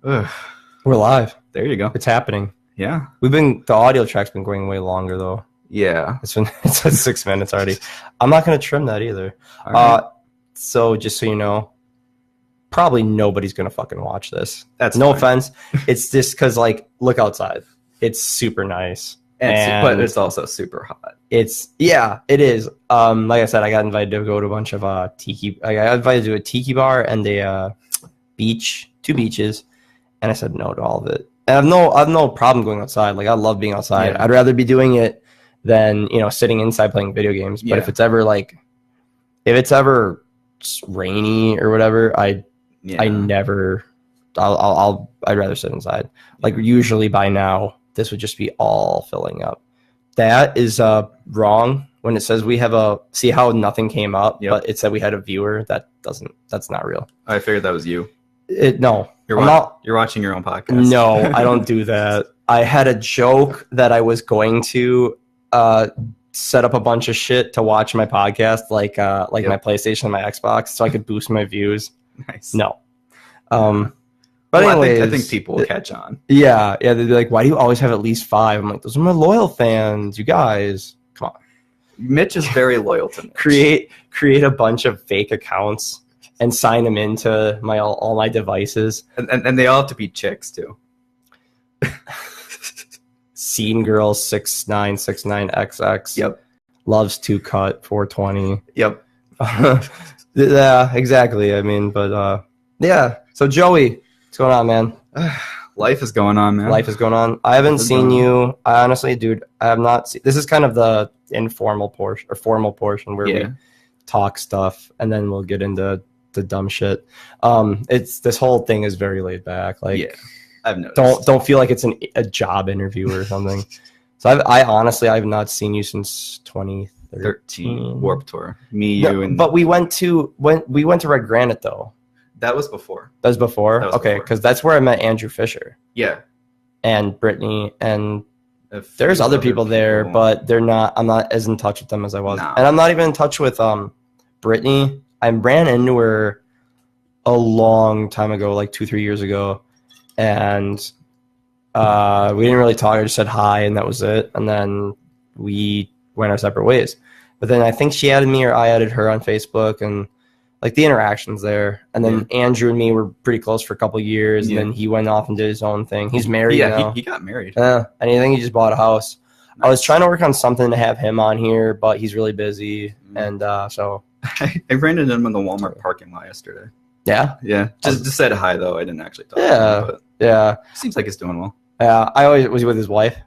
Ugh. We're live. There you go. It's happening. Yeah. The audio track's been going way longer though. Yeah. It's been 6 minutes already. I'm not gonna trim that either. All right. So just so you know, probably nobody's gonna fucking watch this. That's no fine. offense. It's just because look outside. It's super nice. But it's also super hot. It is. Like I said, I got invited to go to a bunch of tiki. I got invited to a tiki bar and a two beaches, and I said no to all of it. And I've no problem going outside. Like I love being outside. Yeah. I'd rather be doing it than sitting inside playing video games. But if it's ever rainy or whatever, I'd rather sit inside. Like usually by now, this would just be all filling up. That is wrong when it says we have see how nothing came up, but it said we had a viewer. That's not real. I figured that was you. No. You're watching your own podcast. No, I don't do that. I had a joke that I was going to set up a bunch of shit to watch my podcast, like my PlayStation and my Xbox, so I could boost my views. Nice. No. But anyways, I think people will catch on. Yeah, they'd be like, "Why do you always have at least 5?" I'm like, "Those are my loyal fans, you guys. Come on." Mitch is very loyal to me. Create a bunch of fake accounts and sign them into all my devices. And they all have to be chicks too. Scene Girl 6969XX. Yep. Loves to cut 420. Yep. Yeah, exactly. I mean, but yeah. So Joey, what's going on, man? Life is going on, man. Life is going on. I haven't seen you. I honestly, dude, I have not seen. This is kind of the informal portion or formal portion where we talk stuff, and then we'll get into the dumb shit. This whole thing is very laid back. Like, I've noticed. Don't feel like it's a job interview or something. So I honestly have not seen you since 2013 Warped Tour. But we went to Red Granite though. That was before. That was before? Okay, because that's where I met Andrew Fisher. Yeah. And Brittany, and there's other people there, but I'm not as in touch with them as I was. No. And I'm not even in touch with Brittany. I ran into her a long time ago, like 2-3 years ago. And we didn't really talk. I just said hi, and that was it. And then we went our separate ways. But then I think she added me or I added her on Facebook, and like the interactions there. And then Andrew and me were pretty close for a couple of years, and then he went off and did his own thing. He's married now. He got married. And I think he just bought a house. Nice. I was trying to work on something to have him on here, but he's really busy. And so I ran into him in the Walmart parking lot yesterday. Yeah? Yeah. Just said hi, though. I didn't actually talk to him. But yeah. Seems like he's doing well. Yeah. Was he with his wife?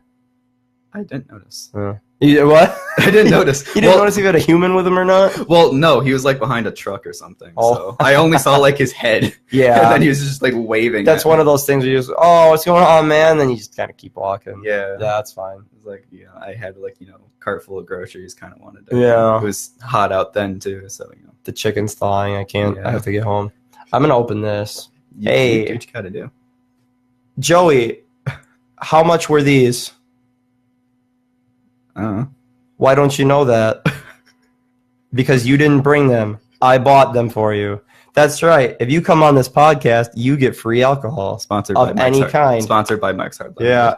I didn't notice. What? I didn't notice. You didn't notice if he had a human with him or not? Well, no. He was like behind a truck or something. Oh. So I only saw like his head. Yeah. And then he was just like waving. That's one of those things where you just, what's going on, man? And then you just kind of keep walking. Yeah. Yeah, that's fine. It was like, I had like, cart full of groceries, kind of wanted to. Yeah. It was hot out then too. So, The chicken's thawing. I have to get home. I'm going to open this. Hey. Do what you got to do. Joey, how much were these? I don't know. Why don't you know that? Because you didn't bring them. I bought them for you. That's right. If you come on this podcast, you get free alcohol. Sponsored of by any kind. Sponsored by Mike's Hard Lemonade. Yeah.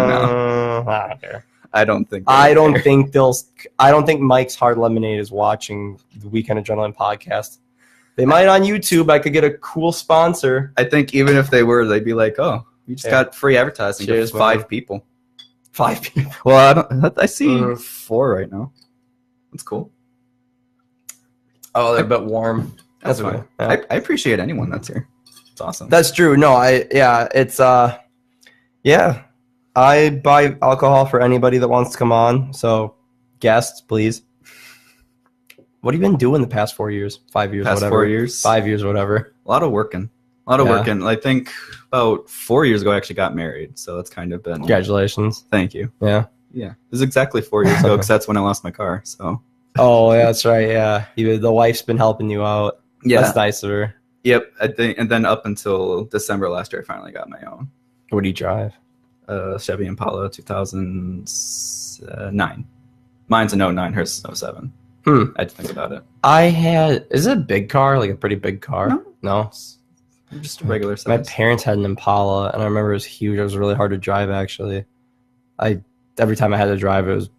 No. I don't care. I don't think. I don't think Mike's Hard Lemonade is watching the Weekend Adrenaline podcast. They might on YouTube. I could get a cool sponsor. I think even if they were, they'd be like, "Oh, you just got free advertising." Cheers, 5 people. 5 people. Well, I see 4 right now. That's cool. Oh, they're a bit warm. That's fine. Yeah. I appreciate anyone that's here. It's awesome. That's true. No, it's I buy alcohol for anybody that wants to come on. So, guests, please. What have you been doing the past 4 years? 5 years, whatever. 4 years? 5 years, whatever. A lot of working. I think about 4 years ago I actually got married. So that's kind of been... Congratulations. Thank you. Yeah. Yeah. It was exactly 4 years ago because that's when I lost my car. So. Oh, yeah, that's right. Yeah. The wife's been helping you out. Yeah. That's nice of her. Yep. I think, and then up until December last year, I finally got my own. What do you drive? Chevy Impala 2009. Mine's an 09, hers is 07. I had to think about it. Is it a big car? Like a pretty big car? No. Just a regular size. My parents had an Impala, and I remember it was huge. It was really hard to drive, actually. Every time I had to drive, it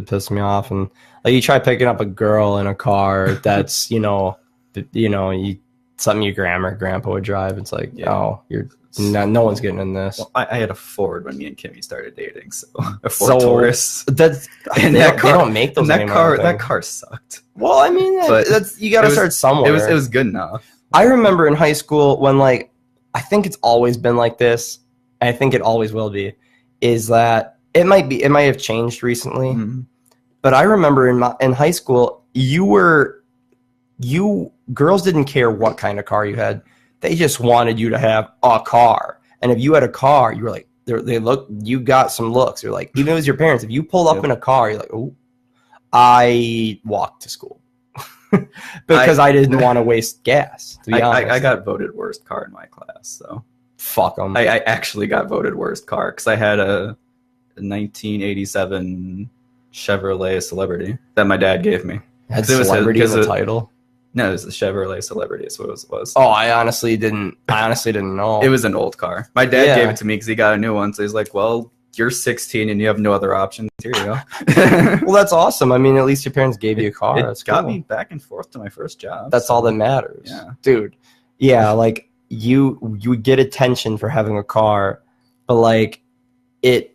pissed me off. And like, you try picking up a girl in a car that's something your grandma or grandpa would drive. It's like, oh, no one's getting in this. Well, I had a Ford when me and Kimmy started dating, so a Ford Taurus. They don't make those anymore. That car sucked. Well, I mean, you got to start somewhere. It was good enough. I remember in high school when, like, I think it's always been like this, and I think it always will be, is that it might have changed recently, but I remember in high school, girls didn't care what kind of car you had. They just wanted you to have a car. And if you had a car, you were like, you got some looks. You're like, even if it was your parents, if you pulled up in a car, you're like, oh, I walked to school. Because I didn't want to waste gas, to be honest. I got voted worst car in my class, so. Fuck them. I actually got voted worst car because I had a 1987 Chevrolet Celebrity that my dad gave me. Had Celebrity as a title? No, it was the Chevrolet Celebrity. That's what it was. Oh, I honestly didn't know. It was an old car. My dad gave it to me because he got a new one. So he's like, well, you're 16 and you have no other options. Here you go. Well, that's awesome. I mean, at least your parents gave you a car. That's got me back and forth to my first job. That's all that matters. Yeah. Dude. Yeah, like you would get attention for having a car, but like I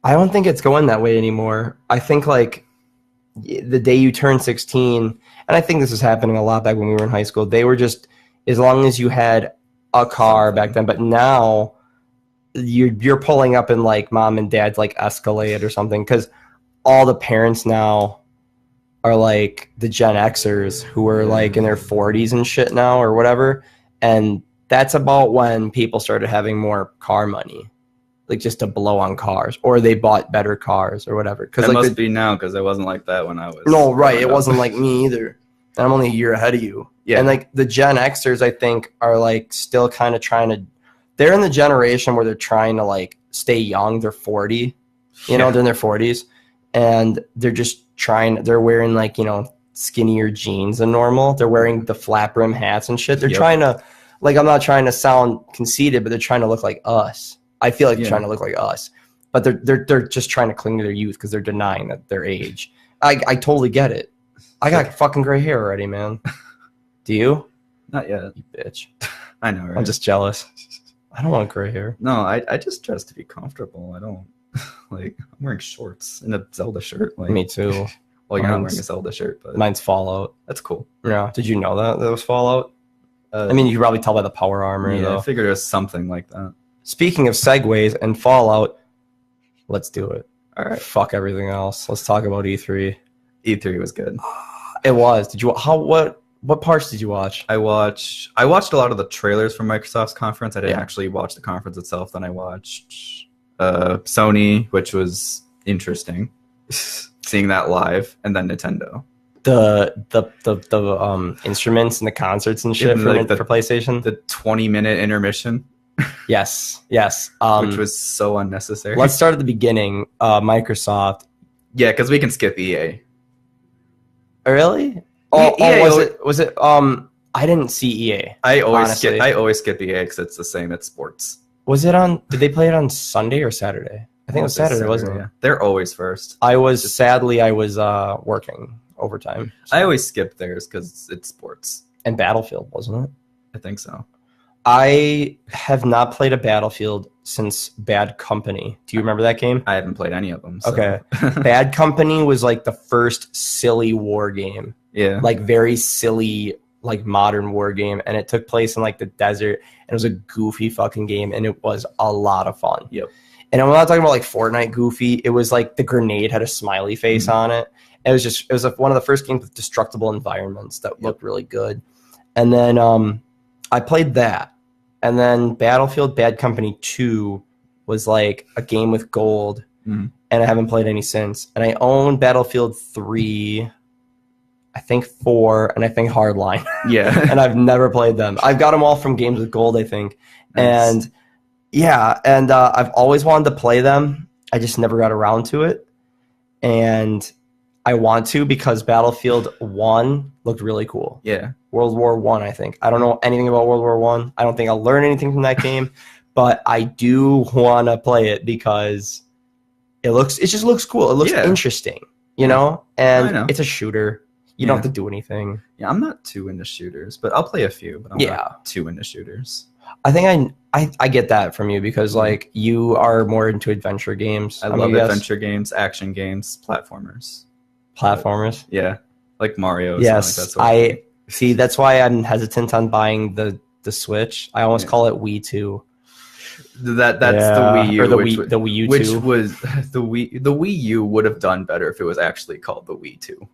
don't think it's going that way anymore. I think like the day you turn 16, and I think this was happening a lot back when we were in high school, they were just, as long as you had a car back then, but now you're pulling up in like mom and dad's like Escalade or something, because all the parents now are like the Gen Xers who are like in their 40s and shit now or whatever, and that's about when people started having more car money, like just to blow on cars, or they bought better cars or whatever. Because it must be now, because it wasn't like that when I was. No, right. It wasn't like me either. And I'm only a year ahead of you. Yeah. And like the Gen Xers, I think, are like still kind of trying to. They're in the generation where they're trying to like stay young. They're 40, they're in their 40s, and they're just trying. They're wearing like skinnier jeans than normal. They're wearing the flat brim hats and shit. They're trying to, like, I'm not trying to sound conceited, but they're trying to look like us. I feel like they're trying to look like us, but they're just trying to cling to their youth because they're denying that their age. I totally get it. I got fucking gray hair already, man. Do you? Not yet. You bitch. I know, right? I'm just jealous. I don't want gray hair. No, I just dress to be comfortable. I don't like. I'm wearing shorts and a Zelda shirt. Like, me too. Well, you're not wearing a Zelda shirt, but mine's Fallout. That's cool. Yeah. Did you know that was Fallout? I mean, you can probably tell by the power armor. Though. I figured it was something like that. Speaking of segues and Fallout, let's do it. All right. Fuck everything else. Let's talk about E3. E3 was good. It was. Did you? What parts did you watch? I watched a lot of the trailers from Microsoft's conference. I didn't actually watch the conference itself. Then I watched Sony, which was interesting, seeing that live, and then Nintendo. The instruments and the concerts and shit for PlayStation. The 20-minute intermission. Yes. Which was so unnecessary. Let's start at the beginning. Microsoft. Yeah, because we can skip EA. Really? Was it? I didn't see EA. I always skip EA because it's the same. It's sports. Was it on? Did they play it on Sunday or Saturday? I think it was Saturday, wasn't it? Yeah. They're always first. I was working overtime. So. I always skip theirs because it's sports. And Battlefield, wasn't it? I think so. I have not played a Battlefield since Bad Company. Do you remember that game? I haven't played any of them. So. Okay. Bad Company was like the first silly war game. Yeah. Like very silly, like modern war game. And it took place in like the desert. And it was a goofy fucking game. And it was a lot of fun. Yep. And I'm not talking about like Fortnite goofy. It was like the grenade had a smiley face on it. It was one of the first games with destructible environments that looked really good. And then I played that. And then Battlefield Bad Company 2 was like a game with gold. And I haven't played any since. And I own Battlefield 3, I think 4, and I think Hardline. Yeah. And I've never played them. I've got them all from games with gold, I think. Nice. And I've always wanted to play them. I just never got around to it. And I want to because Battlefield 1 looked really cool. Yeah. World War 1, I think. I don't know anything about World War 1. I don't think I'll learn anything from that game, but I do want to play it because it just looks cool. It looks interesting, you know? And it's a shooter. You don't have to do anything. Yeah, I'm not too into shooters, but I'll play a few, but I'm not too into shooters. I think I get that from you because like you are more into adventure games. I love adventure games, action games, platformers. Platformers? Yeah. Like Mario. Yes. I see, that's why I'm hesitant on buying the Switch. I almost call it Wii 2. That's the Wii U, or the Wii U 2. Which was the Wii U would have done better if it was actually called the Wii 2.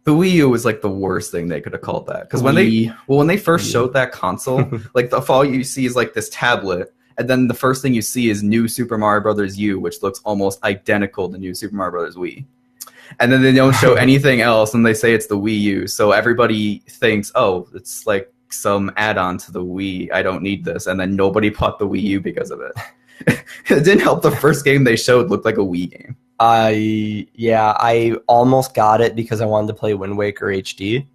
The Wii U was like the worst thing they could have called that, because when they first showed that console, like all you see is like this tablet, and then the first thing you see is New Super Mario Brothers U, which looks almost identical to New Super Mario Brothers Wii, and then they don't show anything else, and they say it's the Wii U, so everybody thinks, oh, it's like some add-on to the Wii. I don't need this, and then nobody bought the Wii U because of it. It didn't help. The first game they showed looked like a Wii game. I almost got it because I wanted to play Wind Waker HD,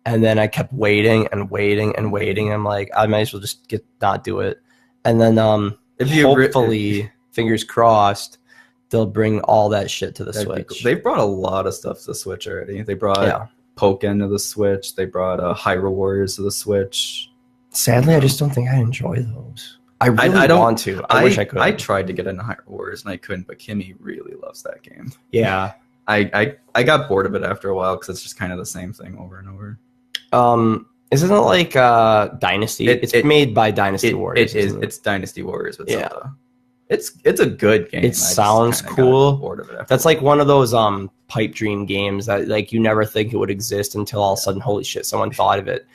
and then I kept waiting and waiting and waiting. I'm like, I might as well just not do it. And then hopefully, fingers crossed, they'll bring all that shit to the Switch. Cool. They've brought a lot of stuff to the Switch already. They brought Pokken to the Switch. They brought Hyrule Warriors to the Switch. Sadly, I just don't think I enjoy those. I really want to. I wish I could. I tried to get into Hyrule Warriors and I couldn't, but Kimmy really loves that game. Yeah. I got bored of it after a while because it's just kind of the same thing over and over. Isn't it like Dynasty? It's made by Dynasty Warriors. It's Dynasty Warriors with Zelda. It's a good game. It sounds cool. Bored of it. That's like one of those pipe dream games that like you never think it would exist until all of a sudden, holy shit, someone thought of it.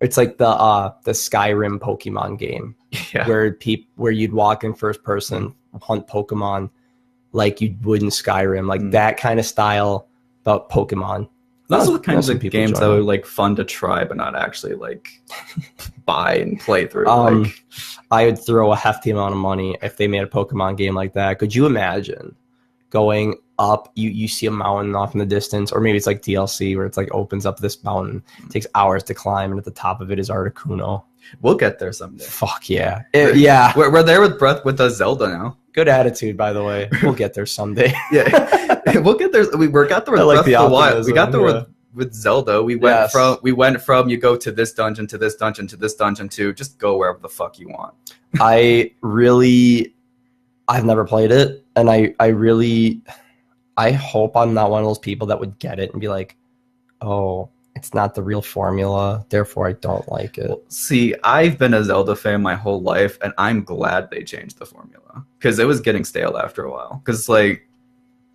It's like the Skyrim Pokemon game, where you'd walk in first person, hunt Pokemon like you would in Skyrim, like that kind of style about Pokemon. Those are the kinds of games that are like fun to try, but not actually like buy and play through. I would throw a hefty amount of money if they made a Pokemon game like that. Could you imagine going up, you see a mountain off in the distance, or maybe it's like DLC where it's like opens up this mountain, it takes hours to climb, and at the top of it is Articuno. We'll get there someday. Fuck yeah. We're there with the Zelda now. Good attitude, by the way. We'll get there someday. We'll get there. We got there with Breath of the Wild. We got there with Zelda. We went from you go to this dungeon to this dungeon to this dungeon to just go wherever the fuck you want. I've never played it, and I hope I'm not one of those people that would get it and be like, oh, it's not the real formula, therefore I don't like it. Well, see, I've been a Zelda fan my whole life, and I'm glad they changed the formula because it was getting stale after a while. Because like,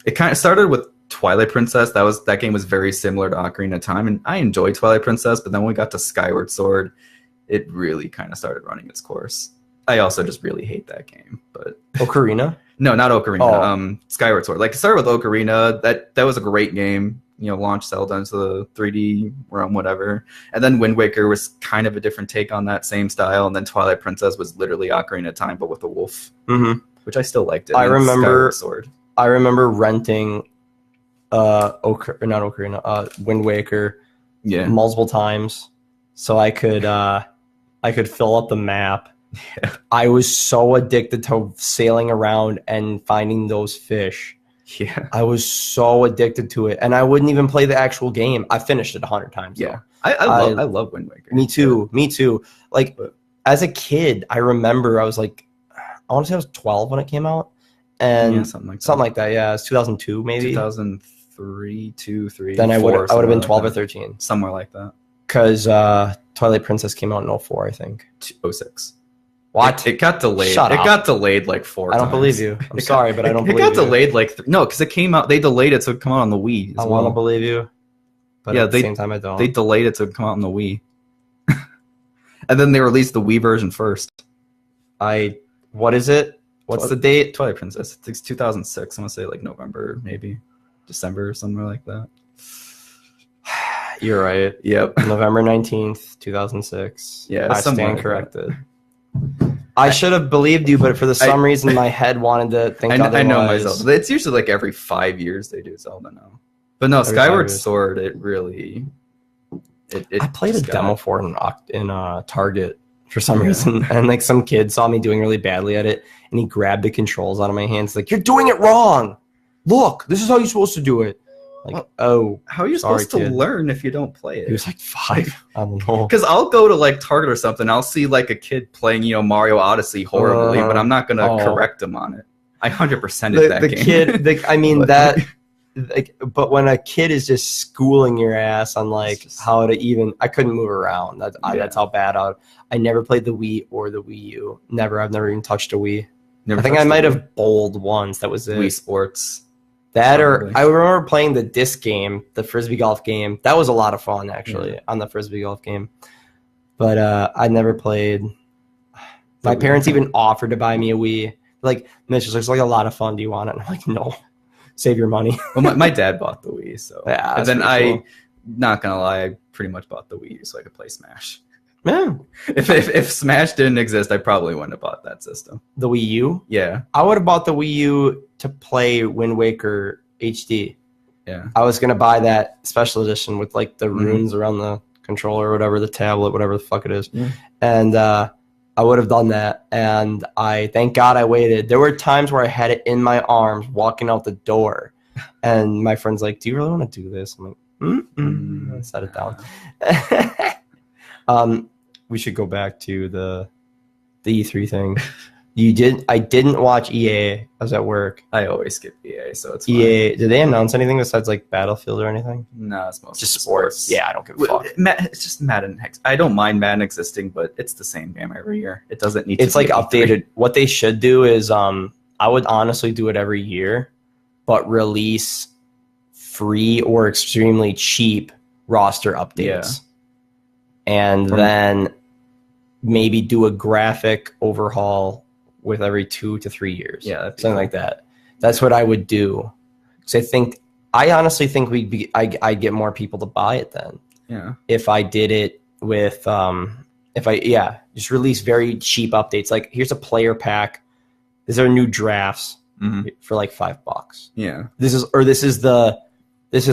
it kind of started with Twilight Princess. That game was very similar to Ocarina of Time, and I enjoyed Twilight Princess. But then when we got to Skyward Sword, it really kind of started running its course. I also just really hate that game. But Ocarina? No, not Ocarina. Skyward Sword. Like, it started with Ocarina. That was a great game. You know, launched Zelda into the 3D realm, whatever. And then Wind Waker was kind of a different take on that same style. And then Twilight Princess was literally Ocarina of Time, but with a wolf, which I still liked. It. I remember renting Wind Waker multiple times so I could fill up the map. Yeah. I was so addicted to sailing around and finding those fish. Yeah, I was so addicted to it, and I wouldn't even play the actual game. I finished it 100 times. Yeah, I love Wind Waker. Me too. Like as a kid, I remember I was like, I want to say I was 12 when it came out, and something like that. Yeah, it's 2002 maybe. 2003, 3. Then I would have been 12 or 13, somewhere like that. Because Twilight Princess came out in 04, I think. 06. What? It got delayed. Shut up. It got delayed like 4 times. I don't believe you. I'm sorry, but I don't believe you. It got delayed like... No, because it came out... They delayed it so it come out on the Wii. I want to believe you. But at the same time, I don't. They delayed it so it come out on the Wii. And then they released the Wii version first. What is it? What's the date? Twilight Princess. It's 2006. I'm going to say like November, maybe. December or somewhere like that. You're right. Yep. November 19th, 2006. Yeah, I stand corrected. I should have believed you, but for some reason my head wanted to think otherwise. I know myself. It's usually like every 5 years they do Zelda now. But no, Skyward Sword, it really... I played a demo for it in Target for some reason, and like some kid saw me doing really badly at it, and he grabbed the controls out of my hands like, "You're doing it wrong! Look, this is how you're supposed to do it." Like, how are you supposed to learn if you don't play it? He was like 5. I don't know. Because I'll go to like Target or something, I'll see like a kid playing, Mario Odyssey horribly, but I'm not gonna correct him on it. I 100%ed that game. But when a kid is just schooling your ass on like how to I couldn't move around. That's how bad I never played the Wii or the Wii U. Never. I've never even touched a Wii. I think I might have bowled once. That was it. Wii Sports. That probably. Or I remember playing the disc game, the Frisbee golf game. That was a lot of fun actually on the Frisbee golf game. But I never played. My parents even offered to buy me a Wii. Like, Mitch, this looks like a lot of fun. Do you want it? And I'm like, no. Save your money. Well, my dad bought the Wii, so yeah. And then not gonna lie, I pretty much bought the Wii so I could play Smash. Yeah. If Smash didn't exist, I probably wouldn't have bought that system. The Wii U? Yeah. I would have bought the Wii U to play Wind Waker HD. Yeah. I was gonna buy that special edition with like the runes around the controller or whatever, the tablet, whatever the fuck it is. Yeah. And I would have done that, and thank God I waited. There were times where I had it in my arms walking out the door, and my friend's like, "Do you really want to do this?" I'm like, I set it down. We should go back to the E3 thing. I didn't watch EA. I was at work. I always skip EA, so it's fine. EA. Did they announce anything besides like Battlefield or anything? No, it's mostly just sports. Yeah, I don't give a fuck. It's just Madden. I don't mind Madden existing, but it's the same game every year. It doesn't need. It's like updated. What they should do is, I would honestly do it every year, but release free or extremely cheap roster updates, and then maybe do a graphic overhaul with every 2 to 3 years. Yeah, something like that. That's what I would do. Because I honestly think I'd get more people to buy it then. Yeah. If I did it with just release very cheap updates. Like, here's a player pack. These are new drafts for like $5. Yeah. This is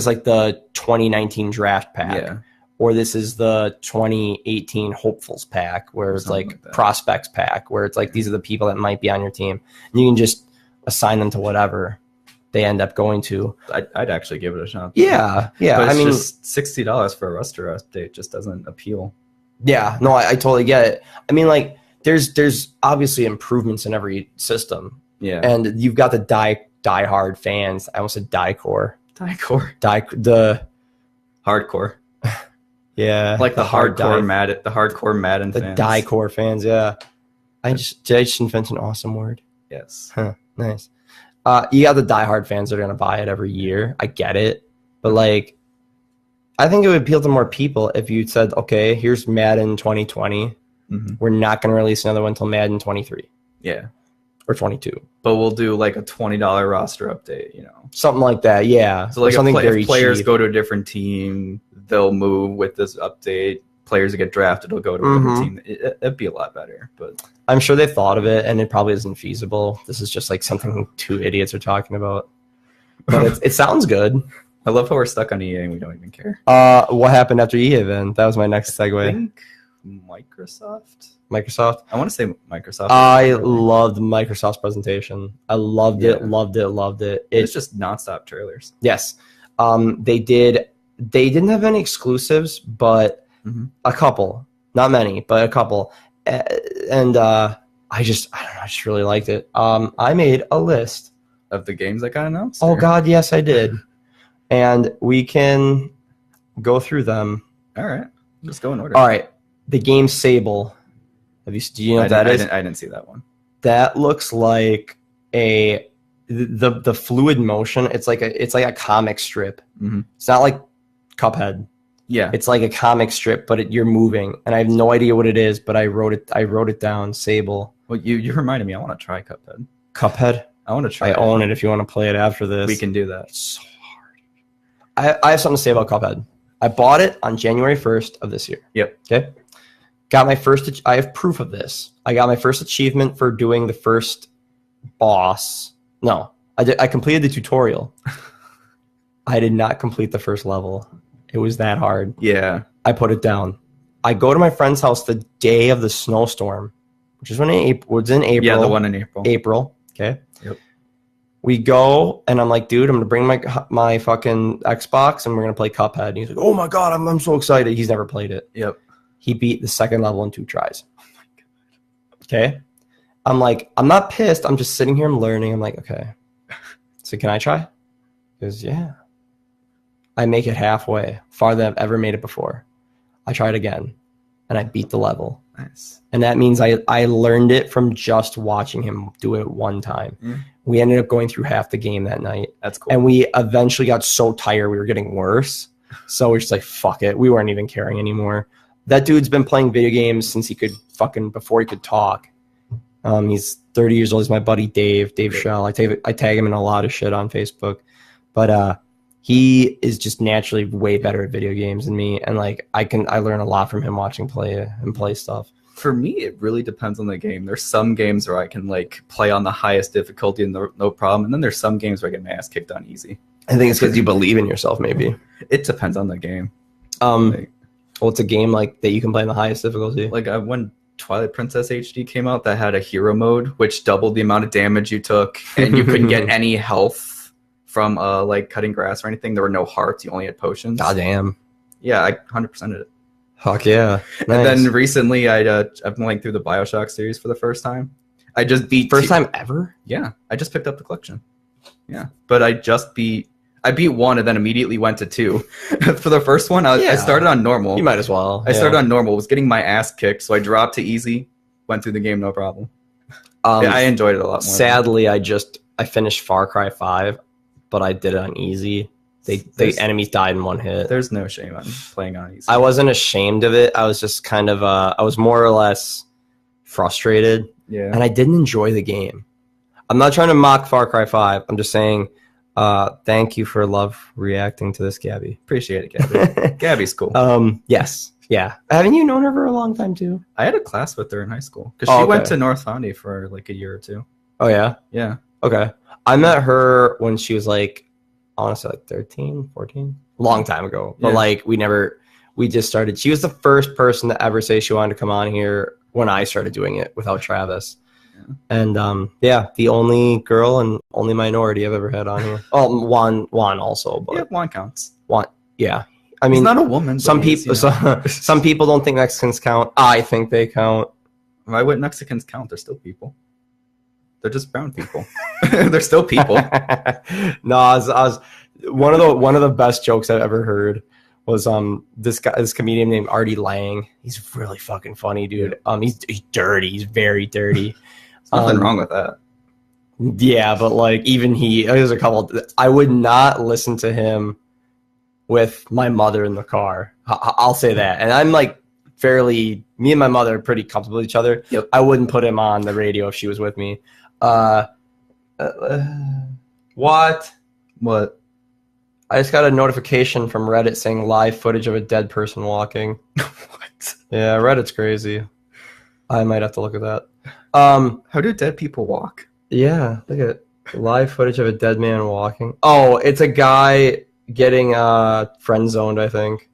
like the 2019 draft pack. Yeah. Or this is the 2018 hopefuls pack, where it's like prospects pack, where it's like these are the people that might be on your team. And you can just assign them to whatever they end up going to. I'd actually give it a shot. Yeah. But it's just $60 for a roster update just doesn't appeal. Yeah, no, I totally get it. I mean, like, there's obviously improvements in every system. Yeah. And you've got the die-hard fans. I almost said die-core. The hardcore. Yeah, like the hardcore Madden fans. The die-core fans, yeah. Did I just invent an awesome word? Yes. Huh, nice. You got the die-hard fans that are going to buy it every year. I get it. But, like, I think it would appeal to more people if you said, okay, here's Madden 2020. We're not going to release another one until Madden 23. Yeah. Or 22. But we'll do, like, a $20 roster update, Something like that, yeah. So, like, something if players go to a different team, they'll move with this update. Players that get drafted will go to a different team. It'd be a lot better. But I'm sure they thought of it, and it probably isn't feasible. This is just like something two idiots are talking about. But it sounds good. I love how we're stuck on EA and we don't even care. What happened after EA then? That was my next segue. I think Microsoft? I want to say Microsoft. I loved Microsoft's presentation. I loved it. It's just nonstop trailers. Yes. They didn't have any exclusives, but a couple. Not many, but a couple. And I just really liked it. I made a list of the games that got announced. Oh God, yes, I did. And we can go through them. All right. Let's go in order. All right. The game Sable. Do you know what that is? I didn't see that one. That looks like the fluid motion. It's like a comic strip. It's not like Cuphead. Yeah. It's like a comic strip, but you're moving, and I have no idea what it is, but I wrote it down. Sable. Well, you reminded me. I want to try Cuphead. Cuphead. I want to try. I own it. If you want to play it after this, we can do that. It's so hard. I have something to say about Cuphead. I bought it on January 1st of this year. Yep. Okay. got my first. I have proof of this. I got my first achievement for doing the first boss. No, I completed the tutorial. I did not complete the first level. It was that hard. Yeah. I put it down. I go to my friend's house the day of the snowstorm, which is when it was in April. Yeah, the one in April. April. Okay. Yep. We go, and I'm like, dude, I'm gonna bring my fucking Xbox, and we're gonna play Cuphead. And he's like, oh my god, I'm so excited. He's never played it. Yep. He beat the second level in 2 tries. Oh my god. Okay. I'm like, I'm not pissed. I'm just sitting here. I'm learning. I'm like, okay. So can I try? He goes, yeah. I make it halfway, farther than I've ever made it before. I tried again, and I beat the level. Nice. And that means I learned it from just watching him do it one time. Mm. We ended up going through half the game that night. That's cool. And we eventually got so tired we were getting worse. So we're just like, fuck it. We weren't even caring anymore. That dude's been playing video games since he could before he could talk. He's 30 years old. He's my buddy Dave Schell. I tag him in a lot of shit on Facebook. But he is just naturally way better at video games than me, and like I learn a lot from him watching play stuff. For me, it really depends on the game. There's some games where I can like play on the highest difficulty and no problem, and then there's some games where I get my ass kicked on easy. I think it's because you believe in yourself, maybe. It depends on the game. Well, it's a game like that you can play on the highest difficulty. Like when Twilight Princess HD came out, that had a hero mode, which doubled the amount of damage you took, and you couldn't get any health from like cutting grass or anything. There were no hearts. You only had potions. God damn. Yeah, I 100%ed it. Fuck yeah. Nice. And then recently I've been playing through the BioShock series for the first time. I just beat first time ever? Yeah. I just picked up the collection. Yeah. But I beat 1 and then immediately went to 2. For the first one, I started on normal. You might as well. I started on normal, was getting my ass kicked, so I dropped to easy, went through the game no problem. I enjoyed it a lot more. Sadly, I finished Far Cry 5. But I did it on easy. The enemies died in 1 hit. There's no shame on playing on easy. I wasn't ashamed of it. I was just kind of I was more or less frustrated. Yeah. And I didn't enjoy the game. I'm not trying to mock Far Cry 5. I'm just saying thank you for reacting to this, Gabby. Appreciate it, Gabby. Gabby's cool. Yes. Yeah. Haven't you known her for a long time too? I had a class with her in high school. Because she went to North Foundy for like a year or 2. Oh yeah? Yeah. Okay. I met her when she was like, I want to say like 13, 14, long time ago. But like we just started. She was the first person to ever say she wanted to come on here when I started doing it without Travis. Yeah. And the only girl and only minority I've ever had on here. Oh, Juan also. But yeah, Juan counts. Juan, yeah. I mean, he's not a woman. Some people don't think Mexicans count. I think they count. Why would Mexicans count? They're still people. They're just brown people. They're still people. No, I was one of the best jokes I've ever heard was this comedian named Artie Lang. He's really fucking funny, dude. He's dirty. He's very dirty. There's nothing wrong with that. Yeah, but like even there's a couple. I would not listen to him with my mother in the car. I'll say that. And I'm like me and my mother are pretty comfortable with each other. Yep. I wouldn't put him on the radio if she was with me. What? I just got a notification from Reddit saying live footage of a dead person walking. What? Yeah, Reddit's crazy. I might have to look at that. How do dead people walk? Yeah, look at live footage of a dead man walking. Oh, it's a guy getting friend zoned, I think.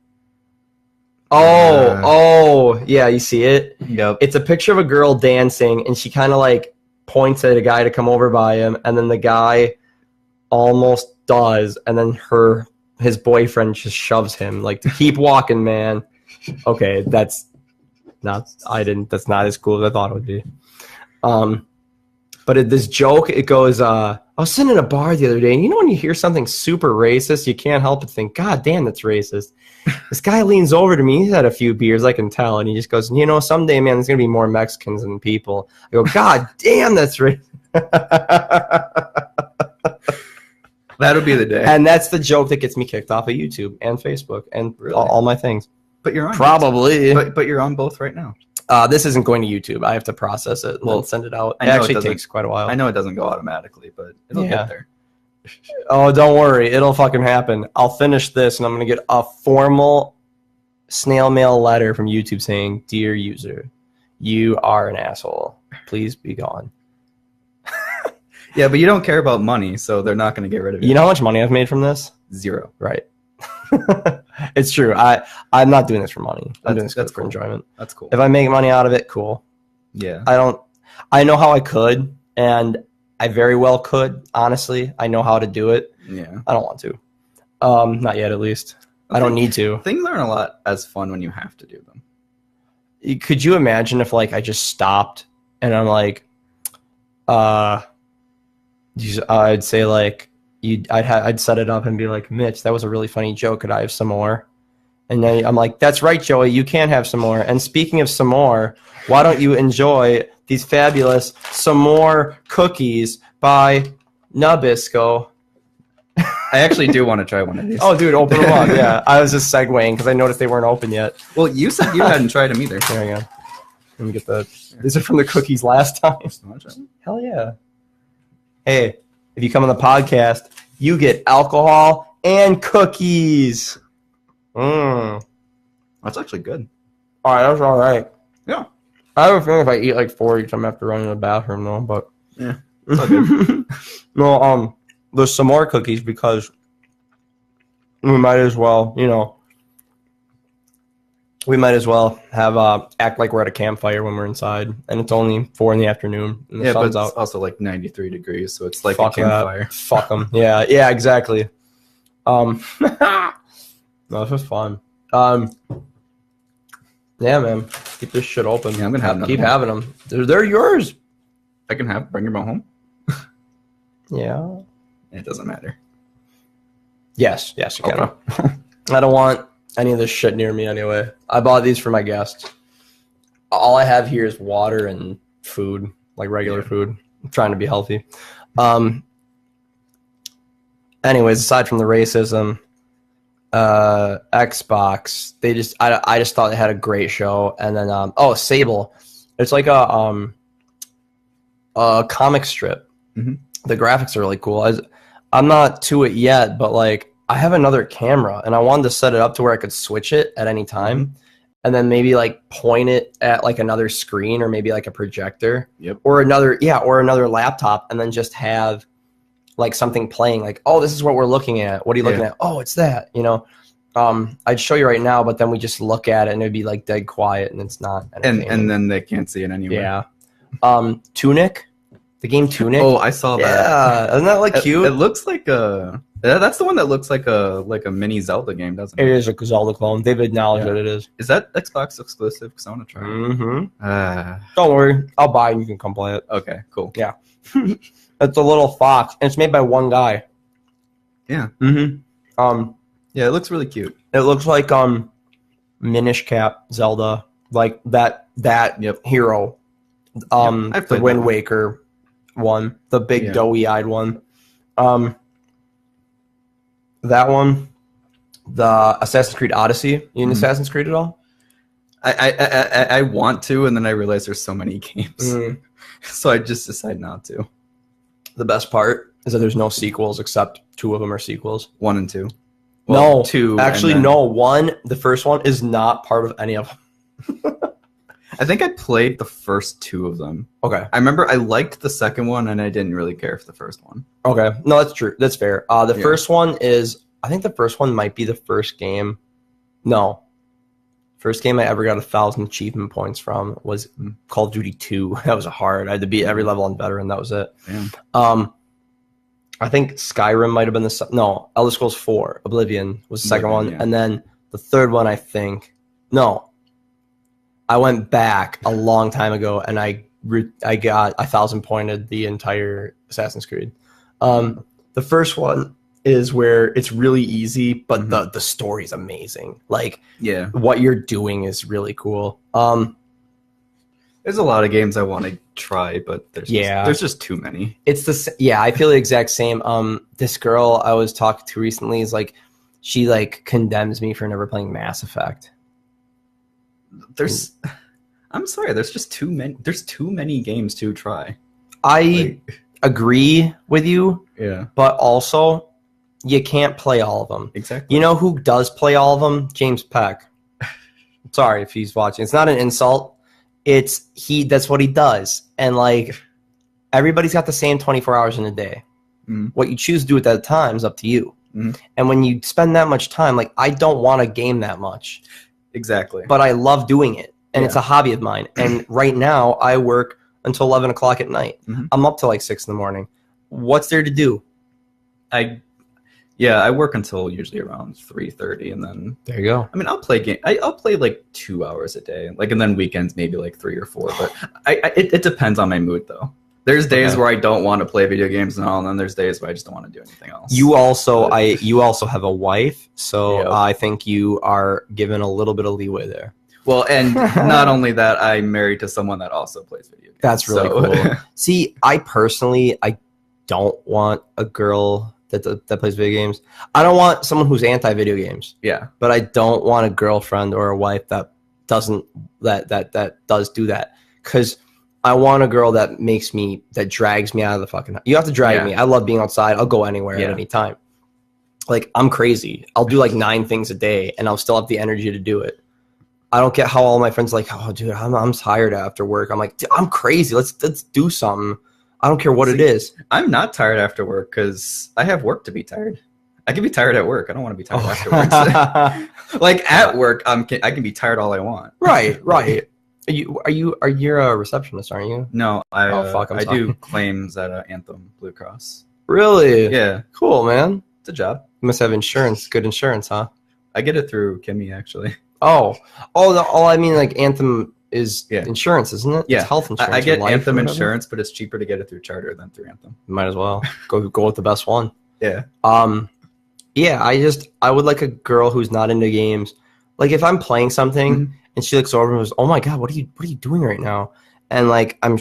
Oh, yeah, you see it? Yep. It's a picture of a girl dancing, and she kind of like points at a guy to come over by him, and then the guy almost does, and then his boyfriend just shoves him, like, to keep walking, man. Okay, that's not as cool as I thought it would be. But this joke, it goes, I was sitting in a bar the other day, and you know when you hear something super racist, you can't help but think, God damn, that's racist. This guy leans over to me. He's had a few beers, I can tell, and he just goes, someday, man, there's going to be more Mexicans than people. I go, God damn, that's racist. That'll be the day. And that's the joke that gets me kicked off of YouTube and Facebook and all my things. But you're on probably. But you're on both right now. This isn't going to YouTube. I have to process it and then send it out. It actually takes quite a while. I know it doesn't go automatically, but it'll get there. Oh, don't worry. It'll fucking happen. I'll finish this, and I'm going to get a formal snail mail letter from YouTube saying, "Dear user, you are an asshole. Please be gone." Yeah, but you don't care about money, so they're not going to get rid of it. You know how much money I've made from this? 0. Right. It's true. I'm not doing this for money. I'm doing this for enjoyment. That's cool. If I make money out of it, cool. Yeah. I know how I could, and I very well could, honestly. I know how to do it. Yeah. I don't want to. Not yet, at least. I don't need to. Things aren't a lot as fun when you have to do them. Could you imagine if, like, I just stopped and I'm like, I'd say, like, I'd set it up and be like, "Mitch, that was a really funny joke. Could I have some more?" And then I'm like, "That's right, Joey. You can have some more. And speaking of some more, why don't you enjoy these fabulous some more cookies by Nabisco?" I actually do want to try one of these. Oh, dude, open them up. Yeah, I was just segueing because I noticed they weren't open yet. Well, you said you hadn't tried them either. There we go. Let me get the. These are from the cookies last time. Hell yeah. Hey, if you come on the podcast, you get alcohol and cookies. That's actually good. All right, that's all right. Yeah. I have a feeling if I eat like 4 each, I'm gonna have to run to the bathroom though. But yeah, it's all good. No, there's some more cookies because we might as well, have act like we're at a campfire when we're inside, and it's only 4 in the afternoon. And the sun's but out. it's also like 93 degrees, so it's like Fuck a campfire. That. Fuck them. Yeah, exactly. No, this is fun. Yeah, man, keep this shit open. Yeah, I'm gonna have keep having them. They're yours. I can bring them home. Yeah. It doesn't matter. Yes, you can. Okay. I don't want any of this shit near me anyway. I bought these for my guests. All I have here is water and food, like regular food. I'm trying to be healthy. Anyways, aside from the racism, Xbox, I just thought they had a great show. And then Sable. It's like a comic strip. Mm-hmm. The graphics are really cool. I'm not to it yet, but like I have another camera and I wanted to set it up to where I could switch it at any time and then maybe like point it at like another screen or maybe like a projector. Yep. Or another laptop and then just have like something playing like, "Oh, this is what we're looking at. What are you looking at?" "Oh, it's that," I'd show you right now, but then we just look at it and it'd be like dead quiet and it's not. And then they can't see it anyway. Yeah. Tunic. The game Tunic. Oh, I saw that. Yeah, isn't that like cute? It looks like that's the one that looks like a mini Zelda game, doesn't it? It is a Zelda clone. They've acknowledged that it is. Is that Xbox exclusive? Because I want to try it. Mm-hmm. Don't worry, I'll buy it and you can come play it. Okay, cool. Yeah. It's a little fox, and it's made by one guy. Yeah. Mm-hmm. Yeah, it looks really cute. It looks like Minish Cap Zelda, like that hero. The Wind Waker one, the big doughy-eyed one. That one, the Assassin's Creed Odyssey. You in Assassin's Creed at all? I want to, and then I realize there's so many games, so I just decide not to. The best part is that there's no sequels except 2 of them are sequels. 1 and 2. Well, no, 2. Actually, no. 1. The first one is not part of any of them. I think I played the first 2 of them. Okay. I remember I liked the second one, and I didn't really care for the first one. Okay. No, that's true. That's fair. First one is, I think the first one might be the first game. No. First game I ever got 1,000 achievement points from was Call of Duty 2. That was hard. I had to beat every level on veteran. That was it. Damn. I think Skyrim might have been no, Elder Scrolls 4, Oblivion was the second one. Yeah. And then the third one, I think, no. I went back a long time ago and I got 1,000 pointed the entire Assassin's Creed. The first one is where it's really easy, but the story is amazing. Like, what you're doing is really cool. There's a lot of games I want to try, but there's just too many. I feel the exact same. This girl I was talking to recently is like, she like condemns me for never playing Mass Effect. I'm sorry, there's just too many. There's too many games to try. I agree with you. Yeah, but also you can't play all of them. Exactly. You know who does play all of them? James Peck. Sorry if he's watching. It's not an insult. That's what he does. And like everybody's got the same 24 hours in a day. What you choose to do at that time is up to you. And when you spend that much time, like I don't want to game that much. Exactly. But I love doing it. And it's a hobby of mine. And right now I work until 11 o'clock at night. I'm up till like 6 in the morning. What's there to do? I work until usually around 3:30, and then there you go. I mean, I'll play I'll play like 2 hours a day, like, and then weekends maybe like 3 or 4. But it depends on my mood though. There's days where I don't want to play video games and all, and then there's days where I just don't want to do anything else. You also have a wife, so I think you are given a little bit of leeway there. Well, and not only that, I'm married to someone that also plays video games. That's really cool. See, I don't want a girl that plays video games. I don't want someone who's anti-video games. Yeah. But I don't want a girlfriend or a wife that does do that. Because I want a girl that drags me out of the fucking house. You have to drag me. I love being outside. I'll go anywhere at any time. Like, I'm crazy. I'll do like 9 things a day, and I'll still have the energy to do it. I don't get how all my friends are like, oh, dude, I'm tired after work. I'm like, I'm crazy. Let's do something. I don't care what it is. I'm not tired after work because I have work to be tired. I can be tired at work. I don't want to be tired after work. Like at work, I can be tired all I want. Right. You're a receptionist, aren't you? No, I do claims at Anthem Blue Cross. Really? Yeah. Cool, man. It's a job. You must have insurance. Good insurance, huh? I get it through Kimmy, actually. I mean, like Anthem is insurance, isn't it? Yeah, it's health insurance. I get Anthem insurance, but it's cheaper to get it through Charter than through Anthem. Might as well go with the best one. Yeah. I would like a girl who's not into games. Like if I'm playing something and she looks over and goes, "Oh my god, what are you doing right now?" And like I'm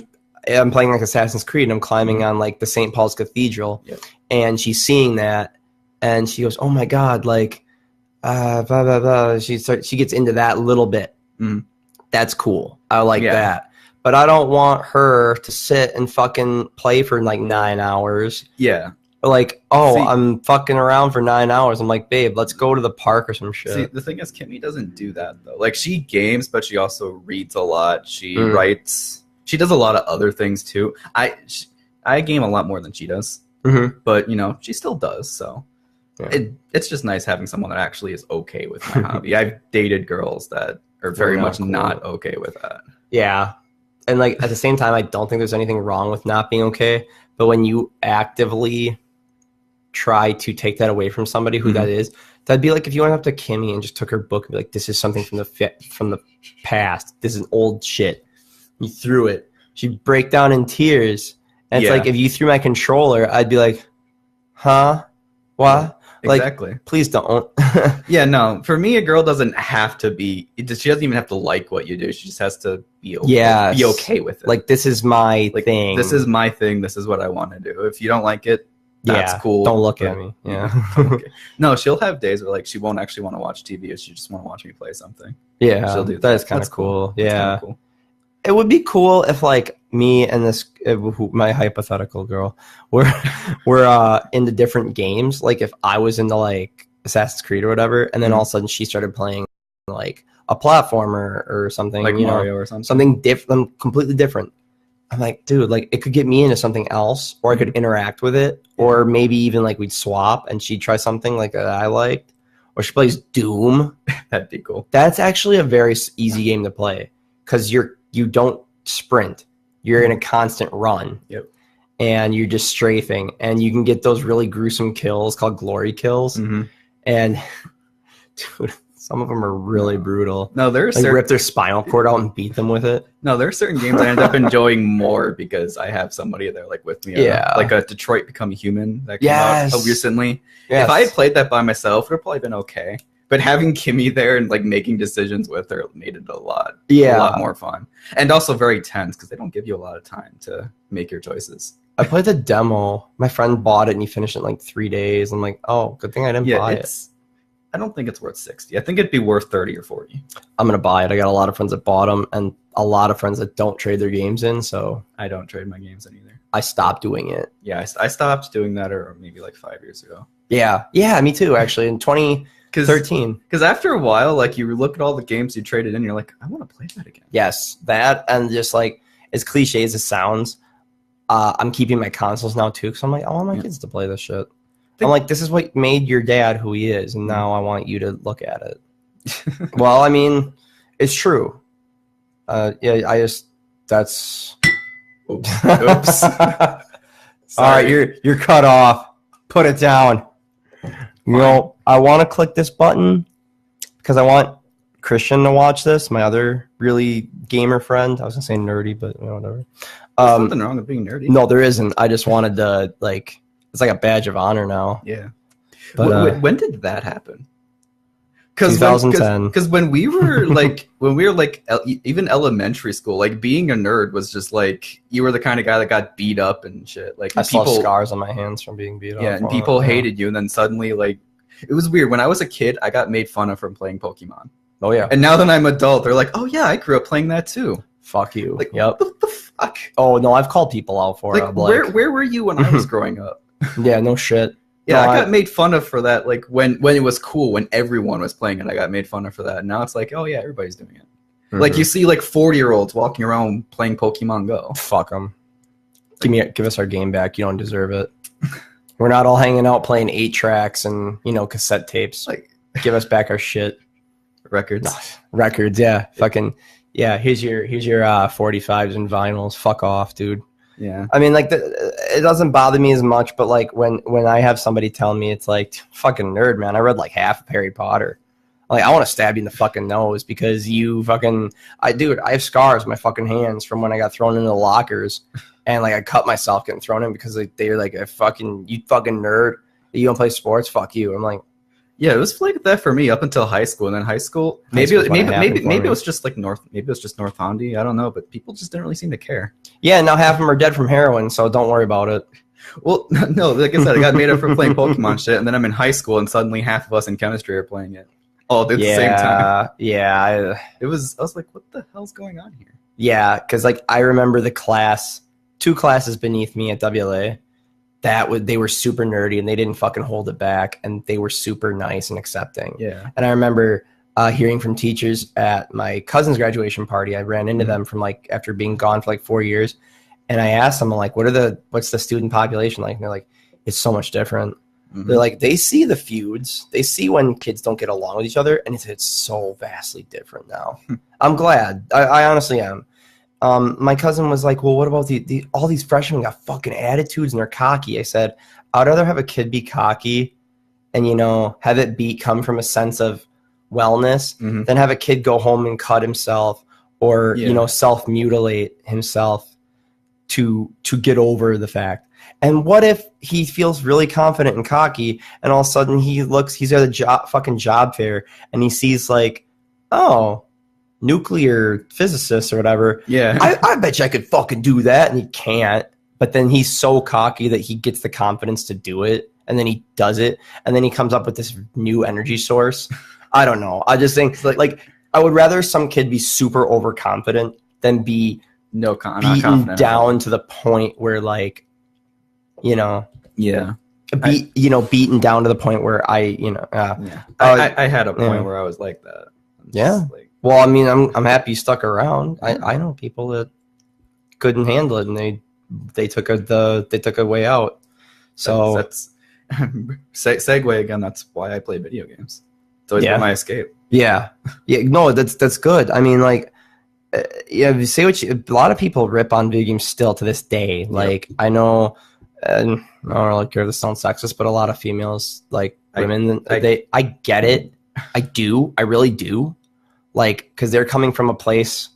playing like Assassin's Creed and I'm climbing on like the St. Paul's Cathedral, and she's seeing that and she goes, "Oh my god, like." Blah, blah, blah. She gets into that a little bit. That's cool. I like that. But I don't want her to sit and fucking play for like 9 hours. Yeah. Like, I'm fucking around for 9 hours. I'm like, babe, let's go to the park or some shit. See, the thing is, Kimmy doesn't do that though. Like, she games, but she also reads a lot. She writes. She does a lot of other things too. I game a lot more than she does. But she still does. So. Yeah. It's just nice having someone that actually is okay with my hobby. I've dated girls that are very much not okay with that. Yeah. And like at the same time, I don't think there's anything wrong with not being okay. But when you actively try to take that away from somebody who that is, that'd be like if you went up to Kimmy and just took her book and be like, this is something from the past. This is old shit. You threw it. She'd break down in tears. And it's like if you threw my controller, I'd be like, huh? What? Exactly. Like, please don't. Yeah, no. For me, a girl doesn't have to be. She doesn't even have to like what you do. She just has to be okay, be okay with it. Like, this is my thing. This is my thing. This is what I want to do. If you don't like it, that's cool. Don't look at me. Yeah. Okay. No, she'll have days where like she won't actually want to watch TV. She just want to watch me play something. Yeah, she'll do that. That is kind of cool. Yeah. Cool. It would be cool if like me and this my hypothetical girl were into different games. Like if I was into like Assassin's Creed or whatever, and then all of a sudden she started playing like a platformer or something, like Mario or something different, completely different. I'm like, dude, like it could get me into something else, or I could interact with it, or maybe even like we'd swap and she'd try something like that I liked, or she plays Doom. That'd be cool. That's actually a very easy game to play because you don't sprint. You're in a constant run. Yep. And you're just strafing. And you can get those really gruesome kills called glory kills. And dude, some of them are really brutal. No, there's like rip their spinal cord out and beat them with it. No, there are certain games I end up enjoying more because I have somebody there like with me. Like a Detroit Become Human that came out recently. Yes. If I had played that by myself, it would have probably been okay. But having Kimmy there and like making decisions with her made it a lot more fun, and also very tense because they don't give you a lot of time to make your choices. I played the demo. My friend bought it and he finished it in like 3 days. I'm like, oh, good thing I didn't buy it. I don't think it's worth 60. I think it'd be worth 30 or 40. I'm gonna buy it. I got a lot of friends that bought them, and a lot of friends that don't trade their games in. So I don't trade my games in either. I stopped doing it. Yeah, I stopped doing that, or maybe like 5 years ago. Yeah, me too. Actually, in 13. Because after a while, like you look at all the games you traded in, you're like, I want to play that again. Yes, that, and just like as cliche as it sounds, I'm keeping my consoles now too, because I'm like, I want my kids to play this shit. I'm like, this is what made your dad who he is, and now I want you to look at it. Well, I mean, it's true. That's. Oops. All right, you're cut off. Put it down. You know, I want to click this button because I want Christian to watch this, my other really gamer friend. I was gonna say nerdy, but whatever. There's nothing wrong with being nerdy. No, there isn't. I just wanted to, like, it's like a badge of honor now. Yeah. But when did that happen? 2010. Because when we were even elementary school, like being a nerd was just like you were the kind of guy that got beat up and shit. Like I saw scars on my hands from being beat up. Yeah, and people hated you, and then suddenly, like, it was weird. When I was a kid, I got made fun of from playing Pokemon. Oh yeah. And now that I'm adult, they're like, "Oh yeah, I grew up playing that too." Fuck you. Like, yep. What the fuck? Oh no, I've called people out for it. Like, where were you when I was growing up? Yeah, no shit. Yeah, no, I got made fun of for that. Like when it was cool, when everyone was playing it, I got made fun of for that. And now it's like, oh yeah, everybody's doing it. Mm-hmm. Like you see, like 40-year-olds walking around playing Pokemon Go. Fuck them. Give us our game back. You don't deserve it. We're not all hanging out playing 8 tracks and cassette tapes. Like, give us back our shit. Records. Records. Yeah. Fucking. Yeah. Here's your 45s and vinyls. Fuck off, dude. Yeah. I mean, like, it doesn't bother me as much, but like when I have somebody tell me, it's like, fucking nerd, man. I read like half of Harry Potter. Like, I want to stab you in the fucking nose because you fucking, I have scars on my fucking hands from when I got thrown into the lockers, and like I cut myself getting thrown in because like they're like, you fucking nerd. You don't play sports. Fuck you. I'm like, yeah, it was like that for me up until high school, and then maybe it was just like North Hondy. I don't know, but people just didn't really seem to care. Yeah, now half of them are dead from heroin, so don't worry about it. Well, no, like I said, I got made up for playing Pokemon shit, and then I'm in high school, and suddenly half of us in chemistry are playing it all at the same time. Yeah, I was like, what the hell's going on here? Yeah, because like I remember the class, 2 classes beneath me at WLA. They were super nerdy and they didn't fucking hold it back, and they were super nice and accepting. Yeah. And I remember hearing from teachers at my cousin's graduation party. I ran into them from like after being gone for like 4 years, and I asked them, I'm like, what's the student population like? And they're like, it's so much different. Mm-hmm. They're like, they see the feuds, they see when kids don't get along with each other, and it's so vastly different now. I'm glad. I honestly am. My cousin was like, well, what about all these freshmen got fucking attitudes and they're cocky? I said, I'd rather have a kid be cocky and, have it come from a sense of wellness than have a kid go home and cut himself or, self-mutilate himself to get over the fact. And what if he feels really confident and cocky, and all of a sudden he's at a fucking job fair and he sees like, oh, nuclear physicist or whatever. Yeah. I bet you I could fucking do that, and he can't. But then he's so cocky that he gets the confidence to do it, and then he does it, and then he comes up with this new energy source. I don't know. I just think like I would rather some kid be super overconfident than be beaten down to the point where like, yeah. beaten down to the point where I had a point where I was like that. Well, I mean, I'm happy you stuck around. I know people that couldn't handle it, and they took a way out. So that's segue again. That's why I play video games. It's always been my escape. Yeah. No, that's good. I mean, like, say a lot of people rip on video games still to this day. Like, I know, and I don't really care if this sounds sexist, but a lot of females, like women, I get it. I do. I really do. Like, because they're coming from a place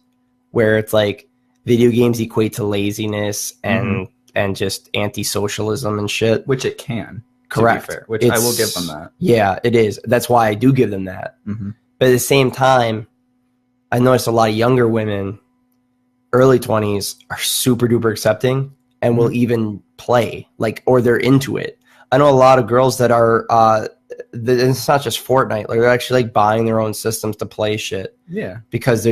where it's like video games equate to laziness and just anti-socialism and shit. Which it can. Correct. To be fair, which I will give them that. Yeah, it is. That's why I do give them that. Mm-hmm. But at the same time, I noticed a lot of younger women, early 20s, are super duper accepting and will even play, like, or they're into it. I know a lot of girls that are it's not just Fortnite, like they're actually like buying their own systems to play shit. Yeah. Because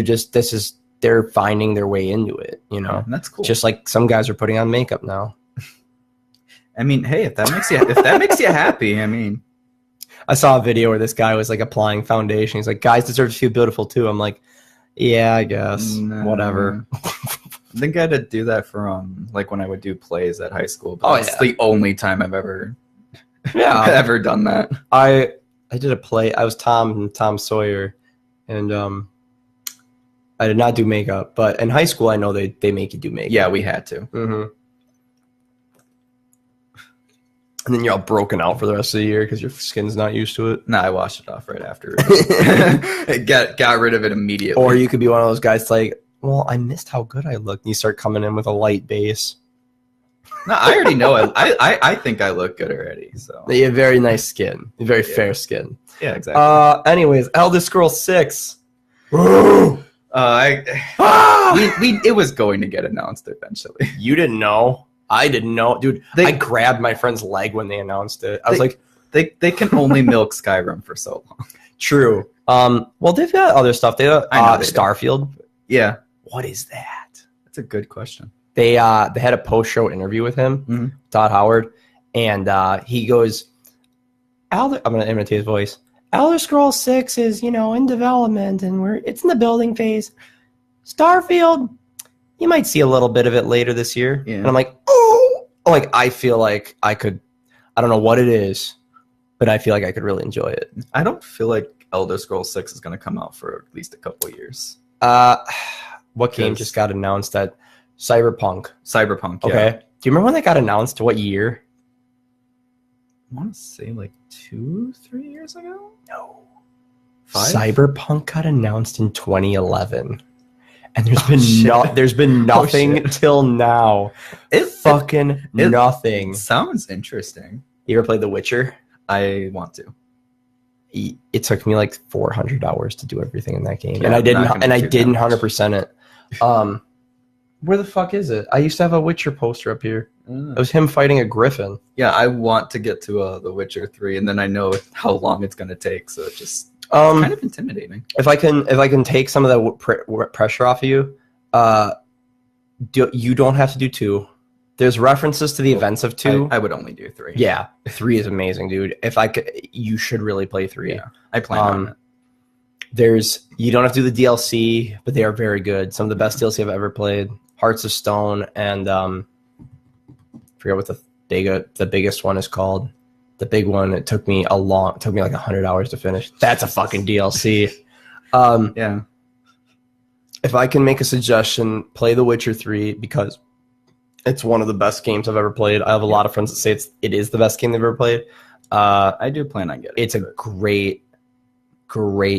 they're finding their way into it, And that's cool. Just like some guys are putting on makeup now. I mean, hey, if that makes you happy, I mean, I saw a video where this guy was like applying foundation. He's like, guys deserve to feel beautiful too. I'm like, yeah, I guess. Whatever. I think I had to do that for like when I would do plays at high school. But it's the only time I've ever ever done that. I did a play. I was Tom Sawyer, and I did not do makeup. But in high school, I know they make you do makeup. Yeah, we had to. Mm-hmm. And then you're all broken out for the rest of the year because your skin's not used to it. No, I washed it off right after. Got rid of it immediately. Or you could be one of those guys like, well, I missed how good I looked. And you start coming in with a light base. No, I already know it. I think I look good already. So you have very nice skin, very fair skin. Yeah, exactly. Anyways, Elder Scrolls 6. It was going to get announced eventually. You didn't know. I didn't know, dude. I grabbed my friend's leg when they announced it. I was like, they can only milk Skyrim for so long. True. Well, they've got other stuff. They got Starfield. Yeah. What is that? That's a good question. They had a post-show interview with him, Todd Howard, and he goes, I'm going to imitate his voice. Elder Scrolls 6 is, in development, and it's in the building phase. Starfield, you might see a little bit of it later this year. Yeah. And I'm like, I feel like I could, I don't know what it is, but I feel like I could really enjoy it. I don't feel like Elder Scrolls 6 is going to come out for at least a couple of years. What game just got announced? That Cyberpunk. Cyberpunk, yeah. Okay. Do you remember when that got announced? What year? I want to say like 2-3 years ago? No. 5? Cyberpunk got announced in 2011. And there's been nothing till now. Nothing. Sounds interesting. You ever played The Witcher? I want to. It took me like 400 hours to do everything in that game, and I didn't 100% it. Where the fuck is it? I used to have a Witcher poster up here. It was him fighting a griffin. Yeah, I want to get to The Witcher 3, and then I know how long it's going to take, so it just kind of intimidating. If I can take some of the pressure off of you, you don't have to do 2. There's references to the events of 2. I would only do 3. Yeah, 3 is amazing, dude. You should really play 3. Yeah, I plan on it. You don't have to do the DLC, but they are very good. Some of the best DLC I've ever played. Hearts of Stone and I forget what the biggest one is called. The big one. It took me like 100 hours to finish. That's a fucking DLC. Yeah. If I can make a suggestion, play The Witcher 3 because it's one of the best games I've ever played. I have a lot of friends that say it is the best game they've ever played. I do plan on getting it. It's a great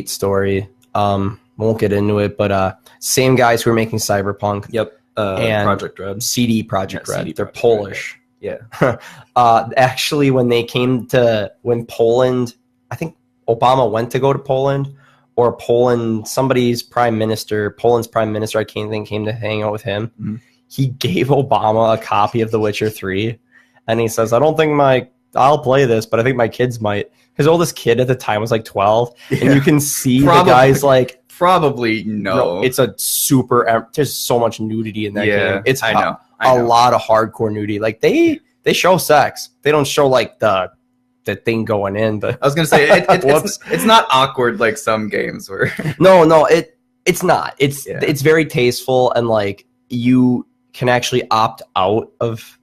story. Won't get into it, but same guys who are making Cyberpunk. Yep. And Project Red. CD Projekt Red. CD They're Projekt Polish. Red, yeah. Actually, when Poland, I think Obama went to go to Poland, or Poland's prime minister, I can't think, came to hang out with him. Mm-hmm. He gave Obama a copy of The Witcher 3, and he says, I don't think I'll play this, but I think my kids might. His oldest kid at the time was like 12, and you can see the guy's like, probably no. It's a super. There's so much nudity in that game. It's I know. A lot of hardcore nudity. Like they show sex. They don't show like the thing going in. But I was gonna say it's not awkward like some games where. No, it's not. It's very tasteful, and like you can actually opt out of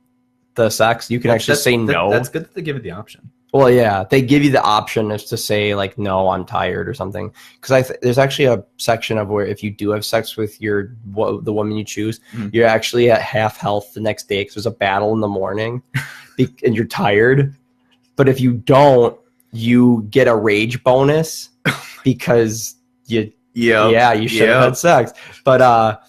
the sex. You can actually say no. That's good that they give it the option. Well, yeah, they give you the option is to say like, no, I'm tired or something. Because there's actually a section of where if you do have sex with the woman you choose, you're actually at half health the next day because there's a battle in the morning and you're tired. But if you don't, you get a rage bonus because you should have had sex. But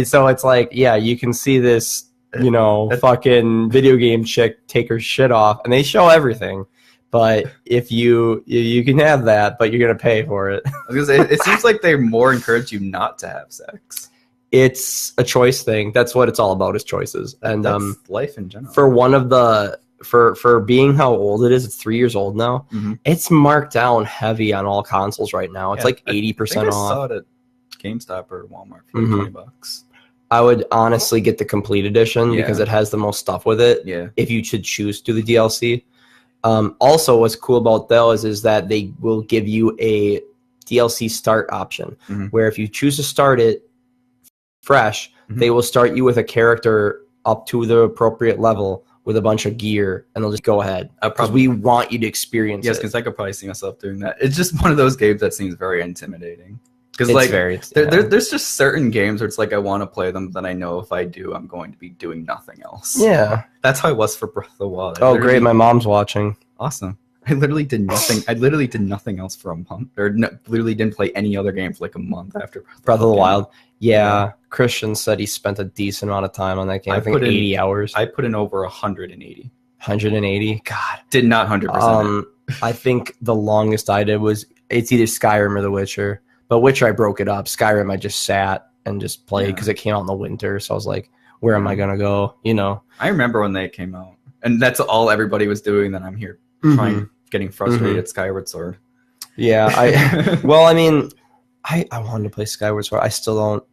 so it's like, you can see this, fucking video game chick take her shit off, and they show everything. But if you can have that, but you're gonna pay for it. I was gonna say, it seems like they more encourage you not to have sex. It's a choice thing. That's what it's all about, is choices. And that's life in general. For one of the for being how old it is, it's 3 years old now. Mm-hmm. It's marked down heavy on all consoles right now. It's like 80% off. I saw it at GameStop or Walmart for $20. I would honestly get the complete edition because it has the most stuff with it. Yeah. If you should choose to do the DLC, Also, what's cool about those is that they will give you a DLC start option, where if you choose to start it fresh, they will start you with a character up to the appropriate level with a bunch of gear, and they'll just go ahead. Because we want you to experience it. Yes, because I could probably see myself doing that. It's just one of those games that seems very intimidating. Because like there's just certain games where it's like I want to play them, then I know if I do, I'm going to be doing nothing else. Yeah. That's how it was for Breath of the Wild. Oh, great. My mom's watching. Awesome. I literally did nothing. I literally did nothing else for a month. Literally didn't play any other game for like a month after Breath of the Wild. Yeah. Christian said he spent a decent amount of time on that game. I think 80 hours. I put in over 180. 180? God. Did not 100%. I think the longest I did was, it's either Skyrim or The Witcher. But Witcher, I broke it up. Skyrim, I just sat and just played because it came out in the winter. So I was like, where am I going to go? You know? I remember when they came out. And that's all everybody was doing. Then I'm here getting frustrated at Skyward Sword. Yeah. Well, I mean, I wanted to play Skyward Sword. I still don't.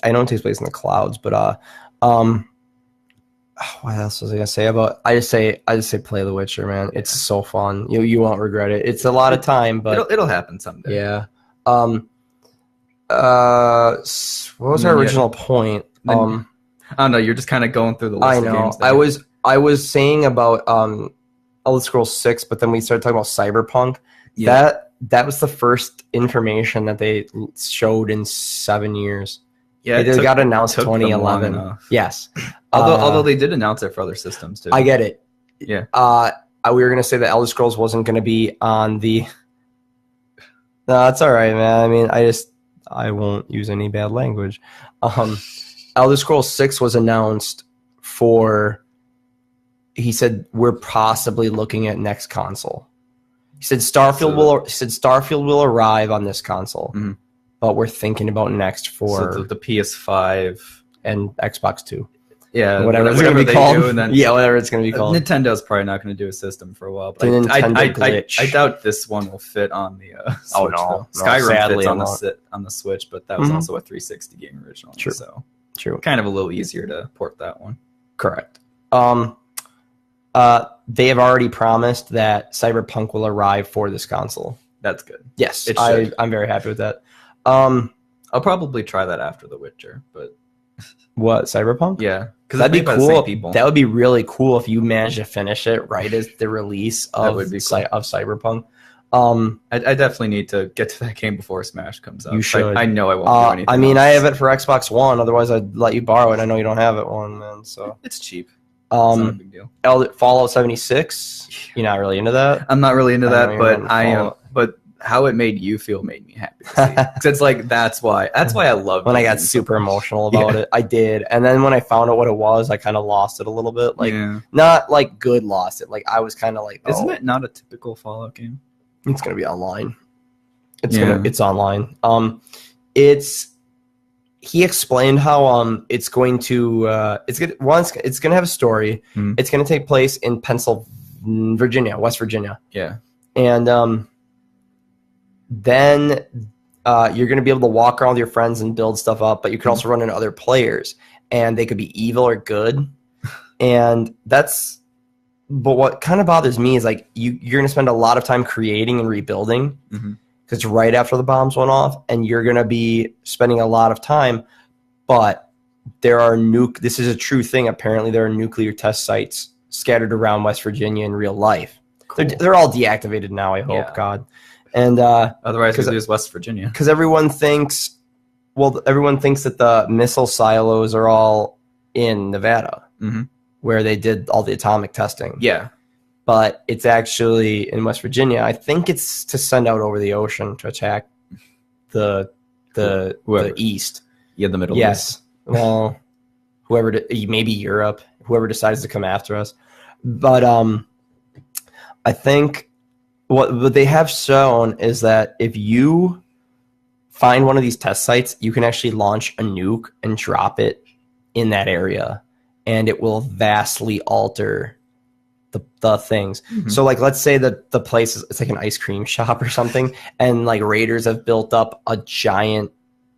I know it takes place in the clouds, but what else was I gonna say about? I just say play The Witcher, man. It's so fun. You won't regret it. It's a lot of time, but it'll happen someday. Yeah. What was our original point? I don't know. You're just kind of going through the list. I know. Of games there. I was saying about Elder Scrolls 6, but then we started talking about Cyberpunk. Yeah. That was the first information that they showed in 7 years. Yeah, it got announced 2011. Yes. Although they did announce it for other systems too. I get it. Yeah. We were gonna say that Elder Scrolls wasn't gonna be on the. No, that's all right, man. I mean, I won't use any bad language. Elder Scrolls 6 was announced for. He said we're possibly looking at next console. He said Starfield will arrive on this console, but we're thinking about next for the PS5 and Xbox 2. Yeah, whatever it's going to be called. Whatever it's going to be called. Nintendo's probably not going to do a system for a while, but I doubt this one will fit on the Switch. Oh no, Skyrim fits on the Switch, but that was also a 360 game originally. True. So true. Kind of a little easier to port that one. Correct. They have already promised that Cyberpunk will arrive for this console. That's good. Yes, I'm very happy with that. I'll probably try that after The Witcher, but what, Cyberpunk? Yeah, because that'd be cool. That would be really cool if you managed to finish it right as the release of Cyberpunk. I definitely need to get to that game before Smash comes out. You should. I know I won't do anything. I mean, else. I have it for Xbox One. Otherwise, I'd let you borrow it. I know you don't have it one, man. So it's cheap. It's not a big deal. Fallout 76. You're not really into that. I'm not really into that, but I am. But how it made you feel made me happy to see. Because it's like that's why I love when I got super emotional about it. I did, and then when I found out what it was, I kind of lost it a little bit. Like not like good lost it. Like I was kind of like, isn't it not a typical Fallout game? It's gonna be online. It's online. He explained how it's going to it's gonna have a story. It's gonna take place in West Virginia. Yeah, and then you're gonna be able to walk around with your friends and build stuff up, but you can also run into other players, and they could be evil or good, and that's. But what kind of bothers me is like you're gonna spend a lot of time creating and rebuilding. Because right after the bombs went off, and you're going to be spending a lot of time, but there are this is a true thing. Apparently, there are nuclear test sites scattered around West Virginia in real life. Cool. They're all deactivated now, I hope, God. And otherwise, we lose West Virginia. Because everyone thinks that the missile silos are all in Nevada, where they did all the atomic testing. Yeah. But it's actually in West Virginia. I think it's to send out over the ocean to attack the east. Yeah, the Middle East. Yes. Well, maybe Europe, whoever decides to come after us. But I think what they have shown is that if you find one of these test sites, you can actually launch a nuke and drop it in that area, and it will vastly alter the things. So like let's say that the place it's like an ice cream shop or something, and like raiders have built up a giant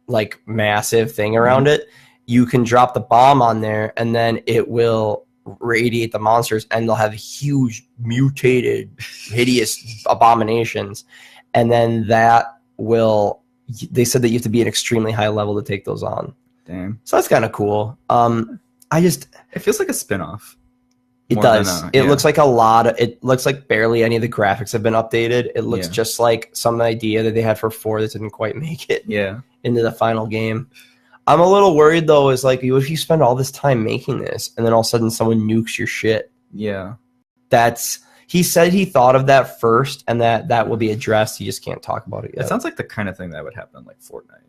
like massive thing around it. You can drop the bomb on there, and then it will radiate the monsters, and they'll have huge, mutated, hideous abominations. And then they said that you have to be at an extremely high level to take those on. Damn. So that's kind of cool. It feels like a spin-off. It does. It looks like it looks like barely any of the graphics have been updated. It looks just like some idea that they had for 4 that didn't quite make it into the final game. I'm a little worried, though, is like, if you spend all this time making this and then all of a sudden someone nukes your shit. Yeah. He said he thought of that first and that will be addressed. He just can't talk about it yet. It sounds like the kind of thing that would happen like Fortnite.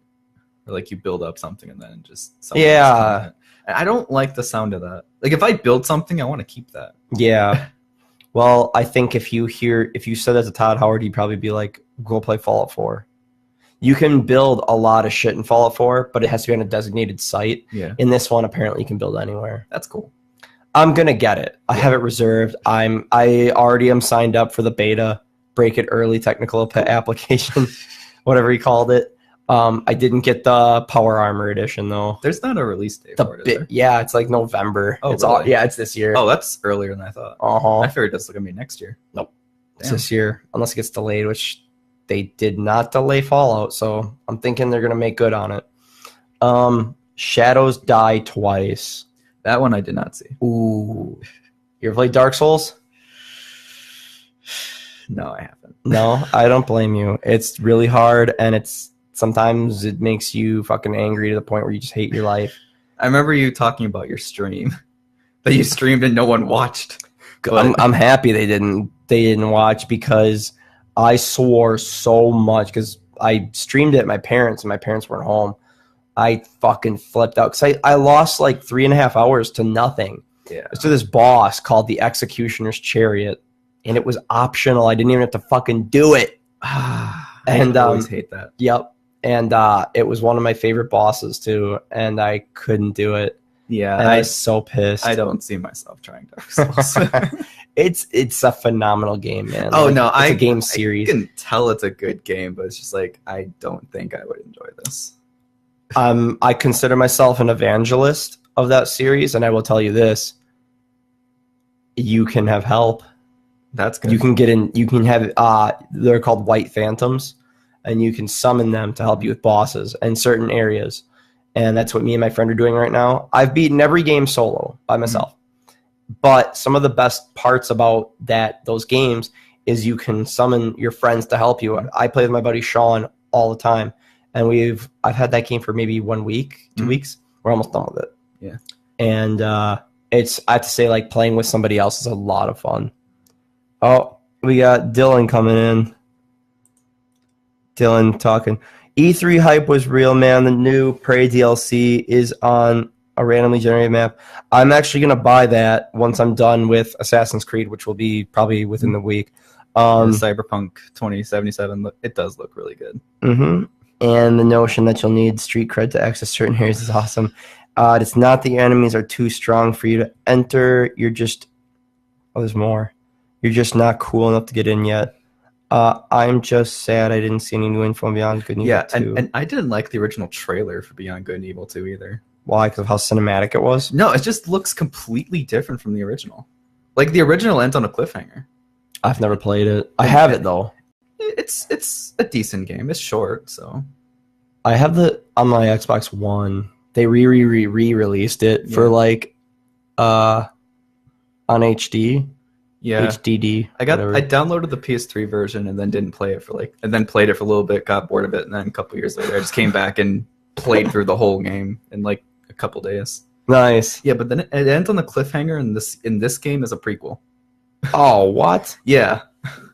Or like you build up something and then just... Yeah. I don't like the sound of that. Like if I build something, I want to keep that. Yeah. Well, I think if you said that to Todd Howard, he'd probably be like, go play Fallout 4. You can build a lot of shit in Fallout 4, but it has to be on a designated site. Yeah. In this one, apparently you can build anywhere. That's cool. I'm going to get it. I have it reserved. I already am signed up for the beta, break it early technical application, whatever he called it. I didn't get the Power Armor edition though. There's not a release date for it, is there? Yeah, it's like November. Oh, it's really? it's this year. Oh, that's earlier than I thought. I figured it's going to be next year. Nope. It's this year, unless it gets delayed, which they did not delay Fallout, so I'm thinking they're going to make good on it. Shadows Die Twice. That one I did not see. Ooh. You ever played Dark Souls? No, I haven't. No, I don't blame you. It's really hard, and sometimes it makes you fucking angry to the point where you just hate your life. I remember you talking about your stream that you streamed and no one watched. I'm happy they didn't watch, because I swore so much because I streamed it at my parents and my parents weren't home. I fucking flipped out because I lost like 3.5 hours to nothing. Yeah. To this boss called the Executioner's Chariot, and it was optional. I didn't even have to fucking do it. And I always hate that. Yep. And it was one of my favorite bosses too, and I couldn't do it. Yeah. And I was so pissed. I don't see myself trying Dark Souls. It's a phenomenal game, man. Oh, no, it's a game series. I can tell it's a good game, but it's just like, I don't think I would enjoy this. I consider myself an evangelist of that series, and I will tell you this: you can have help. That's good. You can get in. You can have. They're called White Phantoms, and you can summon them to help you with bosses in certain areas. And that's what me and my friend are doing right now. I've beaten every game solo by myself, but some of the best parts about those games is you can summon your friends to help you. I play with my buddy Sean all the time. And I've had that game for maybe 1 week, 2 weeks. We're almost done with it. Yeah. And I have to say, like, playing with somebody else is a lot of fun. Oh, we got Dylan coming in. Dylan talking. E3 hype was real, man. The new Prey DLC is on a randomly generated map. I'm actually going to buy that once I'm done with Assassin's Creed, which will be probably within the week. Cyberpunk 2077, it does look really good. Mm-hmm. And the notion that you'll need street cred to access certain areas is awesome. It's not the enemies are too strong for you to enter. You're just... Oh, there's more. You're just not cool enough to get in yet. I'm just sad I didn't see any new info on Beyond Good and Evil 2. And I didn't like the original trailer for Beyond Good and Evil 2 either. Why? Because of how cinematic it was? No, it just looks completely different from the original. Like, the original ends on a cliffhanger. I've never played it. I have it, though. It's a decent game. It's short, so... I have on my Xbox One. They re-released it for like on HD. Yeah. HDD. I downloaded the PS3 version and then didn't play it and then played it for a little bit, got bored of it, and then a couple years later I just came back and played through the whole game in like a couple days. Nice. Yeah, but then it ends on the cliffhanger, and in this game is a prequel. Oh, what? Yeah.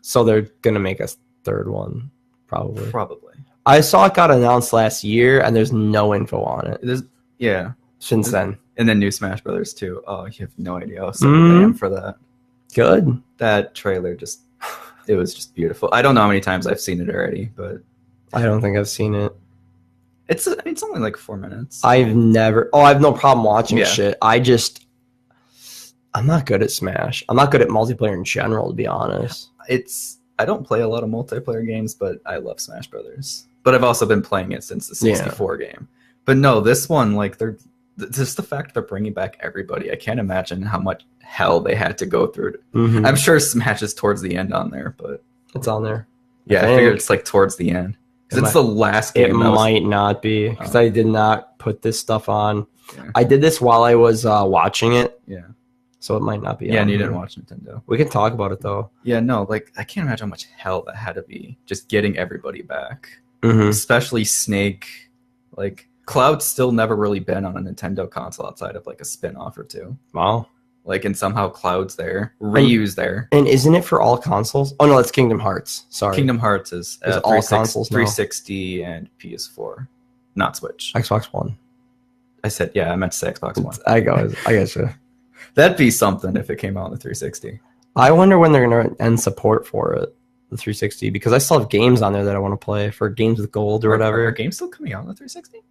So they're gonna make a third one, probably. Probably. I saw it got announced last year, and there's no info on it. Yeah. Since then. And then New Smash Brothers 2. Oh, you have no idea how excited I am for that. Good. That trailer it was just beautiful. I don't know how many times I've seen it already, but I don't think I've seen it. It's only like 4 minutes. I have no problem watching shit. I'm not good at Smash. I'm not good at multiplayer in general, to be honest. I don't play a lot of multiplayer games, but I love Smash Brothers. But I've also been playing it since the 64 game. But no, this one, like, just the fact they're bringing back everybody. I can't imagine how much hell they had to go through. Mm-hmm. I'm sure Smash is towards the end on there, but it's on there. Yeah, I figured it's like towards the end because it's the last game. It might not be because I did not put this stuff on. Yeah. I did this while I was watching it. Yeah. So it might not be. Yeah, and you didn't watch Nintendo. We can talk about it though. Yeah, no, like I can't imagine how much hell that had to be just getting everybody back, mm-hmm. especially Snake. Like Cloud's still never really been on a Nintendo console outside of like a spin-off or two. Wow. Like and somehow Cloud's there, Ryu's there. And isn't it for all consoles? Oh no, it's Kingdom Hearts. Sorry. Kingdom Hearts is all consoles 360 and PS4, not Switch. Xbox One. I said I meant to say Xbox One. I guess you. That'd be something if it came out on the 360. I wonder when they're going to end support for it, the 360, because I still have games on there that I want to play for games with gold or whatever. Are games still coming out on the 360?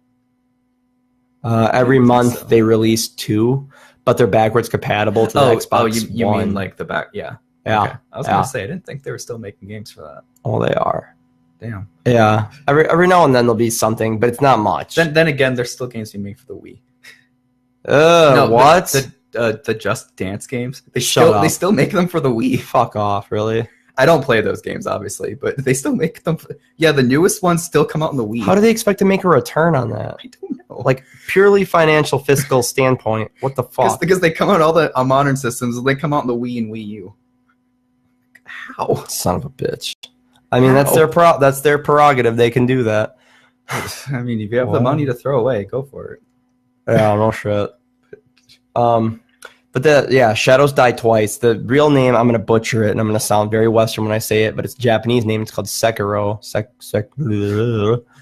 Every month they release 2, but they're backwards compatible to the Xbox One. You mean like the back? Yeah. Yeah. Okay. I was going to say, I didn't think they were still making games for that. Oh, they are. Damn. Yeah. Every now and then there'll be something, but it's not much. Then again, there's still games being made for the Wii. What? The Just Dance games. They still make them for the Wii. Fuck off, really? I don't play those games, obviously, but they still make them. The newest ones still come out on the Wii. How do they expect to make a return on that? I don't know. Like, purely financial, fiscal standpoint, what the fuck? Because they come out on modern systems, and they come out on the Wii and Wii U. How? Son of a bitch. I mean, that's their prerogative. They can do that. I mean, if you have the money to throw away, go for it. Yeah, no shit. But Shadows Die Twice. The real name, I'm gonna butcher it, and I'm gonna sound very Western when I say it, but it's a Japanese name. It's called Sekiro.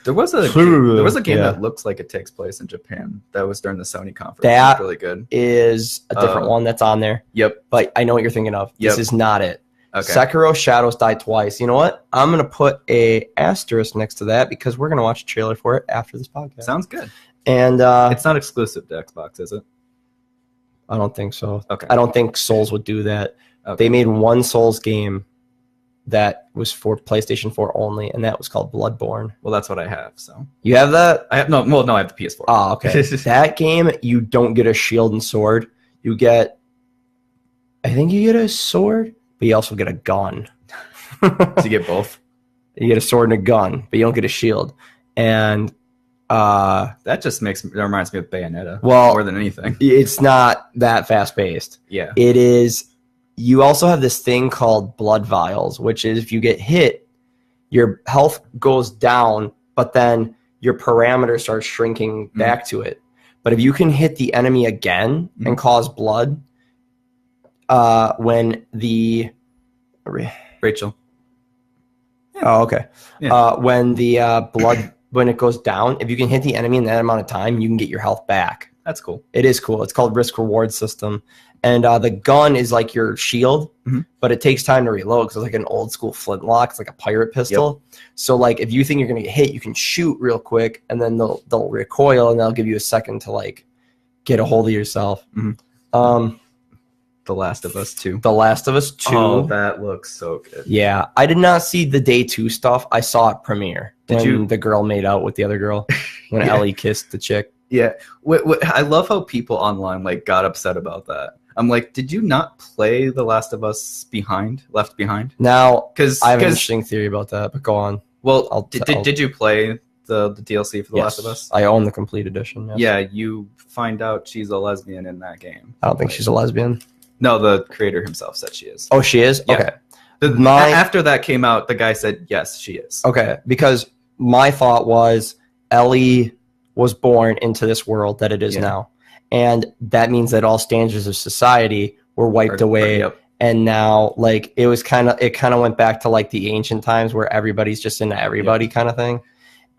There was a game that looks like it takes place in Japan. That was during the Sony conference. That really good. Is a different one that's on there. Yep. But I know what you're thinking of. Yep. This is not it. Okay. Sekiro Shadows Die Twice. You know what? I'm gonna put a asterisk next to that because we're gonna watch a trailer for it after this podcast. Sounds good. And it's not exclusive to Xbox, is it? I don't think so. Okay. I don't think Souls would do that. Okay. They made one Souls game that was for PlayStation 4 only, and that was called Bloodborne. Well, that's what I have. So you have that? I have no. Well, no, I have the PS4. Oh, okay. That game, you don't get a shield and sword. You get, I think you get a sword, but you also get a gun. So you get both. You get a sword and a gun, but you don't get a shield. And that just reminds me of Bayonetta more than anything. It's not that fast paced. Yeah. It is. You also have this thing called blood vials, which is if you get hit, your health goes down, but then your parameter starts shrinking back to it. But if you can hit the enemy again and cause blood, when the Rachel. Yeah. Oh, okay. Yeah. When the blood when it goes down, if you can hit the enemy in that amount of time, you can get your health back. That's cool. It is cool. It's called risk reward system. And the gun is like your shield, but it takes time to reload because it's like an old school flintlock. It's like a pirate pistol. Yep. So like if you think you're going to get hit, you can shoot real quick and then they'll recoil and they'll give you a second to like get a hold of yourself. The Last of Us 2. The Last of Us 2. Oh, that looks so good. Yeah. I did not see the day 2 stuff. I saw it premiere. The girl made out with the other girl when Ellie kissed the chick. Yeah. I love how people online like got upset about that. I'm like, did you not play The Last of Us Left Behind? Now, because I have an interesting theory about that, but go on. Well, did you play the DLC for The Last of Us? I own the complete edition. Yes. Yeah, you find out she's a lesbian in that game. I don't think she's a lesbian. No, the creator himself said she is. Oh, she is? Yeah. Okay. After that came out, the guy said, yes, she is. Okay, because my thought was Ellie was born into this world that it is now. And that means that all standards of society were wiped away. Yep. And now, like, it kind of went back to, like, the ancient times where everybody's just into everybody kind of thing.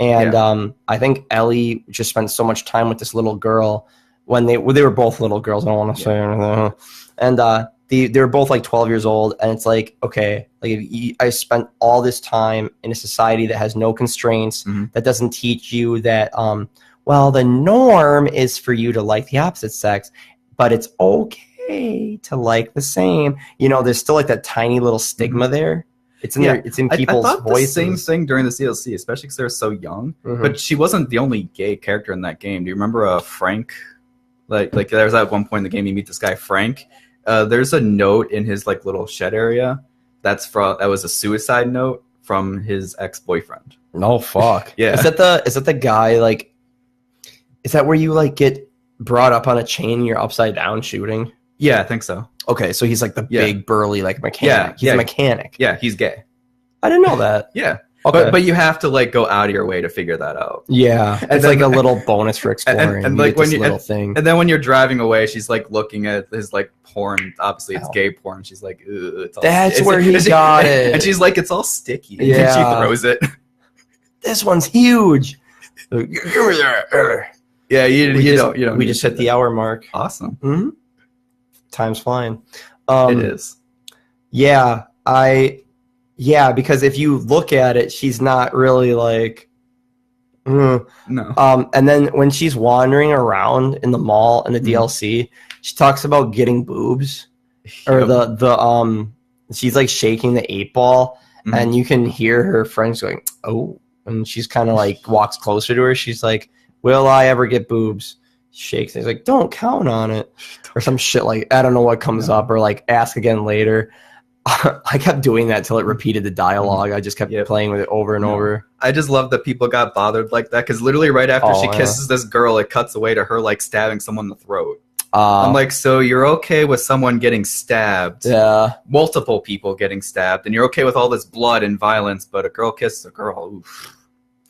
And I think Ellie just spent so much time with this little girl when they were both little girls. I don't want to say anything. And they were both like 12 years old, and it's like, okay, like I spent all this time in a society that has no constraints, that doesn't teach you that, well, the norm is for you to like the opposite sex, but it's okay to like the same. You know, there's still like that tiny little stigma there. It's in there. It's in people's I thought voices. The same thing during the DLC, especially because they're so young. But she wasn't the only gay character in that game. Do you remember Frank? Like there's at one point in the game you meet this guy Frank. There's a note in his like little shed area that was a suicide note from his ex-boyfriend. No fuck. Yeah. Is that the guy like? Is that where you like get brought up on a chain and you're upside down shooting? Yeah, I think so. Okay, so he's like the big burly like mechanic. He's a mechanic. Yeah, he's gay. I didn't know that. Yeah. Okay. But you have to like go out of your way to figure that out. Yeah, it's like a little bonus for exploring. And like when little thing. And then when you're driving away, she's like looking at his like porn. Obviously, it's gay porn. She's like, it's all that's where he got it. And she's like, it's all sticky. And yeah. she throws it. This one's huge. Give me that. Yeah, you don't. We just hit the hour mark. Awesome. Mm-hmm. Time's flying. It is. Yeah, because if you look at it, she's not really like. No. And then when she's wandering around in the mall in the DLC, she talks about getting boobs, or she's like shaking the 8-ball, and you can hear her friends going, "Oh," and she's kind of like walks closer to her. She's like, "Will I ever get boobs?" Shakes. He's like, "Don't count on it," or some shit like I don't know what comes up, or like ask again later. I kept doing that till it repeated the dialogue. I just kept playing with it over and over. I just love that people got bothered like that, because literally right after she kisses this girl, it cuts away to her like stabbing someone in the throat. I'm like, so you're okay with someone getting stabbed? Yeah. Multiple people getting stabbed, and you're okay with all this blood and violence, but a girl kisses a girl. Oof.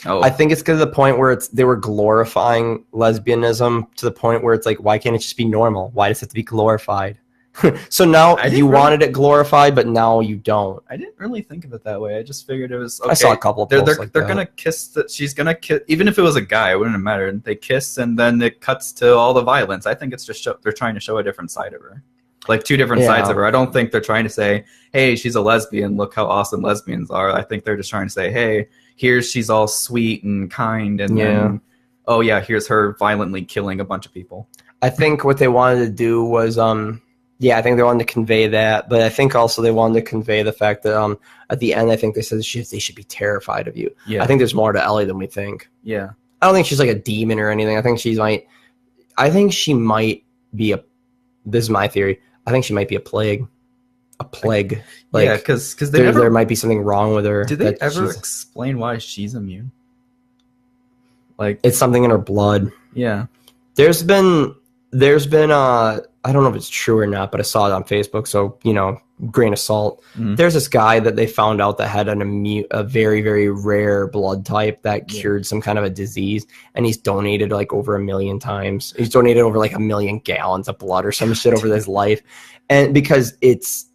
Oh. I think it's because of the point where they were glorifying lesbianism to the point where it's like, why can't it just be normal? Why does it have to be glorified? So now you wanted it glorified, but now you don't. I didn't really think of it that way. I just figured it was okay. I saw a couple of posts they're gonna kiss. She's gonna kiss. Even if it was a guy, it wouldn't have mattered. They kiss, and then it cuts to all the violence. I think it's just they're trying to show a different side of her, like two different sides of her. I don't think they're trying to say, "Hey, she's a lesbian. Look how awesome lesbians are." I think they're just trying to say, "Hey, she's all sweet and kind," and then, oh yeah, here's her violently killing a bunch of people. I think what they wanted to do was I think they wanted to convey that, but I think also they wanted to convey the fact that at the end, I think they said they should be terrified of you. Yeah. I think there's more to Ellie than we think. Yeah. I don't think she's like a demon or anything. I think she might be this is my theory. I think she might be a plague. A plague. Like, yeah, because there might be something wrong with her. Did they ever explain why she's immune? Like, it's something in her blood. Yeah. There's been I don't know if it's true or not, but I saw it on Facebook, so grain of salt. There's this guy that they found out that had a very, very rare blood type that cured some kind of a disease, and he's donated like over 1 million times. He's donated over like 1 million gallons of blood or some shit over his life, and because he's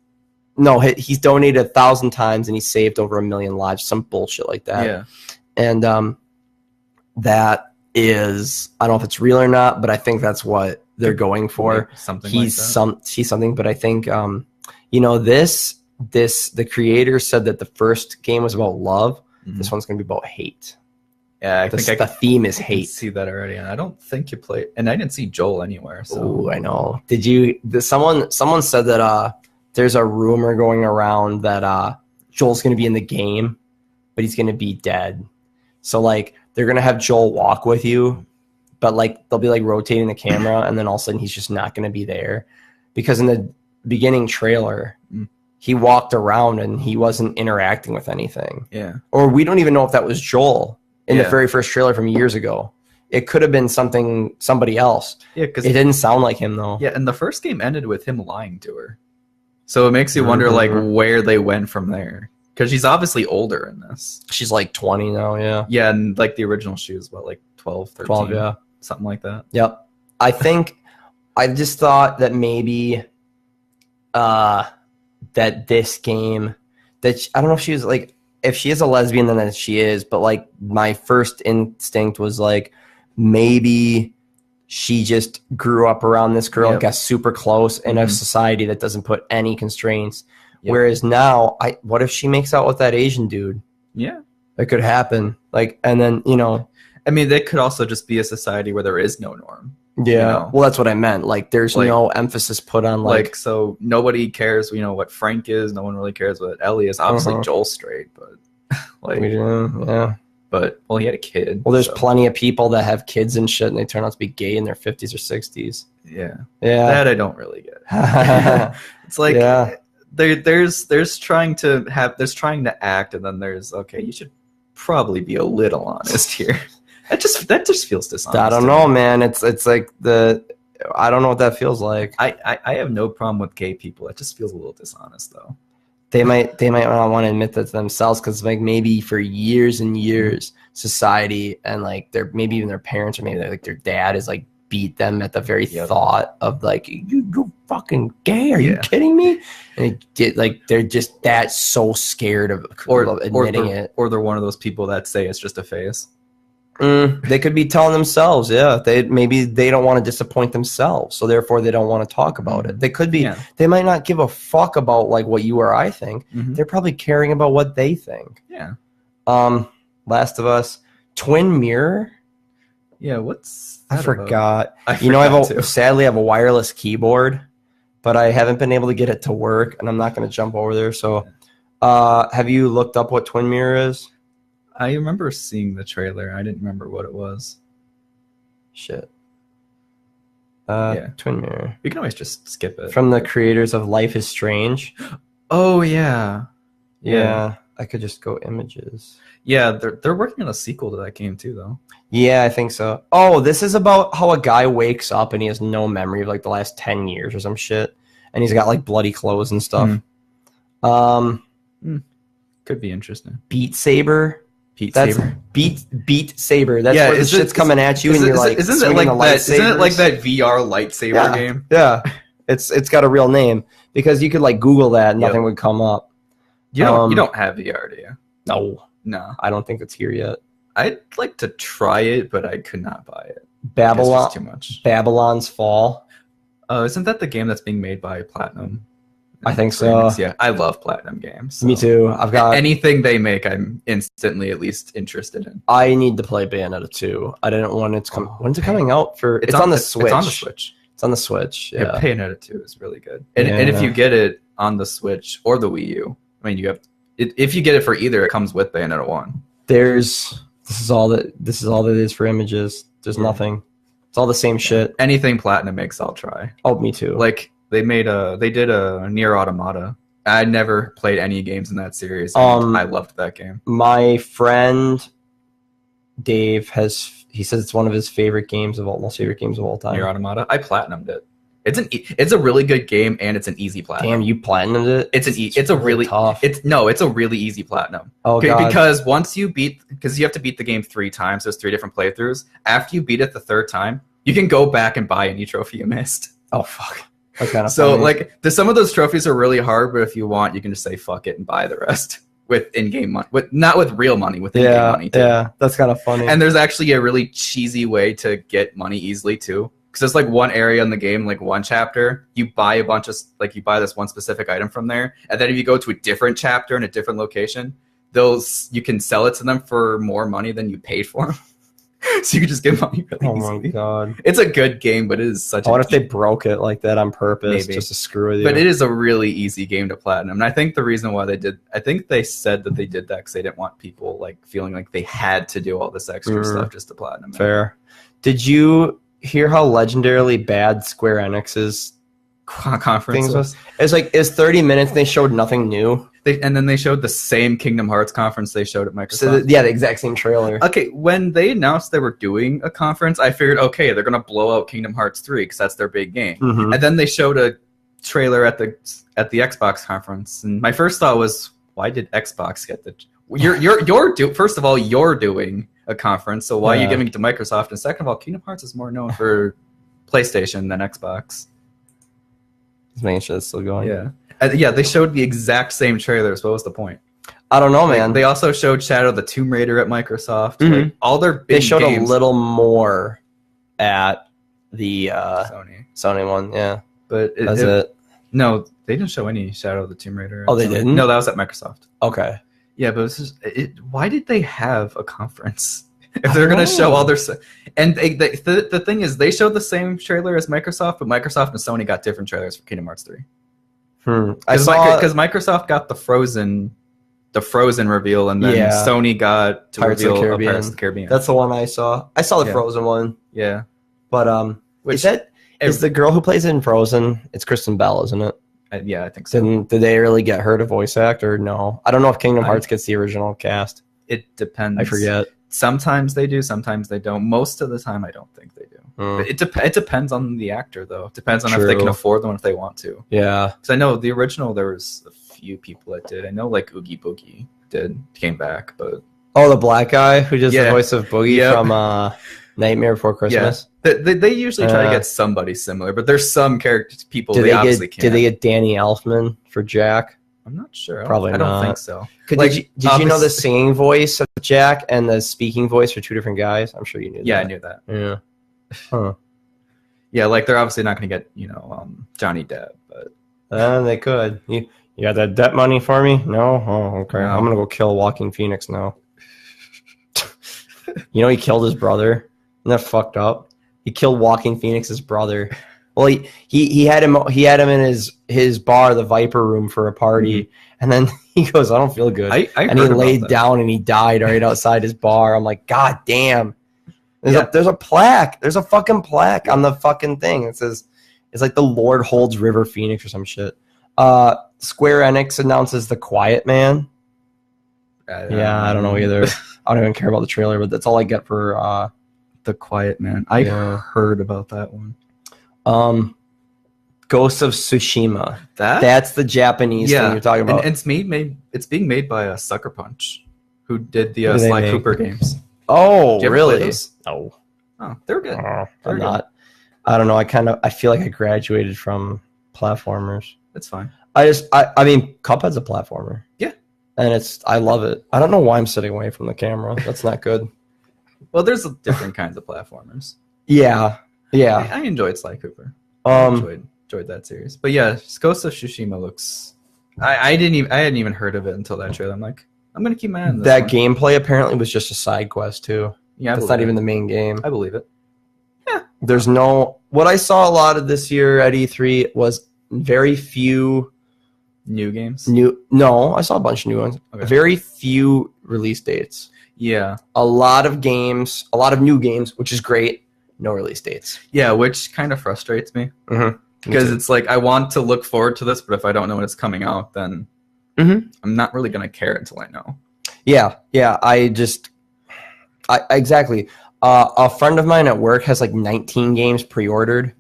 donated 1,000 times and he's saved over 1 million lives, some bullshit like that. Yeah, and that is, I don't know if it's real or not, but I think that's what they're going for. She's something, but I think the creator said that the first game was about love. This one's gonna be about hate. Yeah, I think the theme is hate. See that already, and I don't think you played. And I didn't see Joel anywhere. So ooh, I know. Did you? Someone said that there's a rumor going around that Joel's gonna be in the game, but he's gonna be dead. So like they're gonna have Joel walk with you, but like they'll be like rotating the camera, and then all of a sudden he's just not going to be there, because in the beginning trailer he walked around and he wasn't interacting with anything. Yeah. Or we don't even know if that was Joel in the very first trailer from years ago. It could have been somebody else. Yeah, because it didn't sound like him though. Yeah, and the first game ended with him lying to her, so it makes you wonder like where they went from there. Because she's obviously older in this. She's like 20 now, yeah. Yeah, and like the original she was what, like 12, 13? 12, yeah. Something like that. Yep. I just thought that maybe that this game, I don't know if she was like, if she is a lesbian, then she is, but like my first instinct was like, maybe she just grew up around this girl, got super close in a society that doesn't put any constraints. Yep. Whereas now, what if she makes out with that Asian dude? Yeah. That could happen. Like, and then, I mean, they could also just be a society where there is no norm. Yeah. Well, that's what I meant. Like, there's no emphasis put on like, so nobody cares, what Frank is. No one really cares what Ellie is. Obviously, Joel's straight, but like, yeah. But well, he had a kid. Well, there's plenty of people that have kids and shit, and they turn out to be gay in their 50s or 60s. Yeah. That I don't really get. It's like there's trying to act, and then there's you should probably be a little honest here. That just feels dishonest. I don't know, man. It's like I don't know what that feels like. I have no problem with gay people. It just feels a little dishonest, though. They might not want to admit that to themselves, because like maybe for years and years, society and like maybe even their parents, or maybe like their dad is like beat them at the very thought of like, you fucking gay? Are you kidding me? And they're just that so scared of admitting it. Or they're one of those people that say it's just a phase. They could be telling themselves, maybe they don't want to disappoint themselves, so therefore they don't want to talk about it. They could be, they might not give a fuck about like what you or I think. They're probably caring about what they think. Yeah. Last of Us, Twin Mirror. Yeah, what's that I forgot. Sadly, I have a wireless keyboard, but I haven't been able to get it to work, and I'm not going to jump over there. So, have you looked up what Twin Mirror is? I remember seeing the trailer. I didn't remember what it was. Shit. Twin Mirror. We can always just skip it. From the creators of Life is Strange. Oh, yeah. Yeah. I could just go images. Yeah, they're working on a sequel to that game too, though. Yeah, I think so. Oh, this is about how a guy wakes up and he has no memory of like the last 10 years or some shit. And he's got like bloody clothes and stuff. Could be interesting. Beat Saber. Beat Saber. That's where the shit's coming at you, and you're like, isn't it like that? Isn't it like that VR lightsaber game? Yeah, it's got a real name, because you could like Google that and nothing would come up. You don't have VR, do you? No, I don't think it's here yet. I'd like to try it, but I could not buy it. Babylon, it's too much. Babylon's Fall. Oh, isn't that the game that's being made by Platinum? I think so. Yeah, I love Platinum games. So. Me too. I've got anything they make, I'm instantly at least interested in. I need to play Bayonetta 2. I didn't want it to come. When's it coming out? It's on the Switch. It's on the Switch. It's on the Switch. Yeah. Bayonetta 2 is really good. And if you get it on the Switch or the Wii U, I mean, you have if you get it for either, it comes with Bayonetta 1. This is all that is for images. There's nothing. It's all the same shit. Anything Platinum makes, I'll try. Oh, me too. Like they did a Nier Automata. I never played any games in that series. I loved that game. My friend Dave says it's one of his favorite games of all time. Nier Automata. I platinumed it. It's a really good game, and it's an easy platinum. Damn, you platinumed it? It's a really tough. It's a really easy platinum. Oh god. Because you have to beat the game 3 times. There's 3 different playthroughs. After you beat it the 3rd time, you can go back and buy any trophy you missed. Oh fuck. That's kind of so funny. like some of those trophies are really hard, but if you want, you can just say fuck it and buy the rest with in-game money, not with real money, with in-game money too. Yeah, that's kind of funny. And there's actually a really cheesy way to get money easily too. Because there's like one area in the game, like one chapter, you buy a bunch of you buy this one specific item from there, and then if you go to a different chapter in a different location, you can sell it to them for more money than you paid for them. So you can just get money really easily. Oh my god. It's a good game, but it is such what if they broke it like that on purpose just to screw with you? But it is a really easy game to platinum. And I think the reason why they said that they did that because they didn't want people like feeling like they had to do all this extra stuff just to platinum. Fair. Did you hear how legendarily bad Square Enix's conference was? It's 30 minutes and they showed nothing new. And then they showed the same Kingdom Hearts conference they showed at Microsoft. So the exact same trailer. Okay, when they announced they were doing a conference, I figured, okay, they're going to blow out Kingdom Hearts 3 because that's their big game. Mm-hmm. And then they showed a trailer at the Xbox conference, and my first thought was, why did Xbox get the? First of all, you're doing a conference, so why are you giving it to Microsoft? And second of all, Kingdom Hearts is more known for PlayStation than Xbox. Just making sure it's still going. Yeah, they showed the exact same trailers. What was the point? I don't know, man. They also showed Shadow of the Tomb Raider at Microsoft. Mm-hmm. Like, all their big They showed games. a little more at the Sony one, yeah. But that's it. No, they didn't show any Shadow of the Tomb Raider. Oh, they didn't? No, that was at Microsoft. Okay. Yeah, but why did they have a conference if they're going to show all their... And the thing is, they showed the same trailer as Microsoft, but Microsoft and Sony got different trailers for Kingdom Hearts 3. Because Microsoft got the Frozen the Frozen reveal, and then Sony got to Pirates reveal of the Caribbean. Pirates of the Caribbean. That's the one I saw. I saw the Frozen one. Yeah. But is the girl who plays in Frozen? It's Kristen Bell, isn't it? Yeah, I think so. Did they really get her to voice act or no? I don't know if Kingdom Hearts gets the original cast. It depends. I forget. Sometimes they do, sometimes they don't. Most of the time, I don't think they do. It depends on the actor, though. It depends on if they can afford them, if they want to. Yeah. Because I know the original, there was a few people that did. I know, like, Oogie Boogie came back, but... Oh, the black guy who does the voice of Boogie from Nightmare Before Christmas? Yeah. They usually try to get somebody similar, but there's some characters, people they obviously can't. Did they get Danny Elfman for Jack? I'm not sure. Probably not. I don't think so. Did you know the singing voice of Jack and the speaking voice for two different guys? I'm sure you knew that. Yeah, I knew that. Yeah. Huh. Yeah, like they're obviously not going to get, Johnny Depp, but... they could. You got that debt money for me? No? Oh, okay. No. I'm going to go kill Joaquin Phoenix now. He killed his brother. Isn't that fucked up? He killed Joaquin Phoenix's brother. Well, he had him in his bar, the Viper Room, for a party, and then he goes, "I don't feel good," and he laid down and he died right outside his bar. I'm like, God damn! There's a plaque. There's a fucking plaque on the fucking thing. It says it's like the Lord holds River Phoenix or some shit. Square Enix announces The Quiet Man. I don't know either. I don't even care about the trailer, but that's all I get for The Quiet Man. I heard about that one. Ghost of Tsushima. That's the Japanese thing you're talking about. And it's being made by Sucker Punch, who did the Sly Cooper games. Oh, really? No. Oh, they were good. I'm not. I don't know. I feel like I graduated from platformers. It's fine. I mean, Cuphead's a platformer. Yeah. And I love it. I don't know why I'm sitting away from the camera. That's not good. Well, there's different kinds of platformers. Yeah. Yeah. I enjoyed Sly Cooper. I enjoyed that series. But yeah, Ghost of Tsushima looks... I hadn't even heard of it until that trailer. I'm like, I'm going to keep my eye on this That gameplay apparently was just a side quest, too. Yeah, that's not even the main game. I believe it. Yeah. There's no... What I saw a lot of this year at E3 was very few... New games? No, I saw a bunch of new ones. Okay. Very few release dates. Yeah. A lot of games, a lot of new games, which is great. No release dates. Yeah, which kind of frustrates me. Because it's like, I want to look forward to this, but if I don't know when it's coming out, then I'm not really going to care until I know. Yeah. Exactly. A friend of mine at work has like 19 games pre-ordered,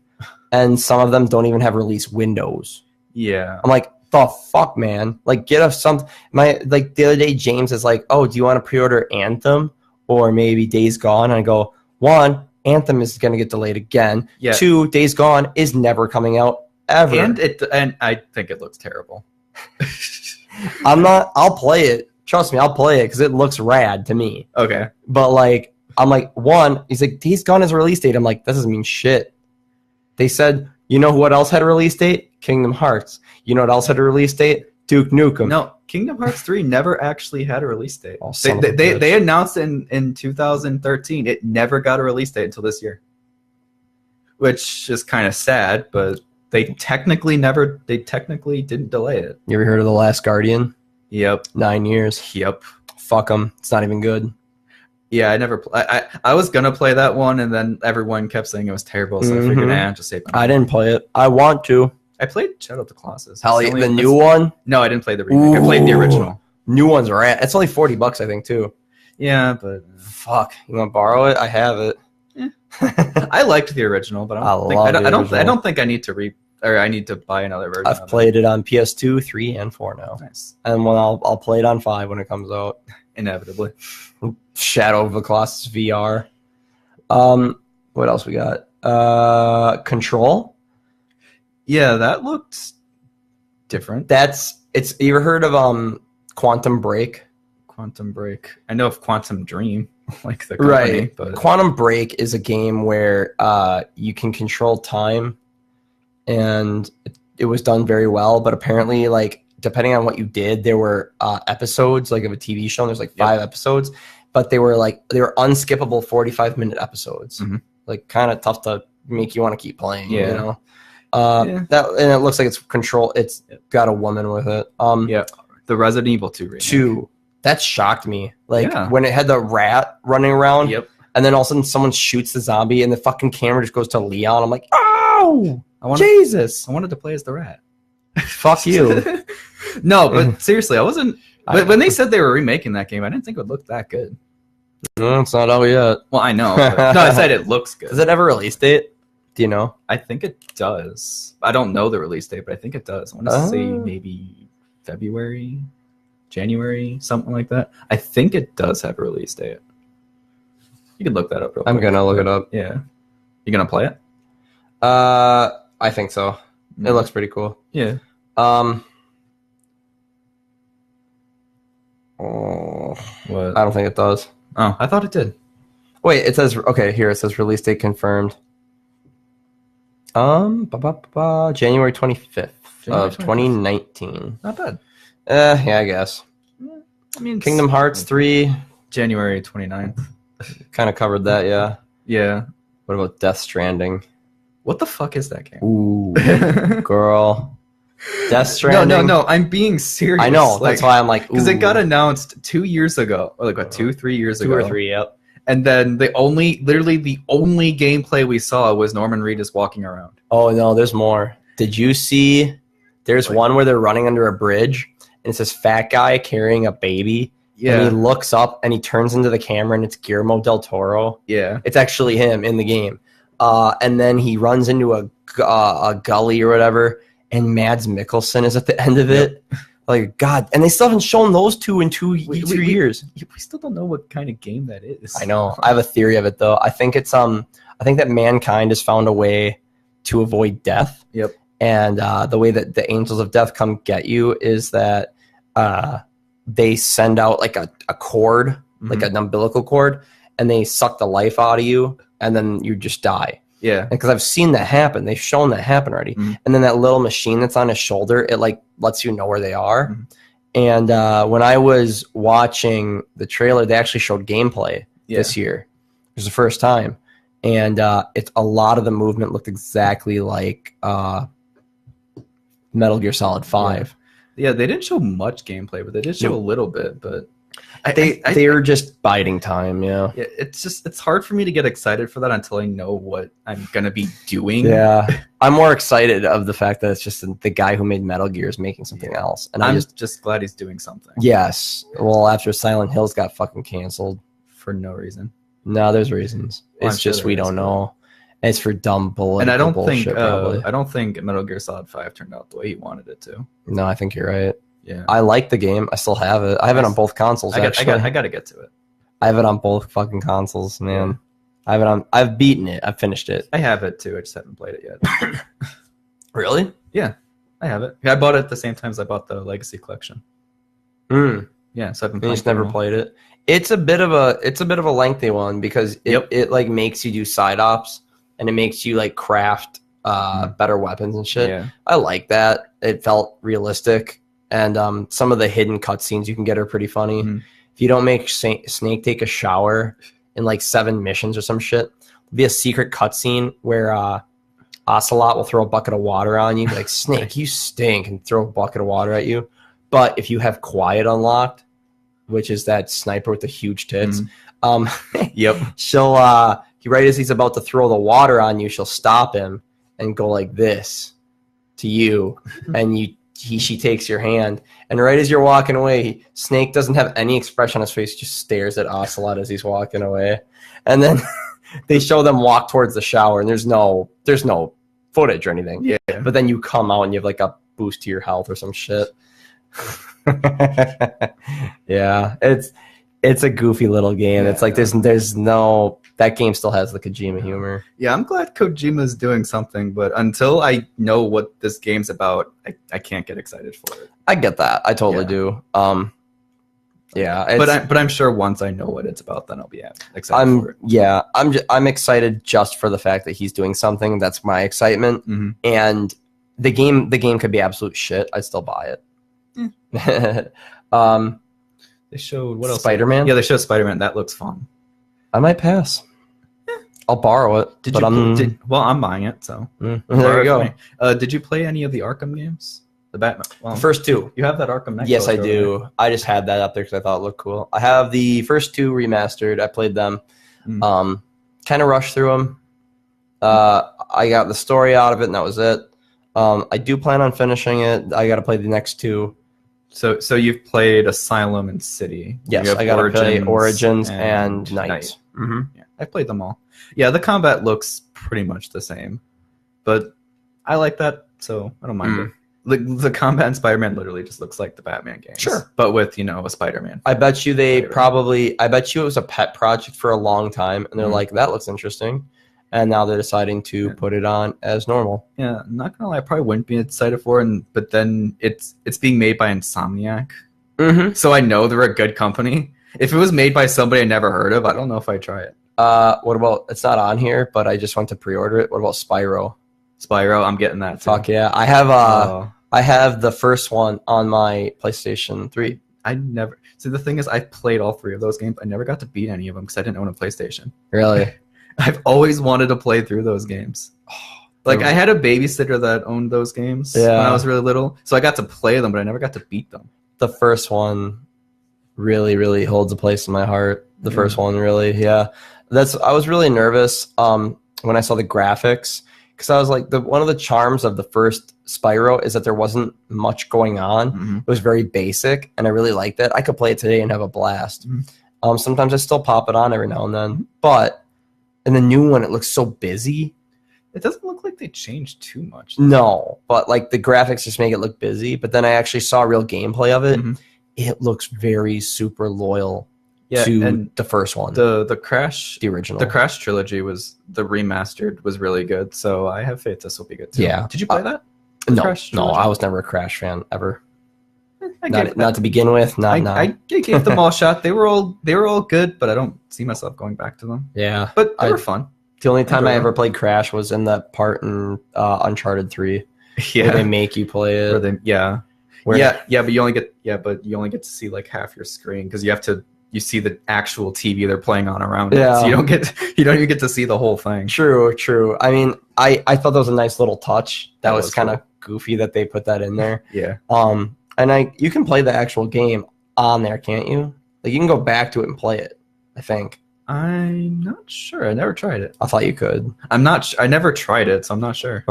and some of them don't even have release windows. Yeah. I'm like, the fuck, man? Like, get us some. The other day, James is like, "Oh, do you want to pre-order Anthem or maybe Days Gone?" And I go, 1, Anthem is going to get delayed again. Yeah. 2, Days Gone is never coming out ever. And I think it looks terrible. I'll play it. Trust me, I'll play it because it looks rad to me. Okay. But I'm like, 1, he's like, Days Gone has a release date. I'm like, that doesn't mean shit. They said, you know what else had a release date? Kingdom Hearts. You know what else had a release date? Duke Nukem. No, Kingdom Hearts 3 never actually had a release date. Oh, they announced it in 2013. It never got a release date until this year. Which is kind of sad, but they technically didn't delay it. You ever heard of The Last Guardian? Yep. 9 years. Yep. Fuck them. It's not even good. Yeah, I was gonna play that one, and then everyone kept saying it was terrible, so I figured, just save it. I didn't play it. I want to. I played Shadow of the Colossus. The new one? No, I didn't play the remake. Ooh. I played the original. New ones are it's only $40, I think, too. Yeah, but fuck, you want to borrow it? I have it. Yeah. I liked the original, but I don't think I need to I need to buy another version. I've played it on PS2, 3, and 4 now. Nice. And I'll play it on 5 when it comes out. Inevitably. Shadow of the Colossus VR. What else we got? Control. Yeah, that looked different. You ever heard of Quantum Break? Quantum Break. I know of Quantum Dream, like the company. Right. But Quantum Break is a game where you can control time, and it was done very well. But apparently, depending on what you did, there were episodes of a TV show. And there's 5 episodes, but they were unskippable 45-minute episodes. Kind of tough to make you want to keep playing. Yeah. You know. And it looks like it's control. It's got a woman with it. The Resident Evil 2 remake. 2. That shocked me. Like Yeah. when it had the rat running around. Yep. And then all of a sudden someone shoots the zombie and the fucking camera just goes to Leon. I'm like, oh, Jesus. I wanted to play as the rat. Fuck you. No, but seriously, I wasn't. When they said they were remaking that game, I didn't think it would look that good. No, it's not out yet. Well, I know. But, no, I said it looks good. Does it have a release date? Do you know? I think it does. I don't know the release date, but I think it does. I want to say maybe February, January, something like that. I think it does have a release date. You can look that up real quick. I'm going to look it up. Yeah. You going to play it? I think so. It looks pretty cool. Yeah. What? I don't think it does. Oh, I thought it did. Wait, it says, okay, here it says release date confirmed. January 25th of 2019. Not bad. Yeah, I guess. I mean, Kingdom Hearts 3. January 29th. Kind of covered that, yeah. Yeah. What about Death Stranding? What the fuck is that game? Ooh, girl. Death Stranding. No. I'm being serious. I know. That's why I'm like, because it got announced 2 years ago, or like what, 3 years ago. 2 or 3, yep. And then literally the only gameplay we saw was Norman Reedus walking around. Oh no, there's more. Did you see? There's one where they're running under a bridge, and it's this fat guy carrying a baby. Yeah. And he looks up and he turns into the camera, and it's Guillermo del Toro. Yeah. It's actually him in the game. And then he runs into a gully or whatever, and Mads Mikkelsen is at the end of it. Yep. Like, God. And they still haven't shown those two in 2 years. We still don't know what kind of game that is. I know. I have a theory of it, though. I think it's I think that mankind has found a way to avoid death. Yep. And the way that the angels of death come get you is that they send out like a cord, like an umbilical cord, and they suck the life out of you, and then you just die. Yeah. Because I've seen that happen. They've shown that happen already. Mm-hmm. And then that little machine that's on his shoulder, it like lets you know where they are. Mm-hmm. And when I was watching the trailer, they actually showed gameplay this year. It was the first time. And it's a lot of the movement looked exactly like Metal Gear Solid 5. Yeah, they didn't show much gameplay, but they did show a little bit. But they're just biding time, yeah. It's hard for me to get excited for that until I know what I'm gonna be doing. Yeah, I'm more excited of the fact that it's just the guy who made Metal Gear is making something else, and I'm just glad he's doing something. Yes, well, after Silent Hills got fucking canceled for no reason. No, there's reasons. It's just we don't know. It's for dumb bullet. And I don't think Metal Gear Solid 5 turned out the way he wanted it to. No, I think you're right. Yeah, I like the game. I still have it. I have it on both consoles. I got to get to it. I have it on both fucking consoles, man. Yeah. I've beaten it. I've finished it. I have it too. I just haven't played it yet. Really? Yeah, I have it. I bought it at the same time as I bought the Legacy Collection. Yeah, so I've just never played it. It's a bit of a lengthy one because it like makes you do side ops and it makes you like craft better weapons and shit. Yeah. I like that. It felt realistic. And some of the hidden cutscenes you can get are pretty funny. Mm-hmm. If you don't make Snake take a shower in like 7 missions or some shit, there'll be a secret cutscene where Ocelot will throw a bucket of water on you. Like, Snake, you stink, and throw a bucket of water at you. But if you have Quiet unlocked, which is that sniper with the huge tits, she'll right as he's about to throw the water on you, she'll stop him and go like this to you, and she takes your hand, and right as you're walking away, Snake doesn't have any expression on his face, he just stares at Ocelot as he's walking away. And then they show them walk towards the shower, and there's no footage or anything. Yeah. But then you come out and you have like a boost to your health or some shit. Yeah, it's a goofy little game. It's like there's no, that game still has the Kojima humor. Yeah, I'm glad Kojima's doing something, but until I know what this game's about, I can't get excited for it. I get that. I totally do. Yeah, but I'm sure once I know what it's about, then I'll be excited for it. Yeah, I'm excited just for the fact that he's doing something. That's my excitement. Mm-hmm. And the game could be absolute shit. I'd still buy it. They showed what else? Spider-Man? Yeah, they showed Spider-Man. That looks fun. I might pass. I'll borrow it. I'm buying it, so there you go. Did you play any of the Arkham games? The Batman. Well, The first two. You have that Arkham Knight. Yes, I do. I just had that up there because I thought it looked cool. I have the first two remastered. I played them. Kind of rushed through them. I got the story out of it, and that was it. I do plan on finishing it. I got to play the next two. So you've played Asylum and City. Yes, I got to play Origins and Night. Mm-hmm. Yeah, I played them all. Yeah, the combat looks pretty much the same, but I like that, so I don't mind it. The combat in Spider-Man literally just looks like the Batman games. Sure. But with, a Spider-Man. I bet you I bet you it was a pet project for a long time, and they're like, that looks interesting. And now they're deciding to put it on as normal. Yeah, I'm not gonna lie, I probably wouldn't be excited for it, but then it's being made by Insomniac. Mm-hmm. So I know they're a good company. If it was made by somebody I never heard of, I don't know if I'd try it. What about, it's not on here, but I just went to pre-order it. What about Spyro? Spyro, I'm getting that too. Fuck yeah. I have the first one on my PlayStation 3. The thing is, I played all three of those games. I never got to beat any of them because I didn't own a PlayStation. Really? I've always wanted to play through those games. Like, I had a babysitter that owned those games when I was really little, so I got to play them, but I never got to beat them. The first one really, really holds a place in my heart. The first one, really, yeah. I was really nervous when I saw the graphics, because I was like, one of the charms of the first Spyro is that there wasn't much going on. Mm-hmm. It was very basic, and I really liked that. I could play it today and have a blast. Mm-hmm. Sometimes I still pop it on every now and then, but in the new one, it looks so busy. It doesn't look like they changed too much. No, but like the graphics just make it look busy. But then I actually saw real gameplay of it. Mm-hmm. It looks very super loyal to the first one. The Crash, the original, the Crash trilogy was the remastered was really good. So I have faith this will be good too. Yeah. Did you play that? No, I was never a Crash fan ever. Not to begin with. I gave them all a shot. They were all good, but I don't see myself going back to them. Yeah, but they were fun. The only time I ever played Crash was in that part in Uncharted 3. Yeah, where they make you play it. But you only get to see like half your screen because you see the actual TV they're playing on around it. So you don't even get to see the whole thing. True. I mean, I thought that was a nice little touch. That was kind of goofy that they put that in there. Yeah. And you can play the actual game on there, can't you? Like, you can go back to it and play it, I think. I'm not sure. I never tried it. I thought you could. I never tried it, so I'm not sure.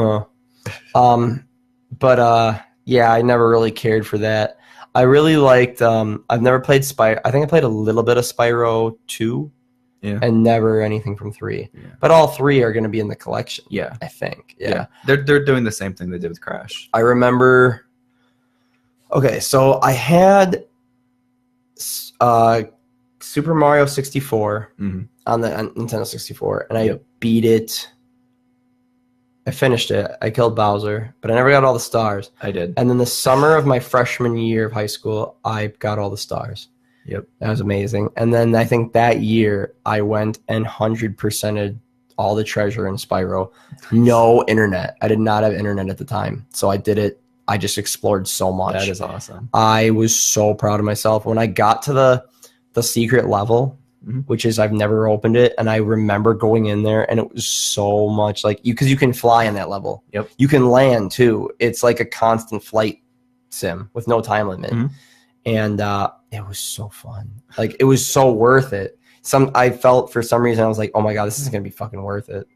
Yeah, I never really cared for that. I really liked, I've never played Spyro. I think I played a little bit of Spyro 2. Yeah. And never anything from 3. Yeah. But all 3 are going to be in the collection. Yeah. I think. Yeah. They're doing the same thing they did with Crash. I remember... Okay, so I had Super Mario 64 on the Nintendo 64, and I beat it. I finished it. I killed Bowser, but I never got all the stars. I did. And then the summer of my freshman year of high school, I got all the stars. Yep. That was amazing. And then I think that year, I went and 100%ed all the treasure in Spyro. No internet. I did not have internet at the time, so I did it. I just explored so much. That is awesome. I was so proud of myself. When I got to the secret level, which is I've never opened it, and I remember going in there, and it was so much like because you can fly in that level. Yep. You can land too. It's like a constant flight sim with no time limit. And it was so fun. Like, it was so worth it. I felt for some reason I was like, oh my god, this is gonna be fucking worth it.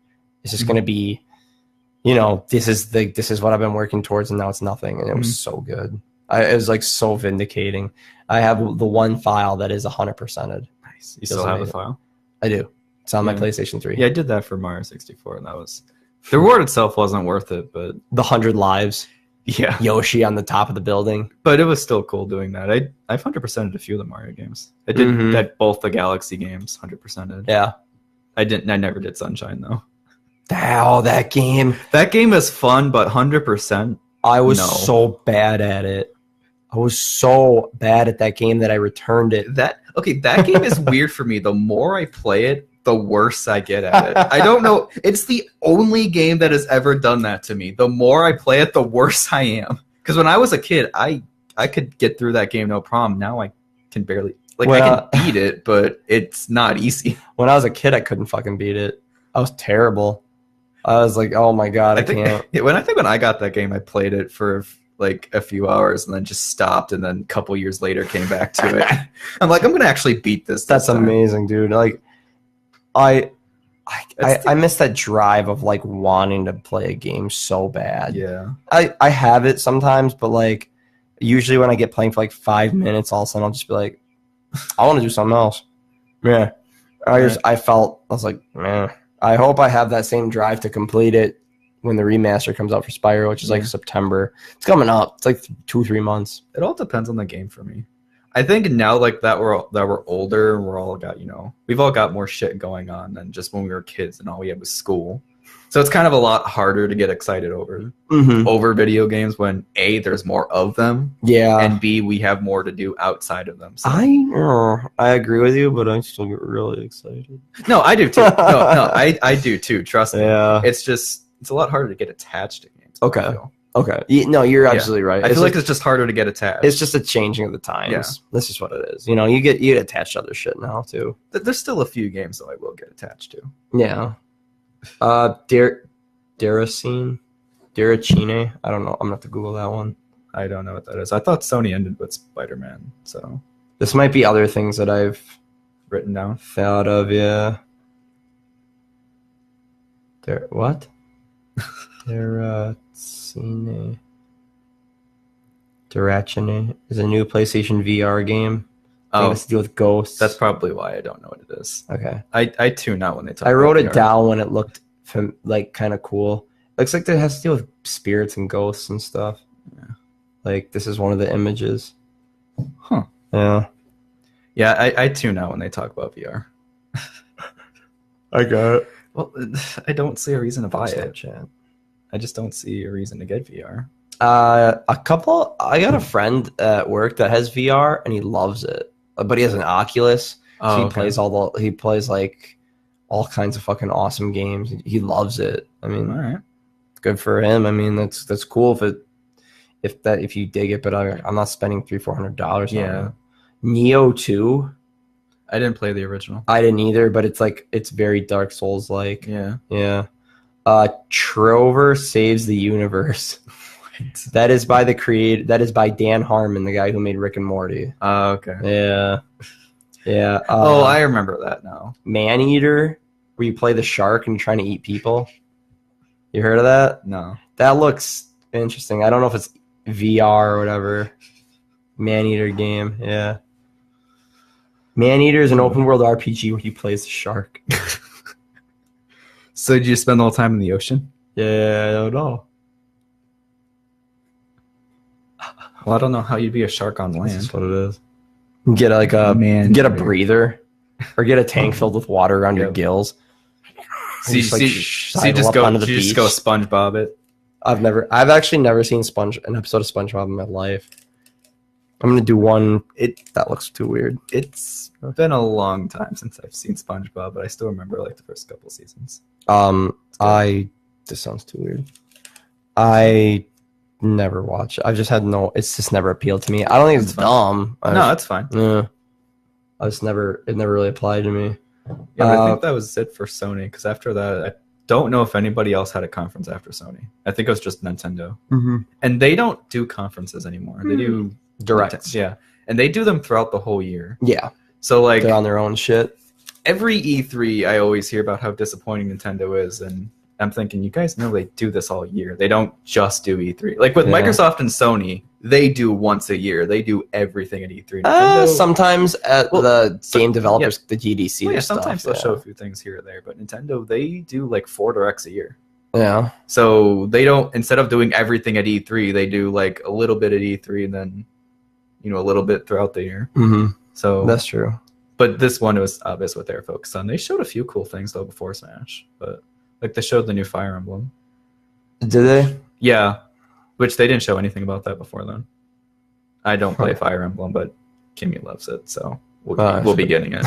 It's just gonna be, this is what I've been working towards, and now it's nothing. And it was so good. It was like so vindicating. I have the one file that is 100%ed. Nice. You still have a file? I do. It's on my PlayStation 3. Yeah, I did that for Mario 64, and that was the reward itself wasn't worth it, but the 100 lives. Yeah. Yoshi on the top of the building. But it was still cool doing that. I've 100%ed a few of the Mario games. I did that both the Galaxy games 100%ed. Yeah. I never did Sunshine though. Oh, that game. That game is fun, but 100%. I was so bad at it. I was so bad at that game that I returned it. That game is weird for me. The more I play it, the worse I get at it. I don't know. It's the only game that has ever done that to me. The more I play it, the worse I am. Because when I was a kid, I could get through that game no problem. Now I can barely. I can beat it, but it's not easy. When I was a kid, I couldn't fucking beat it. I was terrible. I was like, oh my god, I can't. When I got that game, I played it for like a few hours and then just stopped, and then a couple years later came back to it. I'm like, I'm gonna actually beat this. That's amazing, dude. Like, I miss that drive of like wanting to play a game so bad. Yeah. I have it sometimes, but like usually when I get playing for like 5 minutes, all of a sudden I'll just be like, I want to do something else. Yeah. I was like, man, I hope I have that same drive to complete it when the remaster comes out for Spyro, which is like September. It's coming up. It's like 2-3 months. It all depends on the game for me. I think now, like that we're older, we're all got, we've all got more shit going on than just when we were kids and all we had was school. So it's kind of a lot harder to get excited over video games when A, there's more of them, and B, we have more to do outside of them. So. I agree with you, but I still get really excited. No, I do too. No, I do too. Trust me. Yeah. It's a lot harder to get attached to games. Okay. No, you're absolutely right. I feel like it's just harder to get attached. It's just a changing of the times. Yeah. This is what it is. You get attached to other shit now too. There's still a few games that I will get attached to. Yeah. Daracine. I don't know. I'm gonna have to Google that one. I don't know what that is. I thought Sony ended with Spider-Man, so this might be other things that I've written down. Thought of, yeah. What? Daracine is a new PlayStation VR game. It has to do with ghosts. That's probably why I don't know what it is. Okay. I tune out when they talk. I wrote about it down when it looked like kind of cool. Looks like it has to do with spirits and ghosts and stuff. Yeah. Like this is one of the images. Huh. Yeah. Yeah, I tune out when they talk about VR. I got it. Well, I don't see a reason to buy it. Snapchat. I just don't see a reason to get VR. I got a friend at work that has VR and he loves it, but he has an Oculus. So he plays like all kinds of fucking awesome games. He loves it. I mean, all right, good for him. I mean, that's cool if you dig it, but I'm not spending $300-$400. Yeah. On it. Neo 2. I didn't play the original. I didn't either, but it's very Dark Souls like. Yeah. Yeah. Trover Saves the Universe. That is by Dan Harmon, the guy who made Rick and Morty. Oh, okay. Yeah. Yeah. I remember that now. Maneater, where you play the shark and you're trying to eat people. You heard of that? No. That looks interesting. I don't know if it's VR or whatever. Maneater game, yeah. Maneater is an open world RPG where you play as a shark. So did you spend the whole time in the ocean? Yeah, I don't know. Well, I don't know how you'd be a shark on land. That's what it is. Get a breather, or get a tank filled with water around your gills. So you just go SpongeBob it. I've actually never seen an episode of SpongeBob in my life. I'm gonna do one. That looks too weird. It's been a long time since I've seen SpongeBob, but I still remember like the first couple seasons. This sounds too weird. I never watched. It's just never appealed to me. I don't think it's dumb. No, that's fine. Yeah. It never really applied to me. Yeah, but I think that was it for Sony, because after that, I don't know if anybody else had a conference after Sony. I think it was just Nintendo. Mm-hmm. And they don't do conferences anymore. They do directs. Yeah. And they do them throughout the whole year. Yeah. So like they're on their own shit. Every E3, I always hear about how disappointing Nintendo is, and I'm thinking, you guys know they do this all year. They don't just do E3. Like with Microsoft and Sony, they do once a year. They do everything at E3. Sometimes at game developers, the GDC. Yeah, sometimes they'll show a few things here or there, but Nintendo, they do like 4 directs a year. Yeah. So they don't, instead of doing everything at E3, they do like a little bit at E3 and then, a little bit throughout the year. Mm-hmm. So that's true. But this one, it was obvious what they were focused on. They showed a few cool things though before Smash, but like they showed the new Fire Emblem. Did they? Yeah, which they didn't show anything about that before then. I don't play Fire Emblem, but Kimmy loves it, so we'll be getting it.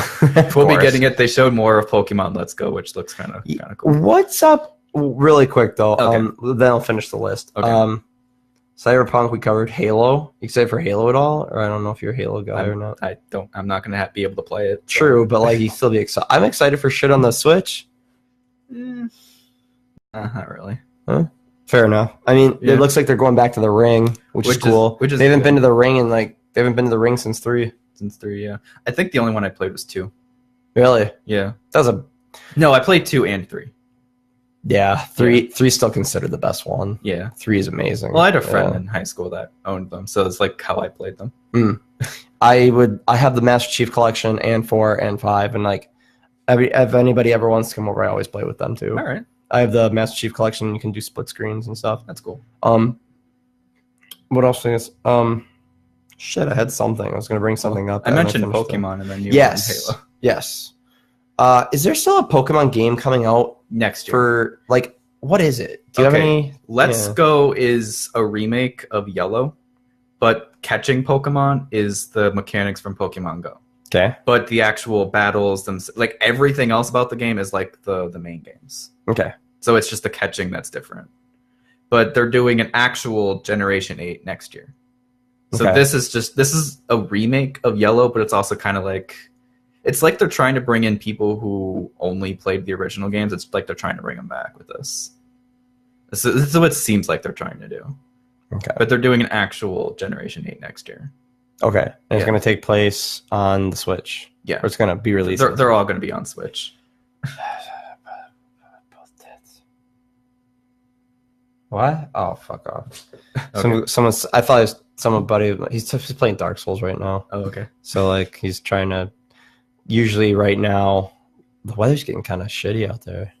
We'll be getting it. They showed more of Pokemon Let's Go, which looks kind of cool. What's up? Really quick though. Okay. Then I'll finish the list. Okay. Cyberpunk, we covered. Halo. You excited for Halo at all? Or I don't know if you're a Halo guy or not. I'm not gonna be able to play it. So. True, but like you still be excited. I'm excited for shit on the Switch. Not really. Huh? Fair enough. I mean, Yeah. it looks like they're going back to the ring, which is cool. Which is they haven't good. been to the ring in they haven't been to the ring since 3. Since 3, yeah. I think the only one I played was 2. Really? Yeah. That was No, I played 2 and 3. Yeah, 3 still considered the best one. Yeah. 3 is amazing. Well, I had a friend in high school that owned them, so it's like how I played them. I have the Master Chief Collection and 4 and 5, and like if anybody ever wants to come over, I always play with them too. All right. I have the Master Chief Collection. You can do split screens and stuff. That's cool. What else is shit, I had something. I was gonna bring something up. I mentioned Pokemon and then you Yes. Halo. Yes. Is there still a Pokemon game coming out Next year. for like what is it? Do you have any? Let's Go is a remake of Yellow, but catching Pokemon is the mechanics from Pokemon Go. Okay. But the actual battles, like everything else about the game is like the main games. Okay. So it's just the catching that's different. But they're doing an actual Generation 8 next year. So this is a remake of Yellow, but it's also kind of like it's like they're trying to bring in people who only played the original games. It's like they're trying to bring them back with this. So this is what it seems like they're trying to do. Okay. But they're doing an actual Generation 8 next year. Okay. And it's going to take place on the Switch. Yeah. Or it's going to be released. They're all going to be on Switch. What? Oh, fuck off. Okay. I thought it was somebody, he's playing Dark Souls right now. Oh, okay. So, like, he's trying to, usually right now, the weather's getting kind of shitty out there.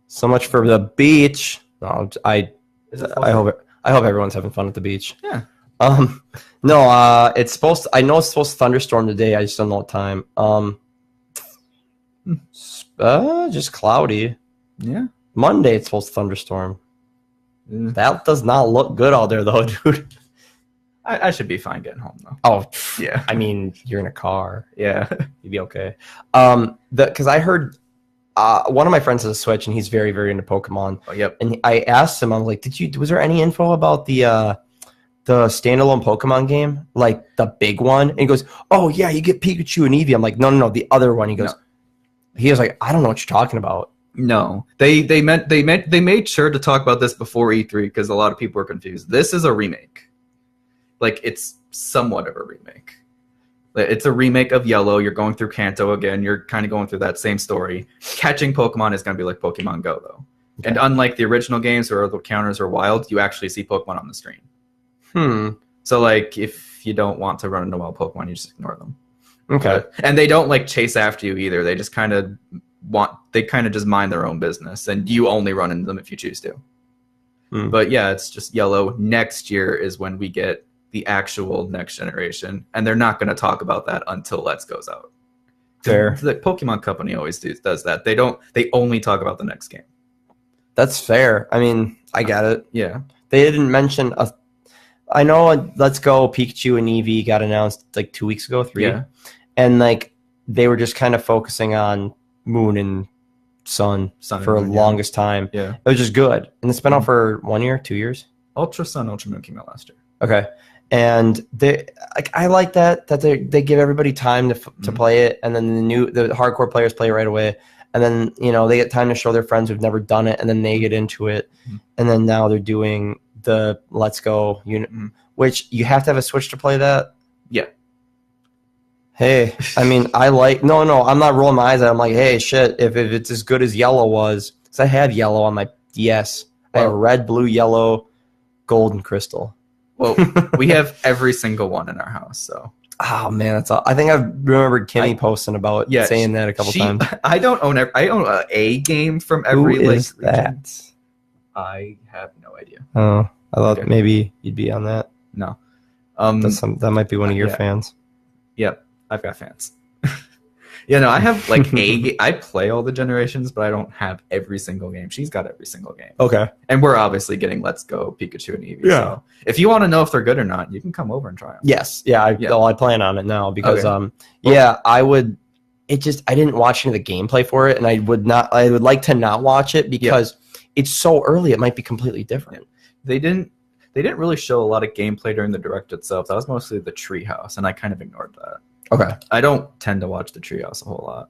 So much for the beach. No, I hope everyone's having fun at the beach. Yeah. No, it's supposed to, I know it's supposed to thunderstorm today. I just don't know what time. Just cloudy. Yeah. Monday it's supposed to thunderstorm. That does not look good out there though, dude. I should be fine getting home though. Oh yeah. I mean, you're in a car. Yeah. You'd be okay. Because I heard one of my friends has a Switch and he's very, very into Pokemon. Oh, yep. And I asked him, I'm like, was there any info about the standalone Pokemon game, like the big one? And he goes, oh yeah, you get Pikachu and Eevee. I'm like, no, the other one. He goes, he was like, I don't know what you're talking about. No, they made sure to talk about this before E3 because a lot of people were confused. This is a remake. Like, it's somewhat of a remake. It's a remake of Yellow. You're going through Kanto again. You're kind of going through that same story. Catching Pokemon is going to be like Pokemon Go, though. Okay. And unlike the original games where the counters are wild, you actually see Pokemon on the screen. So, like, if you don't want to run into wild Pokemon, you just ignore them. Okay. And they don't, like, chase after you either. They just kind of just mind their own business, and you only run into them if you choose to. But yeah, it's just Yellow. Next year is when we get the actual next generation, and they're not going to talk about that until Let's Go's out. Fair. The Pokemon Company always does that. They only talk about the next game. That's fair. I mean, I get it. Yeah. They didn't mention I know Let's Go Pikachu and Eevee got announced like 2 weeks ago, 3. Yeah. And like they were just kind of focusing on Moon and Sun for the longest time. Yeah. It was just good. And it's been out for 1 year, 2 years. Ultra Sun, Ultra Moon came out last year. Okay. And I like that they give everybody time to play it, and then the hardcore players play it right away, and then they get time to show their friends who've never done it, and then they get into it, and then now they're doing the Let's Go unit, which you have to have a Switch to play that. Yeah. Hey, I mean, no, I'm not rolling my eyes at it. I'm like, hey, shit, if it's as good as Yellow was, because I have Yellow on my DS. I have red, blue, yellow, gold, and crystal. Well, we have every single one in our house, so. Oh man, that's all. I think I remembered Kimmy posting about saying that a couple times. I own a game from every Who is that? I have no idea. Oh, I thought maybe you'd be on that. No, that might be one of your fans. Yep, I've got fans. Yeah, no, I have like I play all the generations, but I don't have every single game. She's got every single game. Okay. And we're obviously getting Let's Go Pikachu and Eevee. Yeah. So if you want to know if they're good or not, you can come over and try them. Yes. Yeah. I plan on it now because okay. I would. I didn't watch any of the gameplay for it, and I would like to not watch it because it's so early. It might be completely different. They didn't really show a lot of gameplay during the direct itself. That was mostly the treehouse, and I kind of ignored that. Okay. I don't tend to watch the treehouse a whole lot.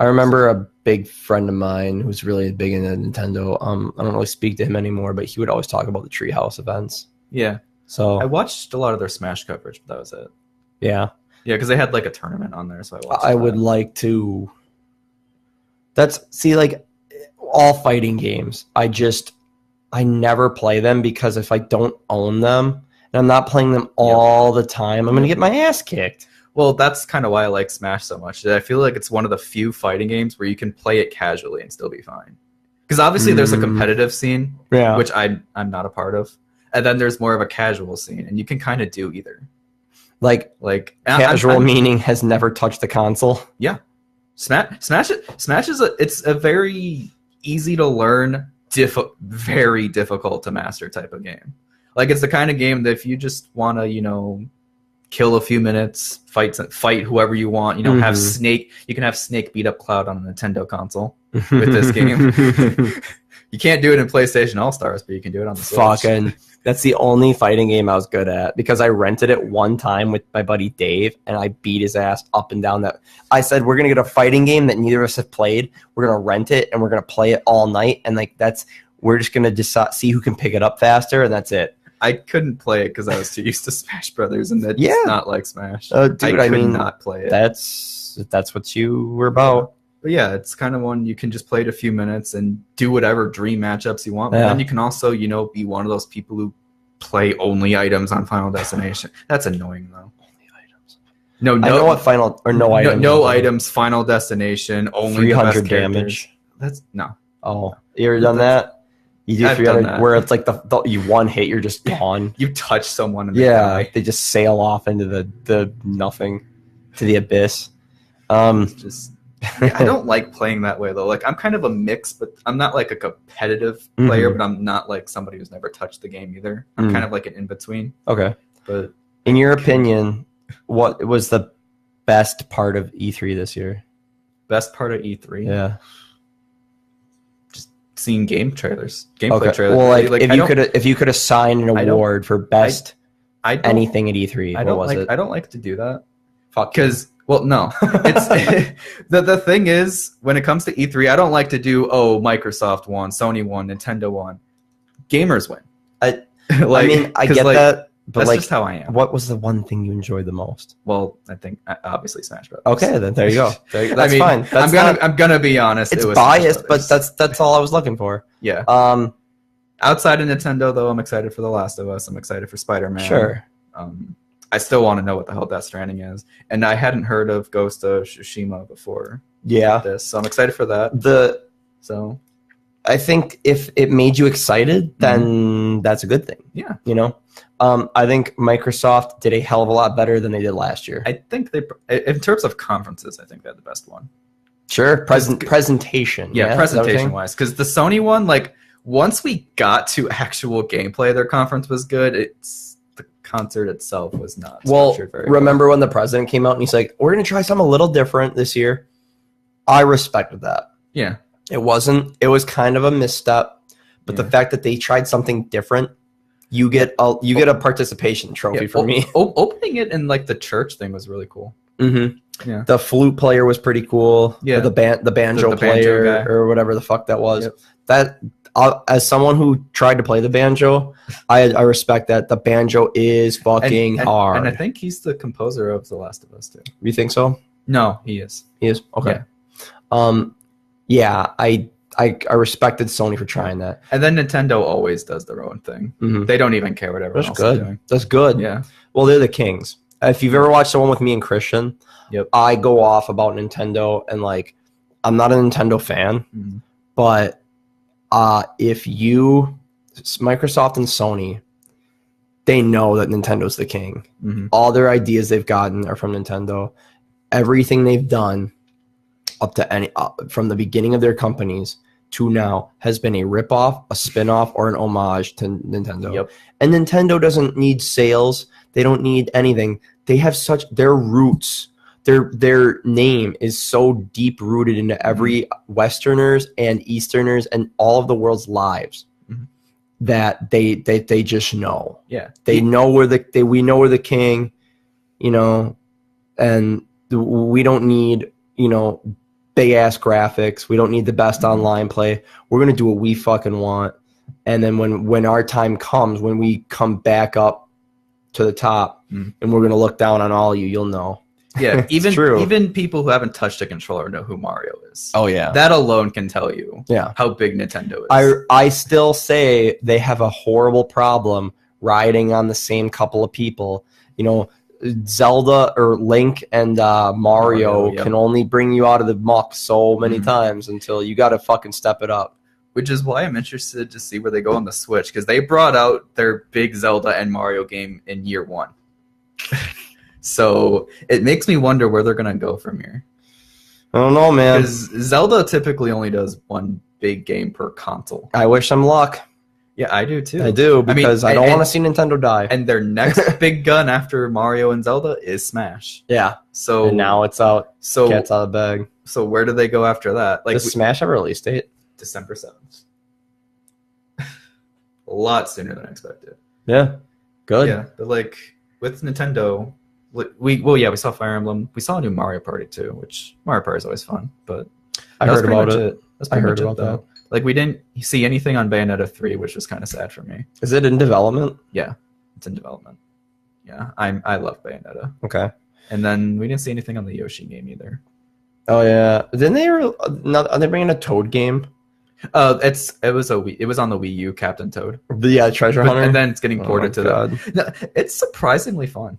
I remember a big friend of mine who's really big into Nintendo. I don't really speak to him anymore, but he would always talk about the Treehouse events. Yeah. So I watched a lot of their Smash coverage, but that was it. Yeah. Yeah, because they had like a tournament on there, so I watched I would like to. Like all fighting games. I never play them because if I don't own them and I'm not playing them all the time, I'm gonna get my ass kicked. Well, that's kind of why I like Smash so much. I feel like it's one of the few fighting games where you can play it casually and still be fine. Because obviously there's a competitive scene, which I'm not a part of, and then there's more of a casual scene, and you can kind of do either. Like casual meaning has never touched the console. Yeah, Smash is it's a very easy to learn, very difficult to master type of game. Like it's the kind of game that if you just want to, kill a few minutes, fight whoever you want, have Snake. You can have Snake beat up Cloud on a Nintendo console with this game. You can't do it in PlayStation All-Stars, but you can do it on the Switch. Fucking, that's the only fighting game I was good at because I rented it one time with my buddy Dave, and I beat his ass up and down that. I said, we're going to get a fighting game that neither of us have played. We're going to rent it, and we're going to play it all night, and we're just going to see who can pick it up faster, and that's it. I couldn't play it because I was too used to Smash Brothers, and that's not like Smash. Dude, I could not play it. That's what you were about. But yeah, it's kind of one you can just play it a few minutes and do whatever dream matchups you want. But then you can also, be one of those people who play only items on Final Destination. That's annoying though. Only items. No, I know what items. No items. Final Destination. Only 300 damage. That's no. Oh, you ever done that? You do 300 where it's like you one hit, you're just gone. You touch someone and they just sail off into the nothing, to the abyss. I don't like playing that way though. Like I'm kind of a mix, but I'm not like a competitive player, but I'm not like somebody who's never touched the game either. I'm kind of like an in between. Okay. But in your opinion, what was the best part of E3 this year? Best part of E3? Yeah. Seeing gameplay trailers. Well, if you could assign an award for best anything at E3, what was it? I don't like to do that. Because no, it's the thing is when it comes to E3, I don't like to do Microsoft won, Sony won, Nintendo won. Gamers win. I get that, but that's just how I am. What was the one thing you enjoyed the most? Well, I think obviously Smash Bros. Okay, then there you go. That's fine. I'm gonna be honest. It's biased, but that's all I was looking for. Yeah. Outside of Nintendo, though, I'm excited for The Last of Us. I'm excited for Spider-Man. Sure. I still want to know what the hell Death Stranding is, and I hadn't heard of Ghost of Tsushima before. Yeah. This, so I'm excited for that. I think if it made you excited, then that's a good thing. Yeah. I think Microsoft did a hell of a lot better than they did last year. I think in terms of conferences, I think they had the best one. Sure. Presentation. Yeah, presentation-wise. Because the Sony one, once we got to actual gameplay, their conference was good. The concert itself was not. Well, remember when the president came out and he's like, we're going to try something a little different this year? I respected that. Yeah. It was kind of a misstep, but the fact that they tried something different, you get a participation trophy for me. Opening it in the church thing was really cool. Mm-hmm. Yeah. The flute player was pretty cool. Yeah. The banjo player banjo or whatever the fuck that was. Yep. That as someone who tried to play the banjo, I respect that. The banjo is fucking hard. And I think he's the composer of The Last of Us too. You think so? No, he is. He is? Okay. Yeah. I respected Sony for trying that. And then Nintendo always does their own thing. Mm-hmm. They don't even care what everyone else is doing. That's good. Yeah. Well, they're the kings. If you've ever watched the one with me and Christian, I go off about Nintendo and I'm not a Nintendo fan, but Microsoft and Sony, they know that Nintendo's the king. Mm-hmm. All their ideas they've gotten are from Nintendo. Everything they've done up to from the beginning of their companies to now has been a ripoff, a spinoff, or an homage to Nintendo. Yep. And Nintendo doesn't need sales. They don't need anything. They have their roots. Their name is so deep rooted into every Westerners and Easterners and all of the world's lives that they just know. Yeah. They know we know we're the king, and we don't need, big ass graphics. We don't need the best online play. We're gonna do what we fucking want. And then when our time comes, when we come back up to the top, and we're gonna look down on all you, you'll know. Yeah, even people who haven't touched a controller know who Mario is. Oh yeah, that alone can tell you how big Nintendo is. I still say they have a horrible problem riding on the same couple of people. You know, Zelda or Link and Mario can only bring you out of the muck so many times until you got to fucking step it up. Which is why I'm interested to see where they go on the Switch, because they brought out their big Zelda and Mario game in year one. So it makes me wonder where they're going to go from here. I don't know, man. Because Zelda typically only does one big game per console. I wish them luck. Yeah, I do too. I do, because I don't want to see Nintendo die. And their next big gun after Mario and Zelda is Smash. Yeah. So and now it's out. So cat's out of the bag. So where do they go after that? Does Smash have a release date? December 7th. A lot sooner than I expected. Yeah. Good. Yeah, but like with Nintendo, we saw Fire Emblem. We saw a new Mario Party too, which Mario Party is always fun. But I heard about it. I heard about that. Like we didn't see anything on Bayonetta 3, which was kind of sad for me. Is it in development? Yeah, it's in development. Yeah, I love Bayonetta. Okay. And then we didn't see anything on the Yoshi game either. Oh yeah, didn't they? Are they bringing a Toad game? It was on the Wii U, Captain Toad. Yeah, Treasure Hunter. And then it's getting ported to that. It's surprisingly fun.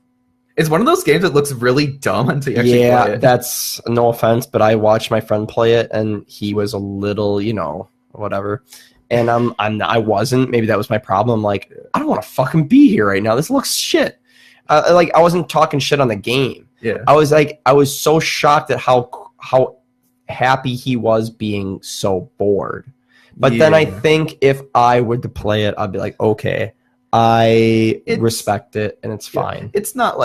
It's one of those games that looks really dumb until you actually play it. That's no offense, but I watched my friend play it, and he was a little, whatever. And I wasn't. Maybe that was my problem. Like, I don't want to fucking be here right now. This looks shit. I wasn't talking shit on the game. Yeah. I was so shocked at how happy he was being so bored. But then I think if I were to play it, I'd be like, okay, I respect it and it's fine. It's not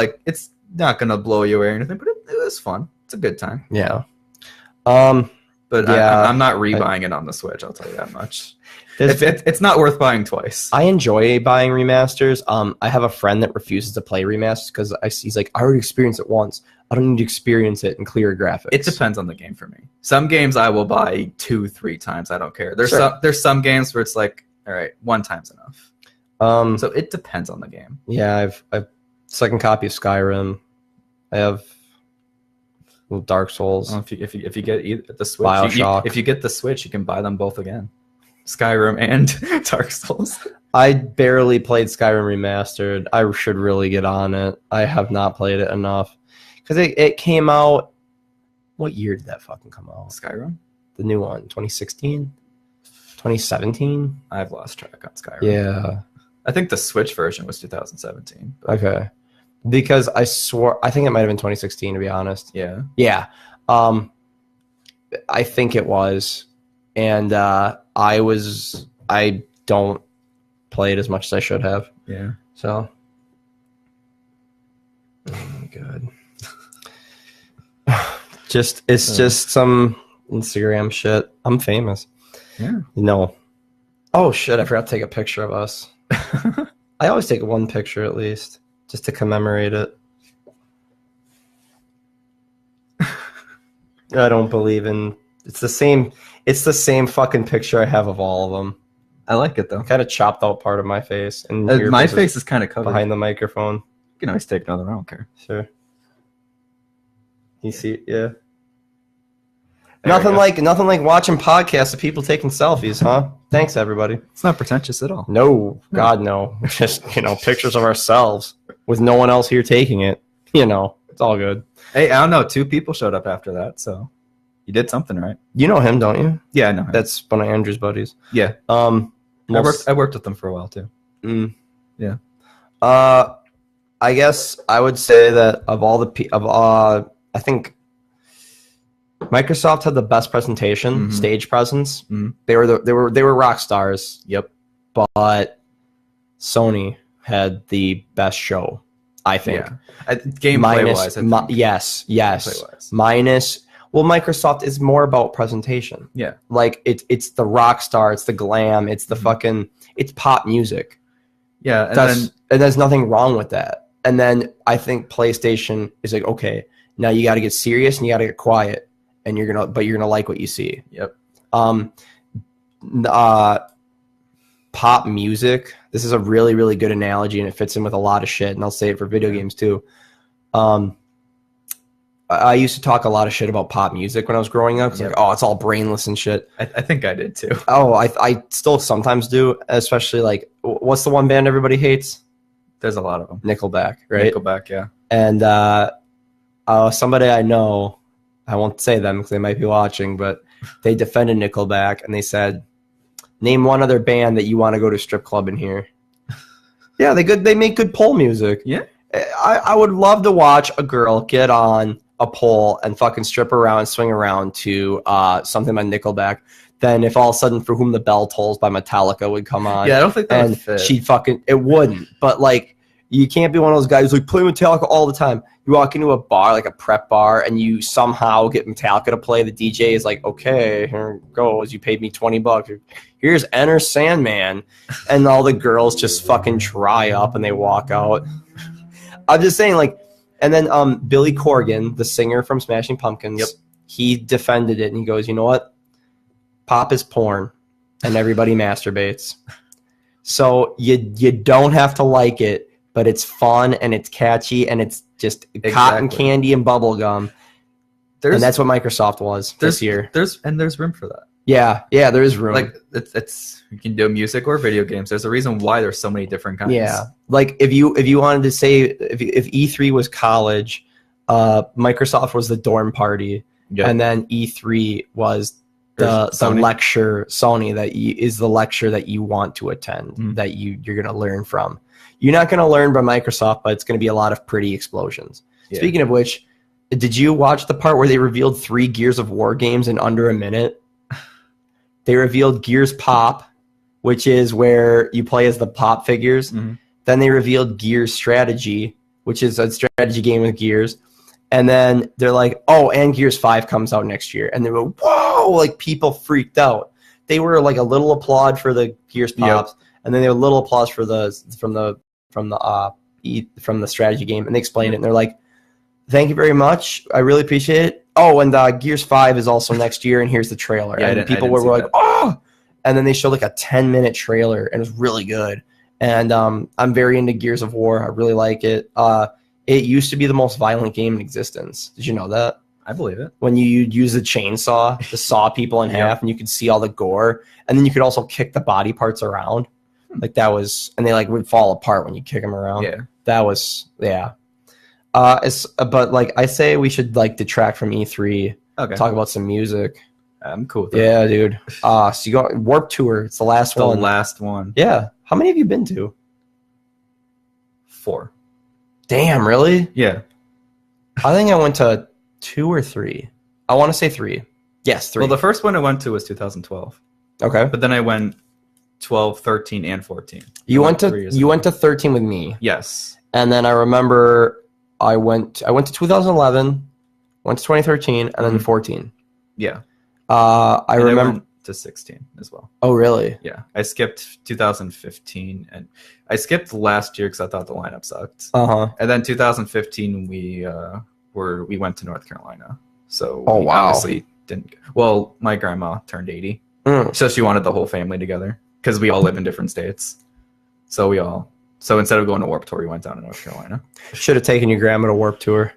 gonna blow you away or anything, but it was fun. It's a good time. Yeah. But yeah, I'm not rebuying it on the Switch. I'll tell you that much. It's not worth buying twice. I enjoy buying remasters. I have a friend that refuses to play remasters because he's like, I already experienced it once. I don't need to experience it in clearer graphics. It depends on the game for me. Some games I will buy 2-3 times. I don't care. There's some games where it's like, all right, one time's enough. So it depends on the game. Yeah, I've second copy of Skyrim. I have Dark Souls. If you get the Switch, Bioshock. If you get the Switch, you can buy them both again. Skyrim and Dark Souls. I barely played Skyrim Remastered. I should really get on it. I have not played it enough. Because it came out... What year did that fucking come out? Skyrim? The new one. 2016? 2017? I've lost track on Skyrim. Yeah. I think the Switch version was 2017. Okay. Because I think it might have been 2016, to be honest. Yeah. Yeah. I think it was. And I don't play it as much as I should have. Yeah. So. Oh my God. It's just some Instagram shit. I'm famous. Yeah. Oh shit, I forgot to take a picture of us. I always take one picture at least, just to commemorate it. I don't believe in... It's the same fucking picture I have of all of them. I like it though. Kind of chopped out part of my face. And my face is kind of covered. Behind the microphone. You can always take another, I don't care. Sure. You see, yeah. Nothing like watching podcasts of people taking selfies, huh? Thanks, everybody. It's not pretentious at all. No, God, no. Just, pictures of ourselves with no one else here taking it. It's all good. Hey, I don't know. 2 people showed up after that, so you did something right. You know him, don't you? Yeah, I know him. That's one of Andrew's buddies. Yeah. I worked with them for a while too. Yeah. I guess I would say that of all I think Microsoft had the best presentation, stage presence. Mm-hmm. They were rock stars. Yep. But Sony had the best show, I think. Yeah. Gameplay-wise. Yes. Gameplay-wise. Minus... Well, Microsoft is more about presentation. Yeah. Like, it's the rock star, it's the glam, it's the fucking... It's pop music. Yeah. And there's nothing wrong with that. And then I think PlayStation is like, okay, now you got to get serious and you got to get quiet. and you're gonna like what you see. Yep. Pop music. This is a really, really good analogy, and it fits in with a lot of shit. And I'll say it for video games too. I used to talk a lot of shit about pop music when I was growing up. It's like, oh, it's all brainless and shit. I think I did too. Oh, I still sometimes do, especially like, what's the one band everybody hates? There's a lot of them. Nickelback, right? Nickelback, yeah. And somebody I know, I won't say them because they might be watching, but they defended Nickelback and they said, name one other band that you want to go to a strip club in here. Yeah, they make good pole music. Yeah. I would love to watch a girl get on a pole and fucking strip around and swing around to something by Nickelback. Then if all of a sudden For Whom the Bell Tolls by Metallica would come on. Yeah, I don't think that would fit. She'd fucking, it wouldn't. But like, you can't be one of those guys who's like, play Metallica all the time. You walk into a bar, like a prep bar, and you somehow get Metallica to play. The DJ is like, okay, here it goes. You paid me $20. Here's Enter Sandman. And all the girls just fucking dry up and they walk out. I'm just saying, like, and then Billy Corgan, the singer from Smashing Pumpkins, he defended it and he goes, you know what? Pop is porn and everybody masturbates. So you don't have to like it, but it's fun and it's catchy and it's just cotton candy and bubble gum. And that's what Microsoft was this year. There's room for that. Yeah, there is room. Like it's you can do music or video games. There's a reason why there's so many different kinds. Yeah, like if you wanted to say if E3 was college, Microsoft was the dorm party, and then E3 was the lecture. Sony is the lecture that you want to attend, that you're going to learn from. You're not going to learn by Microsoft, but it's going to be a lot of pretty explosions. Yeah. Speaking of which, did you watch the part where they revealed 3 Gears of War games in under a minute? They revealed Gears Pop, which is where you play as the Pop figures. Mm-hmm. Then they revealed Gears Strategy, which is a strategy game with Gears. And then they're like, oh, and Gears 5 comes out next year. And they were, whoa, like people freaked out. They were like a little applaud for the Gears Pops, and then they were a little applause for from the strategy game. And they explained it, and they're like, thank you very much. I really appreciate it. Oh, and Gears 5 is also next year, and here's the trailer. Yeah, and people were like, oh! And then they showed like a 10-minute trailer, and it was really good. And I'm very into Gears of War. I really like it. It used to be the most violent game in existence. Did you know that? I believe it. When you use a chainsaw to saw people in half, and you could see all the gore, and then you could also kick the body parts around. Like that was, and they like would fall apart when you kick them around. Yeah, that was but like I say, we should like detract from E3. Okay. Talk about some music. I'm cool with that. Yeah, dude. So you go Warped Tour. It's the last one. The last one. Yeah. How many have you been to? 4. Damn, really? Yeah. I think I went to 2 or 3. I want to say 3. Yes, 3. Well, the first one I went to was 2012. Okay. But then I went 12, 13, and 14. You went to 13 with me. Yes. And then I remember I went to 2011, went to 2013, and then 14. Yeah. I remember. I went to 16 as well. Oh, really? Yeah. I skipped 2015, and I skipped last year because I thought the lineup sucked. And then 2015 we went to North Carolina. So we obviously didn't. Well, my grandma turned 80, so she wanted the whole family together because we all live in different states. So instead of going to Warped Tour, we went down to North Carolina. Should have taken your grandma to Warped Tour.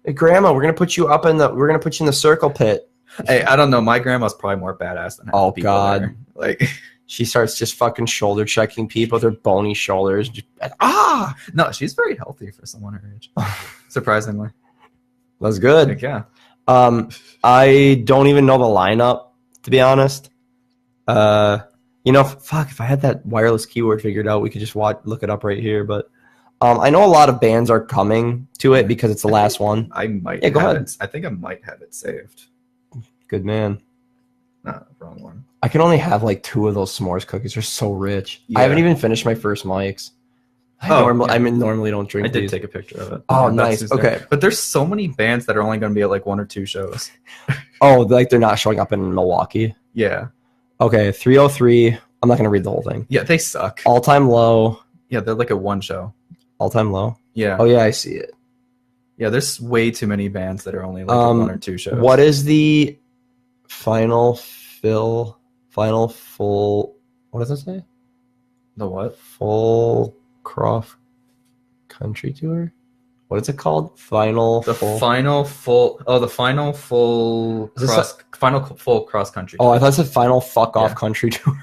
Hey, Grandma, we're gonna put you in the circle pit. Hey, I don't know. My grandma's probably more badass than half the people there. Like she starts just fucking shoulder checking people with her bony shoulders. No, she's very healthy for someone her age. Surprisingly, that's good. Like, yeah. I don't even know the lineup, to be honest. If I had that wireless keyword figured out, we could just look it up right here. But I know a lot of bands are coming to it because it's the last one. I might. Yeah, go ahead. I think I might have it saved. Good man. No, wrong one. I can only have like 2 of those s'mores cookies. They're so rich. Yeah. I haven't even finished my first mics. I normally don't drink. I did take a picture of it. Oh, nice. Okay, but there's so many bands that are only going to be at like 1 or 2 shows. Oh, like they're not showing up in Milwaukee. Yeah. Okay, 303. I'm not going to read the whole thing. Yeah, they suck. All Time Low. Yeah, they're like a 1 show. All Time Low? Yeah. Oh, yeah, I see it. Yeah, there's way too many bands that are only like 1 or 2 shows. What is the final full? What does it say? The what? Full cross country tour. What is it called? Final full cross country tour. Oh, I thought it said final fuck off country tour.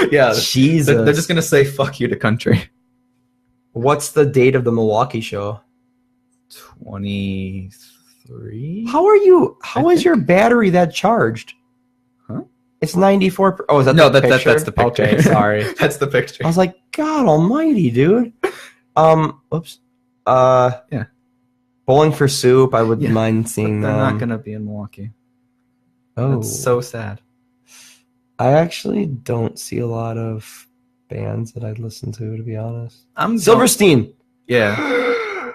Yeah, Jesus. They're just gonna say fuck you to country. What's the date of the Milwaukee show? 23. How is your battery that charged? Huh? It's 94. Oh, is that that's the picture. Okay, sorry. That's the picture. I was like, God almighty, dude. Whoops. Yeah. Bowling for Soup, I would mind seeing them. They're not gonna be in Milwaukee. Oh. That's so sad. I actually don't see a lot of bands that I'd listen to be honest. Silverstein. Yeah.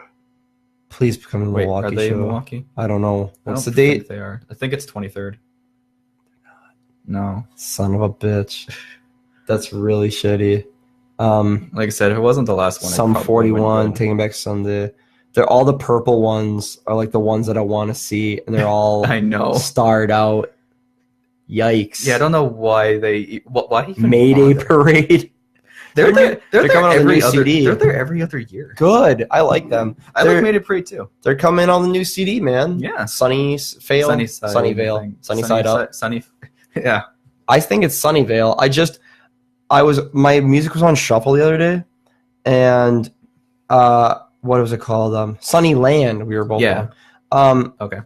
Please become a Milwaukee are they show. In Milwaukee? I don't know. What's the date? They are. I think it's 23rd. No. Son of a bitch. That's really shitty. Like I said, if it wasn't the last one, Sum 41, Taking Back Sunday. They're all the purple ones are like the ones that I want to see, and they're all I know starred out. Yikes! Yeah, I don't know why they why even Mayday Parade. They're coming on the new CD. They're there every other year. Good, I like them. I like Mayday Parade too. They're coming on the new CD, man. Yeah, Sunnyvale. Yeah, I think it's Sunnyvale. My music was on shuffle the other day, and what was it called? Sunnyland. We were both on. Okay.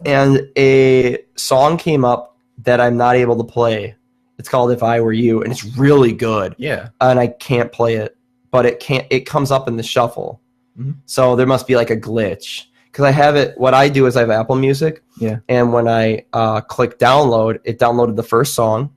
And a song came up that I'm not able to play. It's called If I Were You, and it's really good. Yeah. And I can't play it, but it comes up in the shuffle. Mm-hmm. So there must be like a glitch. Because I have it, what I do is I have Apple Music. Yeah. And when I click download, it downloaded the first song,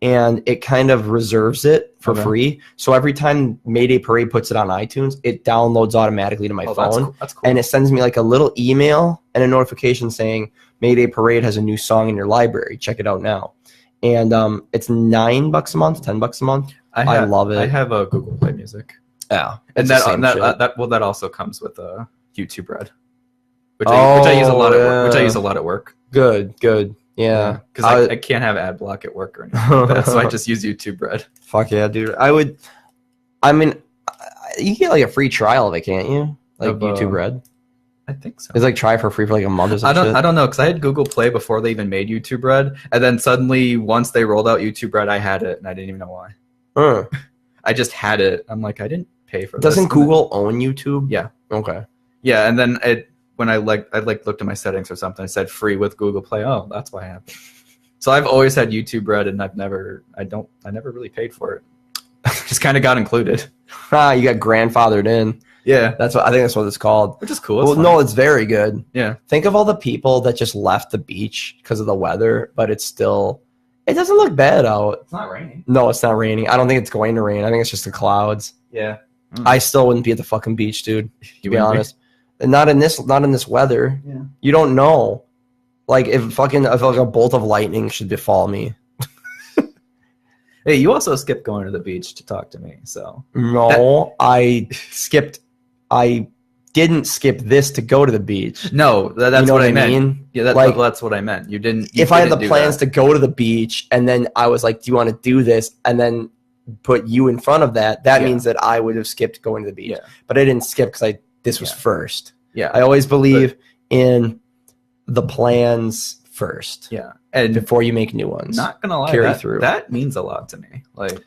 and it kind of reserves it for free. So every time Mayday Parade puts it on iTunes, it downloads automatically to my phone. That's cool. And it sends me like a little email and a notification saying Mayday Parade has a new song in your library. Check it out now. And it's $9 a month, $10 a month. I love it. I have a Google Play Music. Yeah, and that also comes with a YouTube Red, which I use a lot at work. Which I use a lot at work. Good. Yeah, because I can't have ad block at work or anything like that, so I just use YouTube Red. Fuck yeah, dude! I mean, you get like a free trial of it, can't you? Like YouTube Red. I think so. It's like try for free for like a month or something. I don't know, because I had Google Play before they even made YouTube Red, and then suddenly once they rolled out YouTube Red, I had it, and I didn't even know why. I just had it. I'm like, I didn't pay for this. Doesn't Google own YouTube? Yeah. Okay. Yeah, and then when I looked at my settings or something, I said free with Google Play. Oh, that's why I have it. So I've always had YouTube Red, and I never really paid for it. Just kind of got included. You got grandfathered in. Yeah, I think that's what it's called. Which is cool. No, it's very good. Yeah. Think of all the people that just left the beach because of the weather, but it doesn't look bad out. It's not raining. No, it's not raining. I don't think it's going to rain. I think it's just the clouds. Yeah. I still wouldn't be at the fucking beach, dude. To be honest. And not in this weather. Yeah. You don't know. Like if like a bolt of lightning should befall me. Hey, you also skipped going to the beach to talk to me, so. No, I didn't skip this to go to the beach. No, that's you know what I mean? meant. Yeah, that's what I meant. You didn't. If I had the plans to go to the beach, and then I was like, "Do you want to do this?" and then put you in front of that, means that I would have skipped going to the beach. Yeah. But I didn't skip because this was first. Yeah, I always believe in the plans first. Yeah, and before you make new ones. Not gonna lie, carry through. That means a lot to me. Like,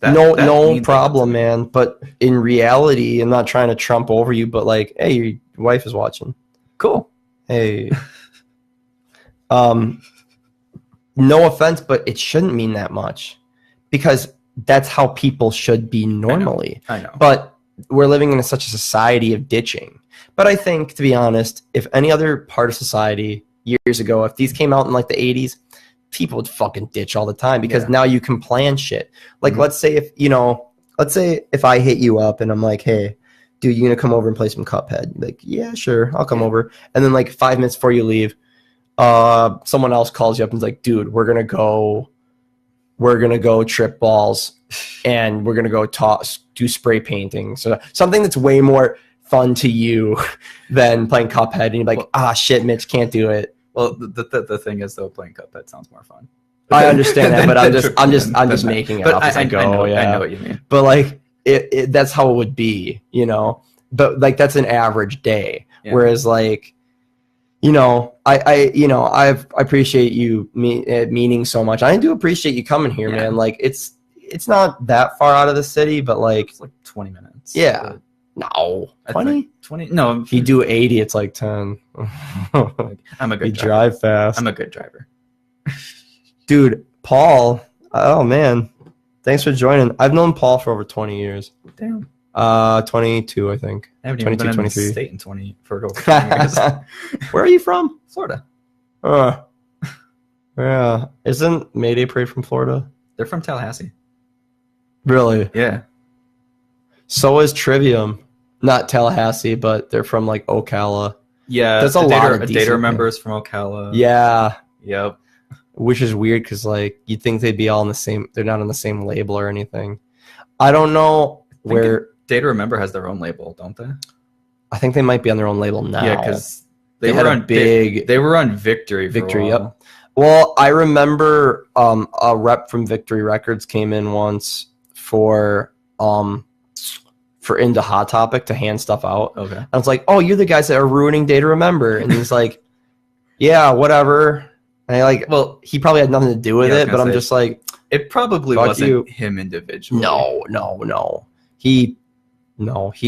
no problem, man. But in reality, I'm not trying to trump over you, but like, hey, your wife is watching. Cool. Hey. No offense, but it shouldn't mean that much because that's how people should be normally. I know. But we're living in such a society of ditching. But I think, to be honest, if any other part of society years ago, if these came out in like the 80s, people would fucking ditch all the time because now you can plan shit. Like, let's say if I hit you up and I'm like, hey, dude, you gonna come over and play some Cuphead? You're like, yeah, sure, I'll come over. And then like 5 minutes before you leave, someone else calls you up and is like, dude, we're gonna go trip balls and we're gonna go do spray painting. So something that's way more fun to you than playing Cuphead, and you're like, shit, Mitch can't do it. Well, the thing is though, playing Cuphead sounds more fun. I understand that, but I'm just making it up as I go. I know what you mean. But like, that's how it would be, you know. But like, that's an average day. Yeah. Whereas like, you know, I appreciate you meaning so much. I do appreciate you coming here, man. Like, it's not that far out of the city, but like, it's like 20 minutes. Yeah. No. 20? 20? No. If you do 80, it's like 10. I'm a good driver. You drive fast. I'm a good driver. Dude, Paul. Oh, man. Thanks for joining. I've known Paul for over 20 years. Damn. 22, I think. I haven't 22, even been 23. in the state for over 20 years. Where are you from? Florida. Yeah. Isn't Mayday Parade from Florida? They're from Tallahassee. Really? Yeah. So is Trivium. Not Tallahassee, but they're from like Ocala. Yeah. There's a lot of data members from Ocala. Yeah. Yep. Which is weird because like you'd think they'd be all in the same. They're not on the same label or anything. I don't know where. Data Remember has their own label, don't they? I think they might be on their own label now. Yeah, because they were on big. They were on Victory. Yep. Well, I remember a rep from Victory Records came in once for Into Hot Topic to hand stuff out. Okay. And I was like, "Oh, you're the guys that are ruining Data Remember," and he's like, "Yeah, whatever." And I like, well, he probably had nothing to do with it, but I'm just like, it probably wasn't him individually. No. He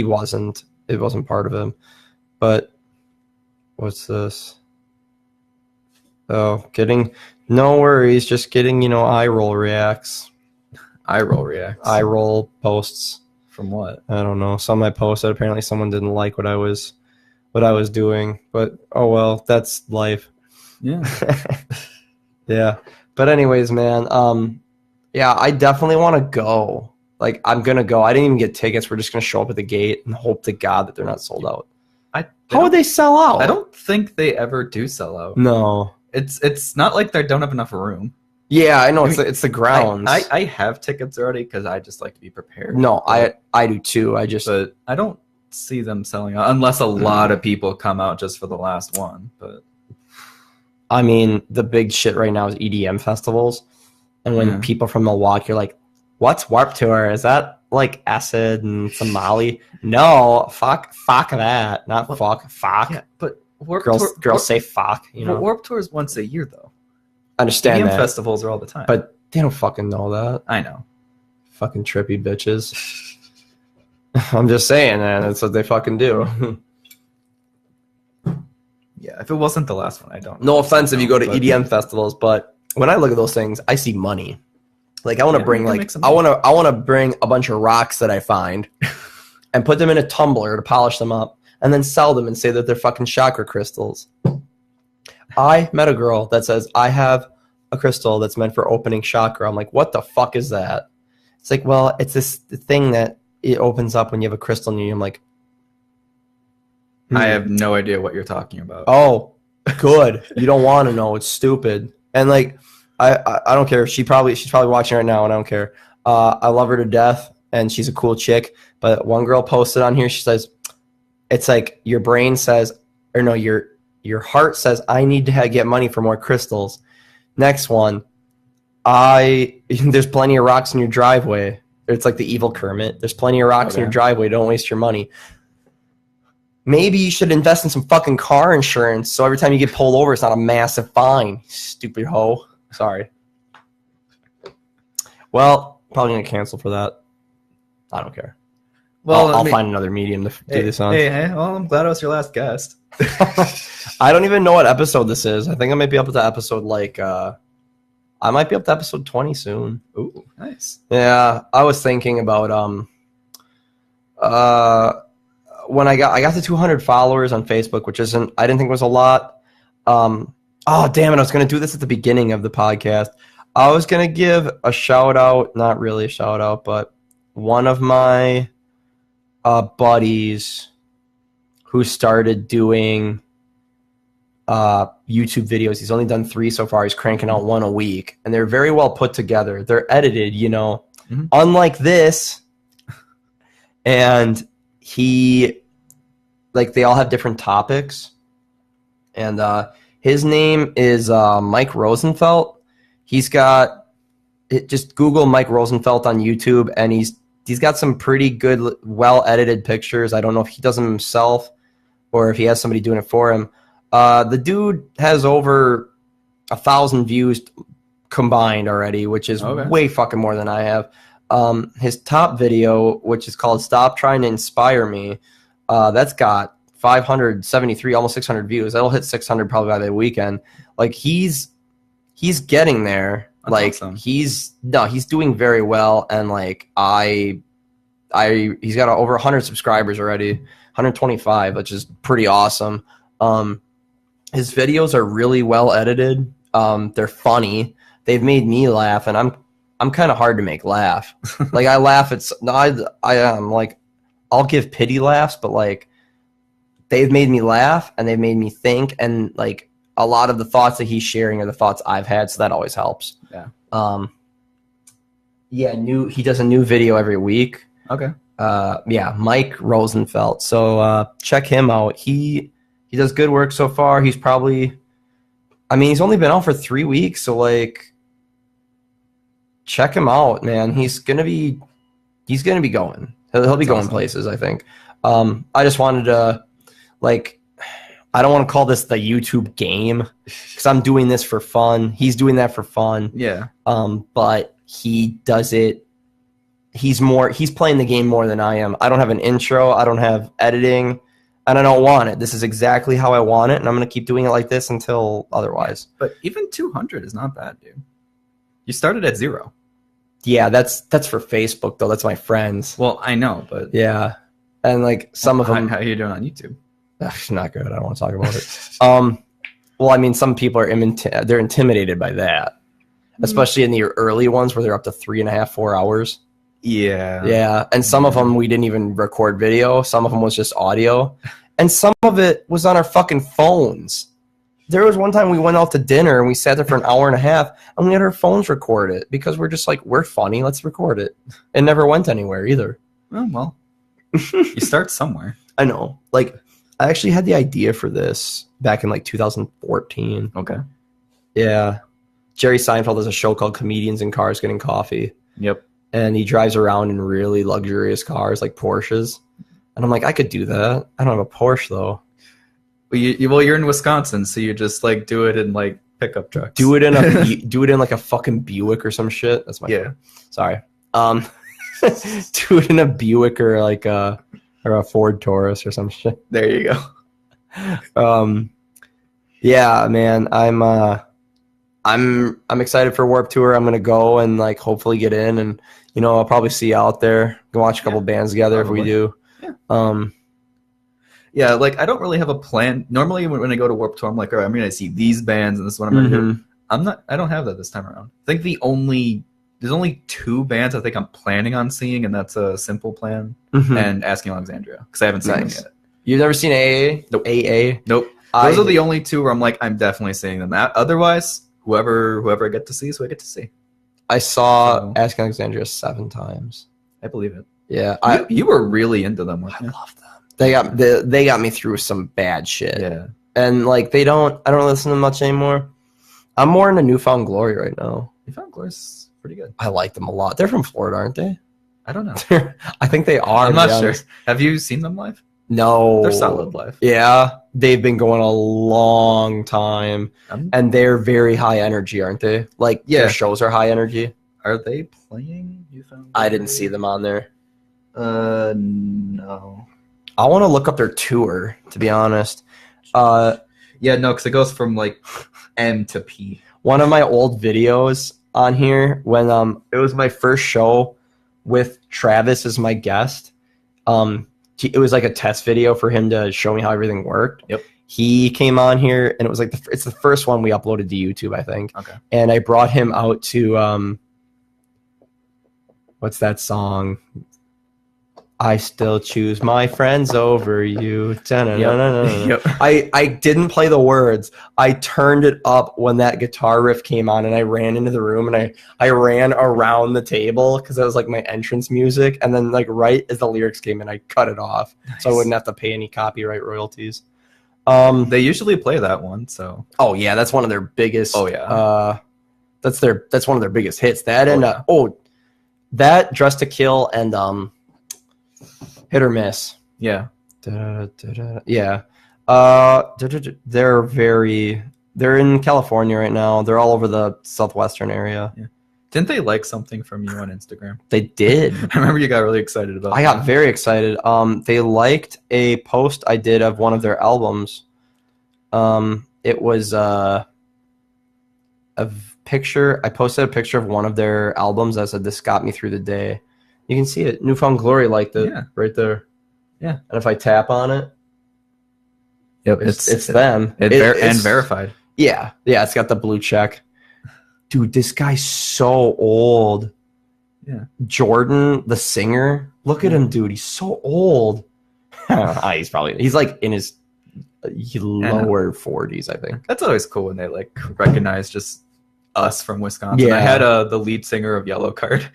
wasn't. It wasn't part of him. But what's this? Oh, no worries. Just getting, eye roll reacts. Eye roll reacts. Eye roll posts. From what? I don't know. Some I posted. Apparently, someone didn't like what I was doing. But oh well, that's life. Yeah. Yeah. But anyways, man. Yeah, I definitely want to go. Like, I'm gonna go. I didn't even get tickets. We're just gonna show up at the gate and hope to God that they're not sold out. How would they sell out? I don't think they ever do sell out. No. It's not like they don't have enough room. Yeah, I know. It's the grounds. I have tickets already because I just like to be prepared. No, I do too. But I don't see them selling out unless a lot of people come out just for the last one. But I mean, the big shit right now is EDM festivals, and when people from Milwaukee are like, "What's Warp Tour? Is that like acid and some Molly?" No, fuck that. Not fuck. Yeah, but girls say fuck. Warp Tour is once a year though. Understand EDM that. festivals are all the time, but they don't fucking know that. I know. Fucking trippy bitches. I'm just saying, man. That's what they fucking do. Yeah, if it wasn't the last one, I don't know. No offense if you go to EDM festivals, but when I look at those things, I see money. Like I want to bring I want to bring a bunch of rocks that I find and put them in a tumbler to polish them up and then sell them and say that they're fucking chakra crystals. I met a girl that says, "I have a crystal that's meant for opening chakra." I'm like, "What the fuck is that?" It's like, "Well, it's this thing that it opens up when you have a crystal in you." I'm like, I have no idea what you're talking about. Oh, good. You don't want to know. It's stupid. And like, I don't care. She's probably watching right now, and I don't care. I love her to death, and she's a cool chick. But one girl posted on here. She says, "It's like your brain says, or no, your heart says, I need to get money for more crystals." Next one, there's plenty of rocks in your driveway. It's like the evil Kermit. There's plenty of rocks in your driveway. Don't waste your money. Maybe you should invest in some fucking car insurance so every time you get pulled over, it's not a massive fine. Stupid hoe. Sorry. Well, probably going to cancel for that. I don't care. Well, I'll find another medium to do this on. Hey, well, I'm glad I was your last guest. I don't even know what episode this is. I think I might be up to episode I might be up to episode 20 soon. Ooh, nice. Yeah, I was thinking about when I got to 200 followers on Facebook, which I didn't think was a lot. Oh damn it! I was gonna do this at the beginning of the podcast. I was gonna give a shout out, not really a shout out, but one of my buddies who started doing YouTube videos. He's only done 3 so far. He's cranking out 1 a week, and they're very well put together. They're edited, unlike this. And he like they all have different topics, and his name is Mike Rosenfeld. He's got just Google Mike Rosenfeld on YouTube, and he's got some pretty good, well edited pictures. I don't know if he does them himself or if he has somebody doing it for him. The dude has over 1,000 views combined already, which is way fucking more than I have. His top video, which is called "Stop Trying to Inspire Me," that's got 573, almost 600 views. That'll hit 600 probably by the weekend. Like he's getting there. That's like awesome. He's doing very well, and like he's got over 100 subscribers already, 125, which is pretty awesome. His videos are really well edited. They're funny. They've made me laugh, and I'm kind of hard to make laugh. Like I laugh at like I'll give pity laughs, but like they've made me laugh and they've made me think, and like a lot of the thoughts that he's sharing are the thoughts I've had, so that always helps. Yeah. He does a new video every week. Okay. Mike Rosenfeld. So check him out. He does good work so far. He's probably, he's only been out for 3 weeks, so like check him out, man. He's gonna be going. He'll be going places, I think. I just wanted to, like, I don't want to call this the YouTube game because I'm doing this for fun. He's doing that for fun. Yeah. But he does it. He's playing the game more than I am. I don't have an intro. I don't have editing, and I don't want it. This is exactly how I want it, and I'm gonna keep doing it like this until otherwise. But even 200 is not bad, dude. You started at 0. Yeah, that's for Facebook though. That's my friends. Well, I know, but yeah, and like some of them. How are you doing on YouTube? Not good. I don't want to talk about it. Well, some people are they're intimidated by that, especially in the early ones where they're up to 3.5, 4 hours. Yeah. Yeah, and some of them we didn't even record video. Some of them was just audio, and some of it was on our fucking phones. There was one time we went out to dinner and we sat there for an hour and a half and we had our phones record it because we're just like, we're funny, let's record it. It never went anywhere either. Oh, well, you start somewhere. I know. Like, I actually had the idea for this back in like 2014. Okay. Yeah. Jerry Seinfeld has a show called Comedians in Cars Getting Coffee. Yep. And he drives around in really luxurious cars like Porsches. And I'm like, I could do that. I don't have a Porsche though. Well, you're in Wisconsin, so you just like do it in like pickup trucks. Do it in like a fucking Buick or some shit. That's my phone. Sorry. Do it in a Buick or like a Ford Taurus or some shit. There you go. Yeah, man. I'm excited for Warped Tour. I'm gonna go and like hopefully get in, and I'll probably see you out there. Go watch a couple bands together if we do. Yeah. Yeah, like I don't really have a plan. Normally when I go to Warped Tour, I'm like, all right, I'm gonna see these bands and this is what I'm gonna do. I don't have that this time around. I think there's only 2 bands I think I'm planning on seeing, and that's a Simple Plan and Asking Alexandria, because I haven't seen them yet. You've never seen AA? Nope. AA? Nope. Those are the only 2 where I'm like, I'm definitely seeing them. Otherwise, whoever I get to see is who I get to see. I saw Asking Alexandria 7 times. I believe it. Yeah. You were really into them. I love them. They got me through some bad shit. Yeah. And like I don't listen to them much anymore. I'm more into Newfound Glory right now. Newfound Glory's pretty good. I like them a lot. They're from Florida, aren't they? I don't know. I think they are. I'm not sure. Have you seen them live? No. They're solid live. Yeah. They've been going a long time. And they're very high energy, aren't they? Like their shows are high energy. Are they playing Newfound Glory? I didn't see them on there. No. I want to look up their tour, to be honest. No, because it goes from like M to P. One of my old videos on here, when it was my first show with Travis as my guest. It was like a test video for him to show me how everything worked. Yep. He came on here, and it was like it's the first one we uploaded to YouTube, I think. Okay. And I brought him out to what's that song? I still choose my friends over you. Yep. I didn't play the words. I turned it up when that guitar riff came on, and I ran into the room, and I ran around the table because that was like my entrance music. And then like right as the lyrics came in, I cut it off so I wouldn't have to pay any copyright royalties. They usually play that one, so. Oh yeah, that's one of their biggest. Oh yeah. That's one of their biggest hits. That and that Dress to Kill and Hit or Miss. Yeah. Yeah. They're in California right now. They're all over the southwestern area. Yeah. Didn't they like something from you on Instagram? They did. I remember you got really excited about I got very excited. They liked a post I did of one of their albums. It was a picture. I posted a picture of one of their albums. I said, "This got me through the day." You can see it. Newfound Glory liked it right there. Yeah. And if I tap on it, yep, it's them. And verified. Yeah. Yeah, it's got the blue check. Dude, this guy's so old. Yeah. Jordan, the singer, look at him, dude. He's so old. He's like in his lower 40s, I think. That's always cool when they like recognize just us from Wisconsin. Yeah. I had the lead singer of Yellow Card.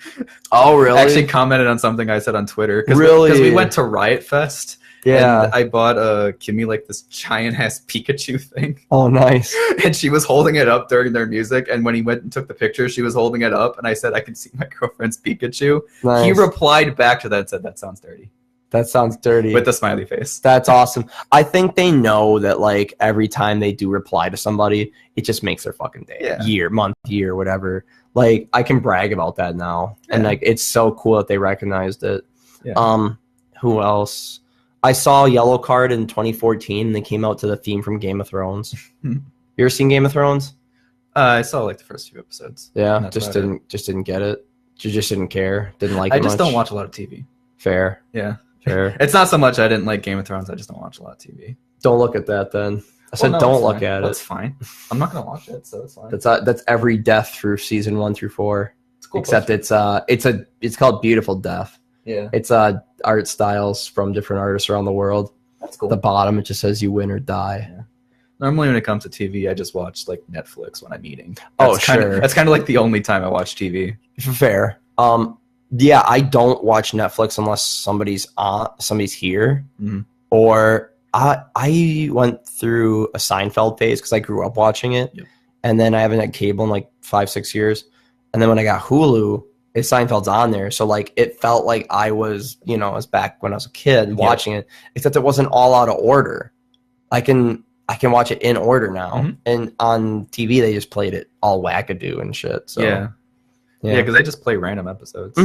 Oh, really? Actually commented on something I said on Twitter. Really? Because we went to Riot Fest. Yeah. And I bought Kimmy like this giant ass Pikachu thing. Oh, nice. And she was holding it up during their music. And when he went and took the picture, she was holding it up. And I said, I can see my girlfriend's Pikachu. Nice. He replied back to that and said, that sounds dirty. That sounds dirty. With the smiley face. That's awesome. I think they know that like every time they do reply to somebody, it just makes their fucking day. Yeah. Year, whatever. Like I can brag about that now. Yeah. And like it's so cool that they recognized it. Yeah. Who else? I saw Yellow Card in 2014 and they came out to the theme from Game of Thrones. You ever seen Game of Thrones? I saw like the first few episodes. Yeah, just didn't get it. You just didn't care. Didn't like it. I just much. don't watch a lot of TV. Fair. Yeah. Fair. It's not so much I didn't like Game of Thrones. I just don't watch a lot of TV. Don't look at that then. I said don't look at it. That's fine. I'm not gonna watch it, so it's fine. That's every death through season 1 through 4. It's cool. Except it's called Beautiful Death. Yeah. It's art styles from different artists around the world. That's cool. The bottom it just says you win or die. Yeah. Normally when it comes to TV, I just watch like Netflix when I'm eating. That's sure. That's kind of like the only time I watch TV. Fair. Yeah, I don't watch Netflix unless somebody's here, or I went through a Seinfeld phase because I grew up watching it, and then I haven't had cable in like 5-6 years, and then when I got Hulu, Seinfeld's on there, so like it felt like I was back when I was a kid watching it, except it wasn't all out of order. I can watch it in order now, and on TV they just played it all wackadoo and shit. So yeah, because they just play random episodes.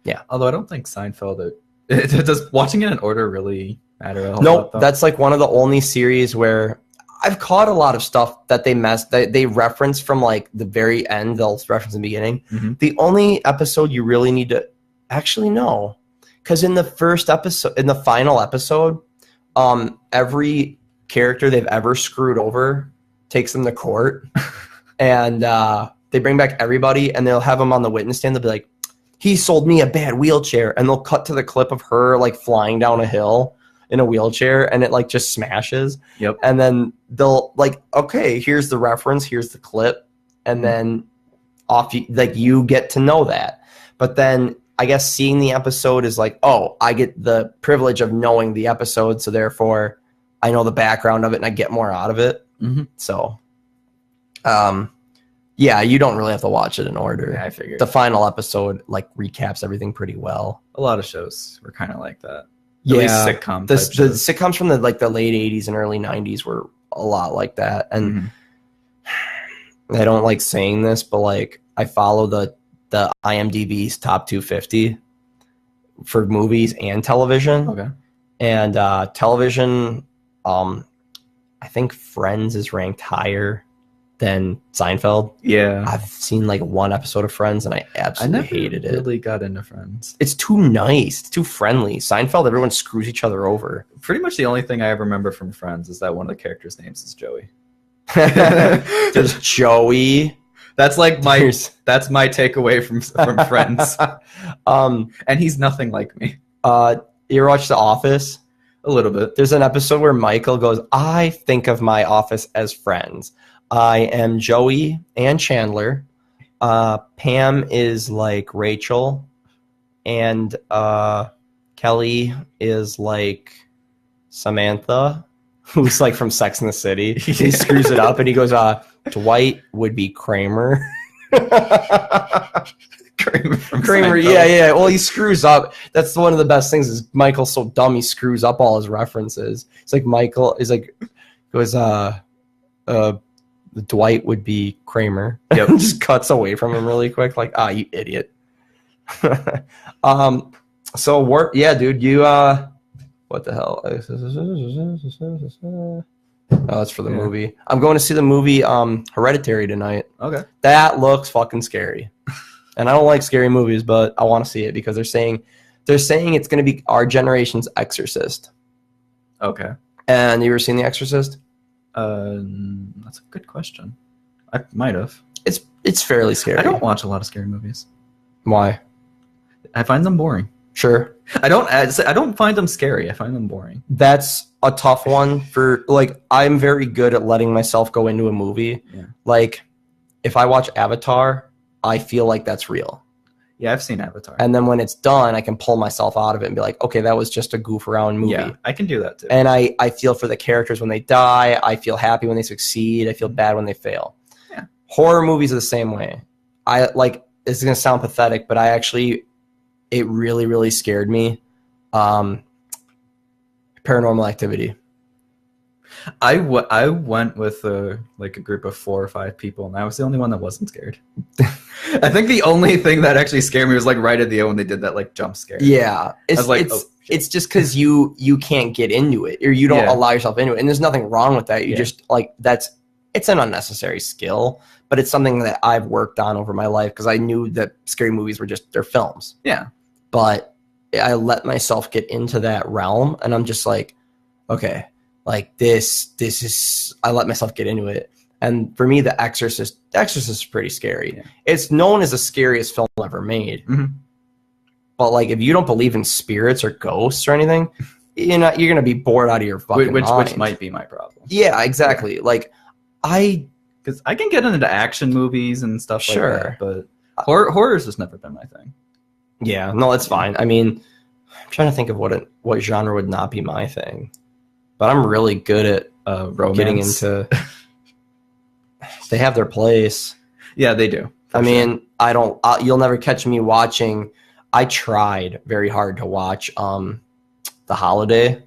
Yeah, although I don't think Seinfeld. Does watching it in order really matter? Nope, that's like one of the only series where I've caught a lot of stuff that they reference from like the very end. They'll reference in the beginning. The only episode you really need to actually know, because in the final episode, every character they've ever screwed over takes them to court, and they bring back everybody, and they'll have them on the witness stand. They'll be like, he sold me a bad wheelchair, and they'll cut to the clip of her like flying down a hill in a wheelchair, and it like just smashes. Yep. And then they'll like, okay, here's the reference, here's the clip, and then you get to know that. But then I guess seeing the episode is like, oh, I get the privilege of knowing the episode, so therefore I know the background of it and I get more out of it. So, yeah, you don't really have to watch it in order. Yeah, I figured. The final episode like recaps everything pretty well. A lot of shows were kind of like that. At least sitcom. The sitcoms from the late 80s and early 90s were a lot like that. And I don't like saying this, but like I follow the IMDb's top 250 for movies and television. Okay. And television, I think Friends is ranked higher than Seinfeld. Yeah. I've seen like one episode of Friends and I absolutely hated it. I really got into Friends. It's too nice. It's too friendly. Seinfeld, everyone screws each other over. Pretty much the only thing I ever remember from Friends is that one of the characters' names is Joey. There's Joey. That's like my takeaway from Friends. And he's nothing like me. You ever watch The Office? A little bit. There's an episode where Michael goes, I think of my office as friends. I am Joey and Chandler. Pam is like Rachel. And Kelly is like Samantha, who's like from Sex and the City. Yeah. He screws it up and he goes, Dwight would be Kramer. Kramer, yeah. Well, he screws up. That's one of the best things is Michael's so dumb he screws up all his references. It's like Michael is like goes Dwight would be Kramer. Yep. Just cuts away from him really quick, like, you idiot. So work, yeah, dude, you what the hell? Oh, that's for the movie. I'm going to see the movie Hereditary tonight. Okay. That looks fucking scary. And I don't like scary movies, but I want to see it because they're saying it's going to be our generation's Exorcist. Okay. And you ever seen The Exorcist? That's a good question. I might have. It's fairly scary. I don't watch a lot of scary movies. Why? I find them boring. Sure. I don't find them scary. I find them boring. That's a tough one for, like, I'm very good at letting myself go into a movie. Yeah. Like, if I watch Avatar, I feel like that's real. Yeah, I've seen Avatar. And then when it's done, I can pull myself out of it and be like, okay, that was just a goof around movie. Yeah, I can do that too. And I feel for the characters when they die. I feel happy when they succeed. I feel bad when they fail. Yeah. Horror movies are the same way. This is going to sound pathetic, but it really, really scared me. Paranormal Activity. I went with a group of 4 or 5 people, and I was the only one that wasn't scared. I think the only thing that actually scared me was like right at the end when they did that like jump scare. Yeah, it's just because you can't get into it or you don't allow yourself into it, and there's nothing wrong with that. You just it's an unnecessary skill, but it's something that I've worked on over my life because I knew that scary movies were they're films. Yeah, but I let myself get into that realm, and I'm just like, okay. Like this is, I let myself get into it. And for me, The Exorcist is pretty scary. Yeah. It's known as the scariest film ever made. Mm-hmm. But like, if you don't believe in spirits or ghosts or anything, you're going to be bored out of your fucking mind. Which might be my problem. Yeah, exactly. Yeah. Like because I can get into action movies and stuff like that, but horror's just never been my thing. Yeah, no, it's fine. I mean, I'm trying to think of what genre would not be my thing. But I'm really good at romance. Getting into. They have their place. Yeah, they do. I mean, I don't. You'll never catch me watching. I tried very hard to watch The Holiday.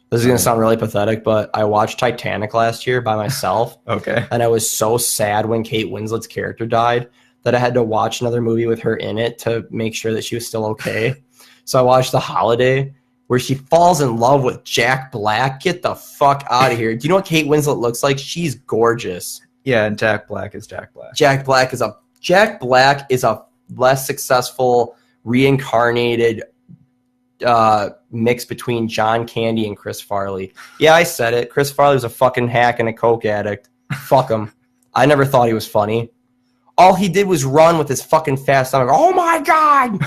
This is gonna sound really pathetic, but I watched Titanic last year by myself. Okay. And I was so sad when Kate Winslet's character died that I had to watch another movie with her in it to make sure that she was still okay. So I watched The Holiday, where she falls in love with Jack Black. Get the fuck out of here. Do you know what Kate Winslet looks like? She's gorgeous. Yeah, and Jack Black is Jack Black. Jack Black is a less successful reincarnated mix between John Candy and Chris Farley. Yeah, I said it. Chris Farley was a fucking hack and a coke addict. Fuck him. I never thought he was funny. All he did was run with his fucking fast stomach. Oh my God!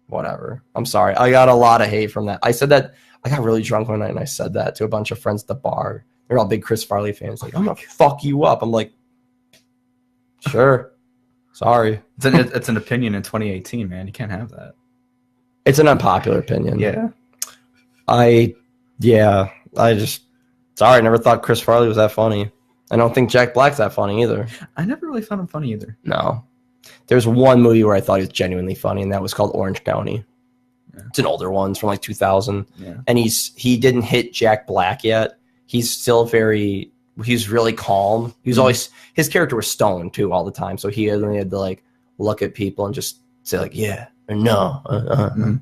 Whatever. I'm sorry. I got a lot of hate from that. I said that. I got really drunk one night and I said that to a bunch of friends at the bar. They're all big Chris Farley fans. Like, I'm going to fuck you up. I'm like, sure. Sorry. It's an opinion in 2018, man. You can't have that. It's an unpopular opinion. Yeah. I never thought Chris Farley was that funny. I don't think Jack Black's that funny either. I never really found him funny either. No. There's one movie where I thought he was genuinely funny, and that was called Orange County. Yeah. It's an older one. It's from like 2000. Yeah. And he didn't hit Jack Black yet. He's really calm. He was always, his character was stoned too all the time. So he only had to like look at people and just say like, yeah or no. Mm-hmm.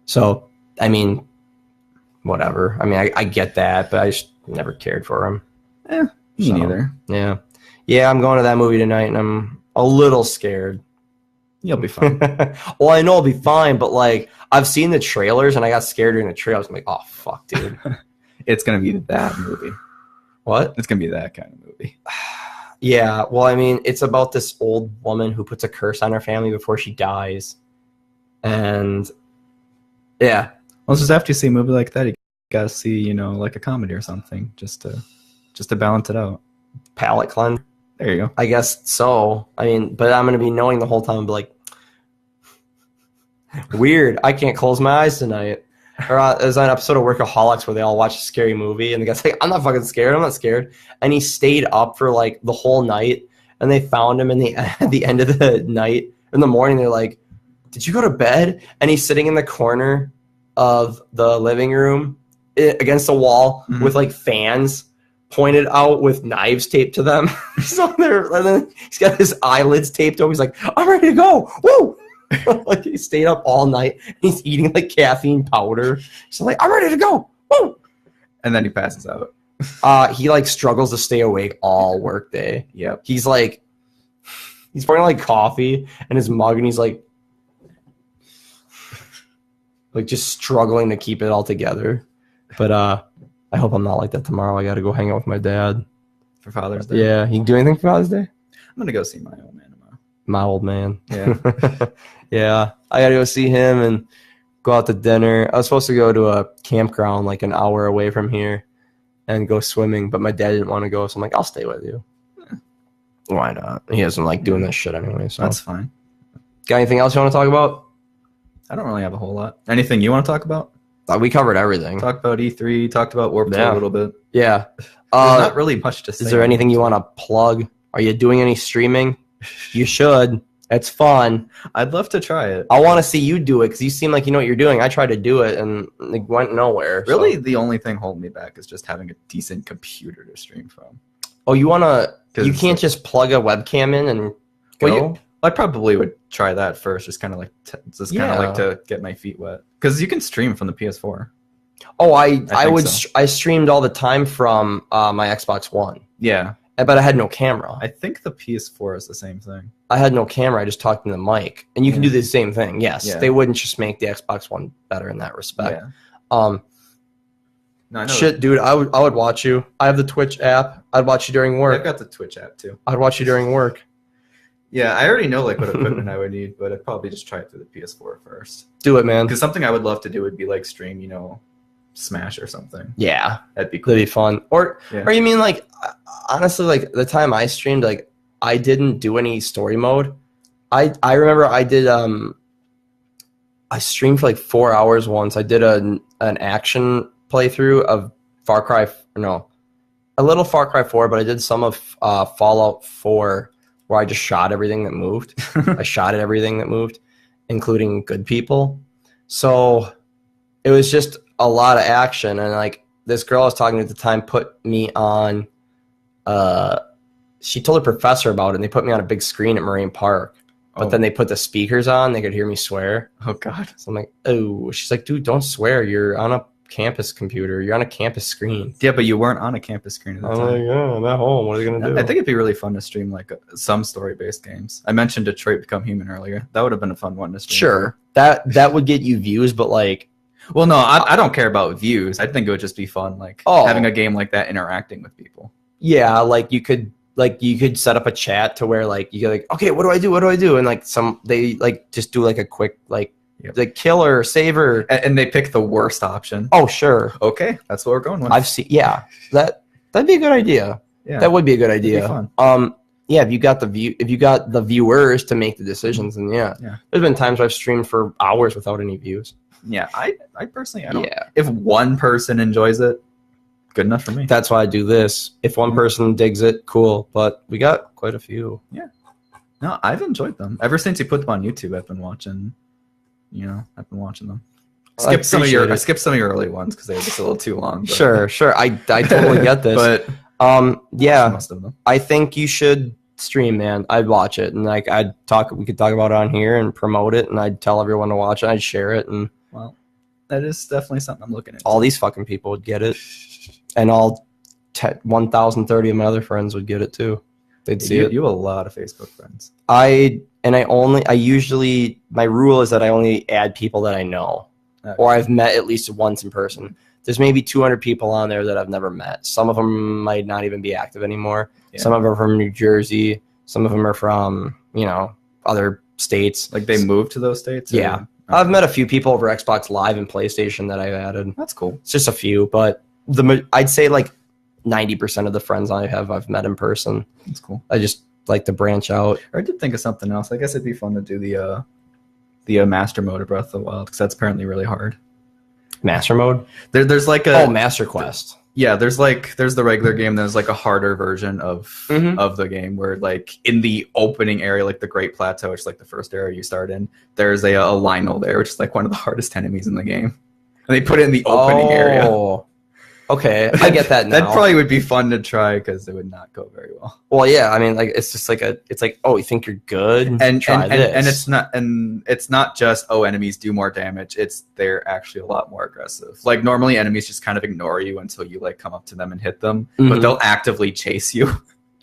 So, I mean, whatever. I mean, I get that, but I just never cared for him. Me neither. Yeah. Yeah, I'm going to that movie tonight and I'm a little scared. You'll be fine. Well, I know I'll be fine, but like I've seen the trailers and I got scared during the trailers. I'm like, oh fuck, dude. It's gonna be that movie. What? It's gonna be that kind of movie. Yeah. Well, I mean, it's about this old woman who puts a curse on her family before she dies, and yeah, Well, it's just after you see a movie like that, you gotta see, you know, like a comedy or something, just to balance it out. Palate cleanse. There you go. I guess so. I mean, but I'm gonna be knowing the whole time, and be like, weird. I can't close my eyes tonight. Or there's an episode of Workaholics where they all watch a scary movie, and the guy's like, "I'm not fucking scared. I'm not scared." And he stayed up for like the whole night, and they found him at the end of the night. In the morning, they're like, "Did you go to bed?" And he's sitting in the corner of the living room against the wall with like fans pointed out with knives taped to them. So there, and then he's got his eyelids taped over. He's like, "I'm ready to go. Woo!" Like he stayed up all night. He's eating like caffeine powder. He's like, "I'm ready to go. Woo!" And then he passes out. He like struggles to stay awake all work day. Yep. He's pouring like coffee in his mug, and he's like just struggling to keep it all together. But I hope I'm not like that tomorrow. I got to go hang out with my dad for Father's Day. Yeah, you do anything for Father's Day? I'm gonna go see my old man tomorrow. My old man. Yeah. Yeah, I got to go see him and go out to dinner. I was supposed to go to a campground like an hour away from here and go swimming, but my dad didn't want to go, so I'm like, I'll stay with you. Yeah. Why not? He doesn't like doing this shit anyway, so. That's fine. Got anything else you want to talk about? I don't really have a whole lot. Anything you want to talk about? We covered everything. Talked about E3, talked about Warped Tour a little bit. Yeah. There's not really much to say. Is there anything you want to plug? Are you doing any streaming? You should. It's fun. I'd love to try it. I want to see you do it because you seem like you know what you're doing. I tried to do it and it went nowhere. Really, so. The only thing holding me back is just having a decent computer to stream from. Oh, you want to... You can't just plug a webcam in and go? Well, I probably would try that first, just kind of like to get my feet wet. Because you can stream from the PS4. Oh, I streamed all the time from my Xbox One. Yeah. But I had no camera. I think the PS4 is the same thing. I had no camera. I just talked in the mic. And you can do the same thing. Yes. Yeah. They wouldn't just make the Xbox One better in that respect. Yeah. No, shit, dude, I would watch you. I have the Twitch app. I'd watch you during work. I've got the Twitch app too. I'd watch you during work. Yeah, I already know like what equipment I would need, but I'd probably just try it through the PS4 first. Do it, man. Because something I would love to do would be like stream, you know, Smash or something. Yeah, that'd be cool. That'd be fun. Or you mean like honestly, like the time I streamed, like I didn't do any story mode. I remember I did I streamed for like 4 hours once. I did an action playthrough of a little Far Cry 4, but I did some of Fallout 4 where I just shot everything that moved. I shot at everything that moved, including good people. So it was just a lot of action. And like this girl I was talking to at the time put me on, she told her professor about it, and they put me on a big screen at Marine Park. But then they put the speakers on, they could hear me swear. Oh, God. So I'm like, oh. She's like, dude, don't swear. You're on a campus computer. You're on a campus screen. Yeah, but you weren't on a campus screen at the time. Oh, yeah, I'm at home. What are they going to do? I think it'd be really fun to stream like some story-based games. I mentioned Detroit Become Human earlier. That would have been a fun one to stream. Sure. That would get you views, but like... Well, no, I don't care about views. I think it would just be fun, like having a game like that interacting with people. Yeah, like you could set up a chat to where like you get like, okay, what do I do? And like they like just do like a quick like the killer saver, and they pick the worst option. Oh, sure. Okay, that's what we're going with. I've seen. Yeah, that'd be a good idea. Yeah, that would be a good idea. Fun. Yeah, if you got the viewers to make the decisions, and there's been times I've streamed for hours without any views. Yeah, I personally don't. Yeah. If one person enjoys it, good enough for me. That's why I do this. If one person digs it, cool. But we got quite a few. Yeah. No, I've enjoyed them. Ever since you put them on YouTube, I've been watching them. Skip some of your early ones because they were just a little too long. But. Sure. I totally get this. But most of them. I think you should stream, man. I'd watch it, and like we could talk about it on here and promote it, and I'd tell everyone to watch it. I'd share it, and that is definitely something I'm looking at. All these fucking people would get it, and all 1,030 of my other friends would get it too. They'd see it. You have a lot of Facebook friends. My rule is that I only add people that I know or I've met at least once in person. There's maybe 200 people on there that I've never met. Some of them might not even be active anymore. Yeah. Some of them are from New Jersey. Some of them are from, other states. Like they moved to those states? Yeah. I've met a few people over Xbox Live and PlayStation that I've added. That's cool. It's just a few, but I'd say like 90% of the friends I have, I've met in person. That's cool. I just like to branch out. I did think of something else. I guess it'd be fun to do the master mode of Breath of the Wild, because that's apparently really hard. Master mode? There's like a Master Quest. Yeah, there's the regular game. There's like a harder version of the game where, like, in the opening area, like the Great Plateau, which is like the first area you start in, there's a Lionel there, which is like one of the hardest enemies in the game. And they put it in the opening area. Okay, I get that now. That probably would be fun to try, because it would not go very well. Well, yeah, I mean, like, it's just like oh, you think you're good? And it's not just, oh, enemies do more damage. They're actually a lot more aggressive. Like, normally enemies just kind of ignore you until you like come up to them and hit them, but they'll actively chase you.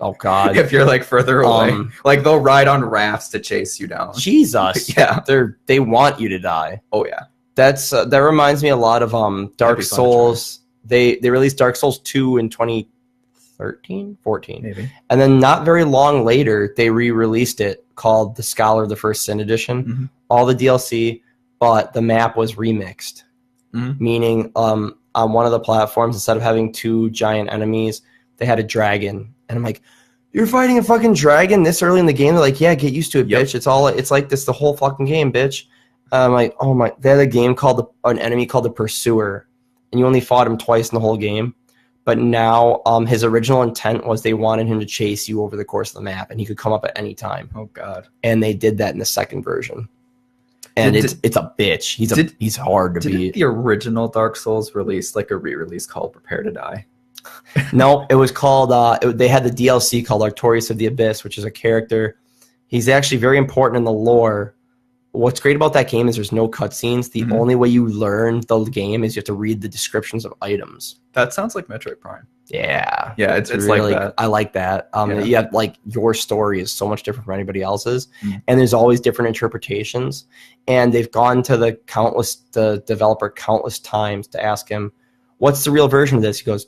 Oh God! If you're like further away, like they'll ride on rafts to chase you down. Jesus, yeah, they want you to die. Oh yeah, that reminds me a lot of Dark Souls. They released Dark Souls 2 in 2013, 14. Maybe. And then not very long later, they re-released it called The Scholar of the First Sin Edition. All the DLC, but the map was remixed. Meaning on one of the platforms, instead of having 2 giant enemies, they had a dragon. And I'm like, you're fighting a fucking dragon this early in the game? They're like, yeah, get used to it, bitch. It's like this the whole fucking game, bitch. I'm like, oh my, they had a game called an enemy called the Pursuer. And you only fought him twice in the whole game. But now his original intent was they wanted him to chase you over the course of the map, and he could come up at any time. Oh God! And they did that in the second version. And it's a bitch. He's hard to beat. Did the original Dark Souls release like a re-release called Prepare to Die? No, it was called. They had the DLC called Artorias of the Abyss, which is a character. He's actually very important in the lore. What's great about that game is there's no cutscenes. The only way you learn the game is you have to read the descriptions of items. That sounds like Metroid Prime. Yeah. Yeah, it's really, like that. I like that. Yeah, like your story is so much different from anybody else's. And there's always different interpretations. And they've gone to the developer countless times to ask him, what's the real version of this? He goes,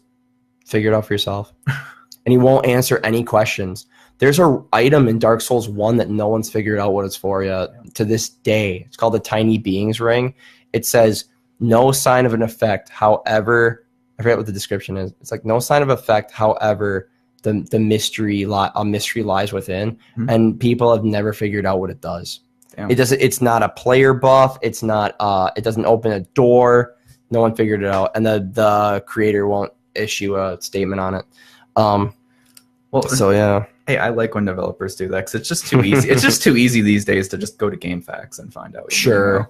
figure it out for yourself. And he won't answer any questions. There's an item in Dark Souls 1 that no one's figured out what it's for yet to this day. It's called the Tiny Beings Ring. It says, no sign of an effect, however, I forget what the description is. It's like, no sign of effect, however, the mystery lies within. And people have never figured out what it does. Damn. It's not a player buff. It's not, it doesn't open a door. No one figured it out. And the creator won't issue a statement on it. So yeah. Hey, I like when developers do that, because it's just too easy. It's just too easy these days to just go to GameFAQs and find out. Sure.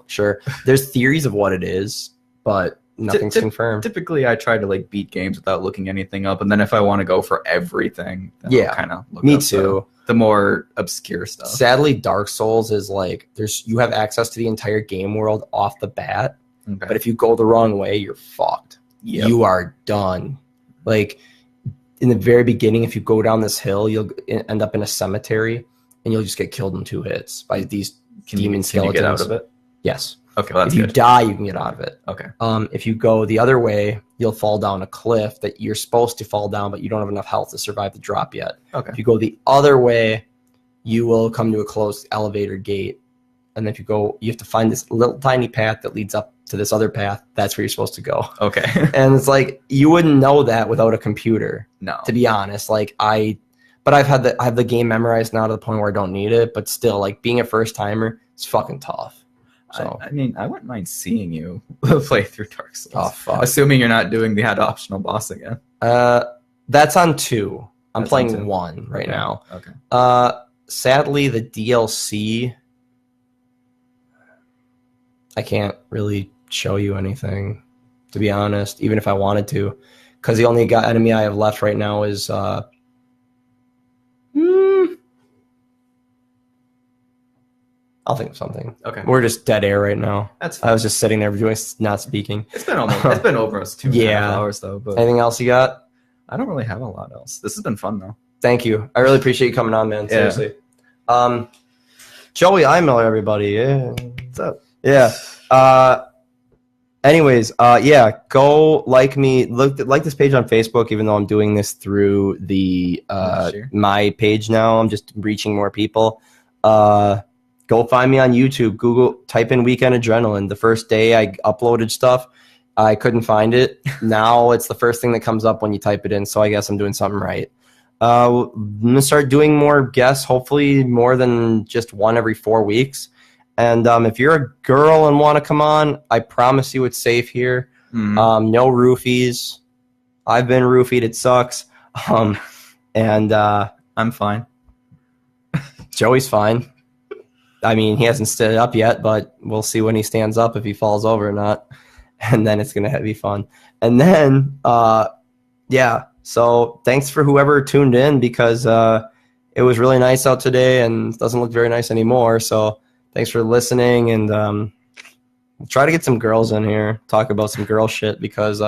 There's theories of what it is, but nothing's confirmed. Typically, I try to like beat games without looking anything up, and then if I want to go for everything, then I'll kind of look me up too. The more obscure stuff. Sadly, Dark Souls is like you have access to the entire game world off the bat, but if you go the wrong way, you're fucked. You are done. Like, in the very beginning, if you go down this hill, you'll end up in a cemetery, and you'll just get killed in 2 hits by these demon skeletons. Can you get out of it? Yes. Okay, well, that's if you good. die, you can get out of it. Okay. If you go the other way, you'll fall down a cliff that you're supposed to fall down, but you don't have enough health to survive the drop yet. Okay. If you go the other way, you will come to a closed elevator gate. And if you go, you have to find this little tiny path that leads up to this other path. That's where you're supposed to go. Okay. And it's like, you wouldn't know that without a computer. No. To be honest, like I have the game memorized now to the point where I don't need it, but still, like, being a first timer, it's fucking tough. So I mean, I wouldn't mind seeing you play through Dark Souls. Oh, fuck. Assuming you're not doing the optional boss again. That's on 2. I'm That's playing on 2. 1 right now. Okay. Sadly, the DLC, I can't really show you anything, to be honest, even if I wanted to, because the only enemy I have left right now is I'll think of something. Okay. We're just dead air right now. That's fine. I was just sitting there not speaking. It's been over us 2.5 hours though. But anything else you got? I don't really have a lot else. This has been fun though. Thank you. I really appreciate you coming on, man. Seriously. Joey Imiller, everybody. Yeah. What's up? Yeah. Anyways, yeah, go like me. Like this page on Facebook, even though I'm doing this through the my page now. I'm just reaching more people. go find me on YouTube. Google, type in Weekend Adrenaline. The first day I uploaded stuff, I couldn't find it. Now it's the first thing that comes up when you type it in, so I guess I'm doing something right. I'm going to start doing more guests, hopefully more than just one every 4 weeks. And if you're a girl and want to come on, I promise you it's safe here. No roofies. I've been roofied. It sucks. And I'm fine. Joey's fine. I mean, he hasn't stood up yet, but we'll see when he stands up if he falls over or not. And then it's going to be fun. And then, yeah. So thanks for whoever tuned in, because it was really nice out today and it doesn't look very nice anymore. So thanks for listening, and we'll try to get some girls in here, talk about some girl shit, because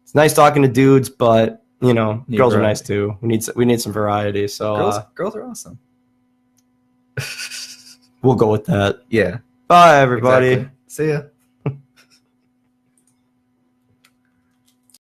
it's nice talking to dudes, but you know, girls are nice too. We need some variety. So girls are awesome. We'll go with that. Yeah. Bye, everybody. Exactly. See ya.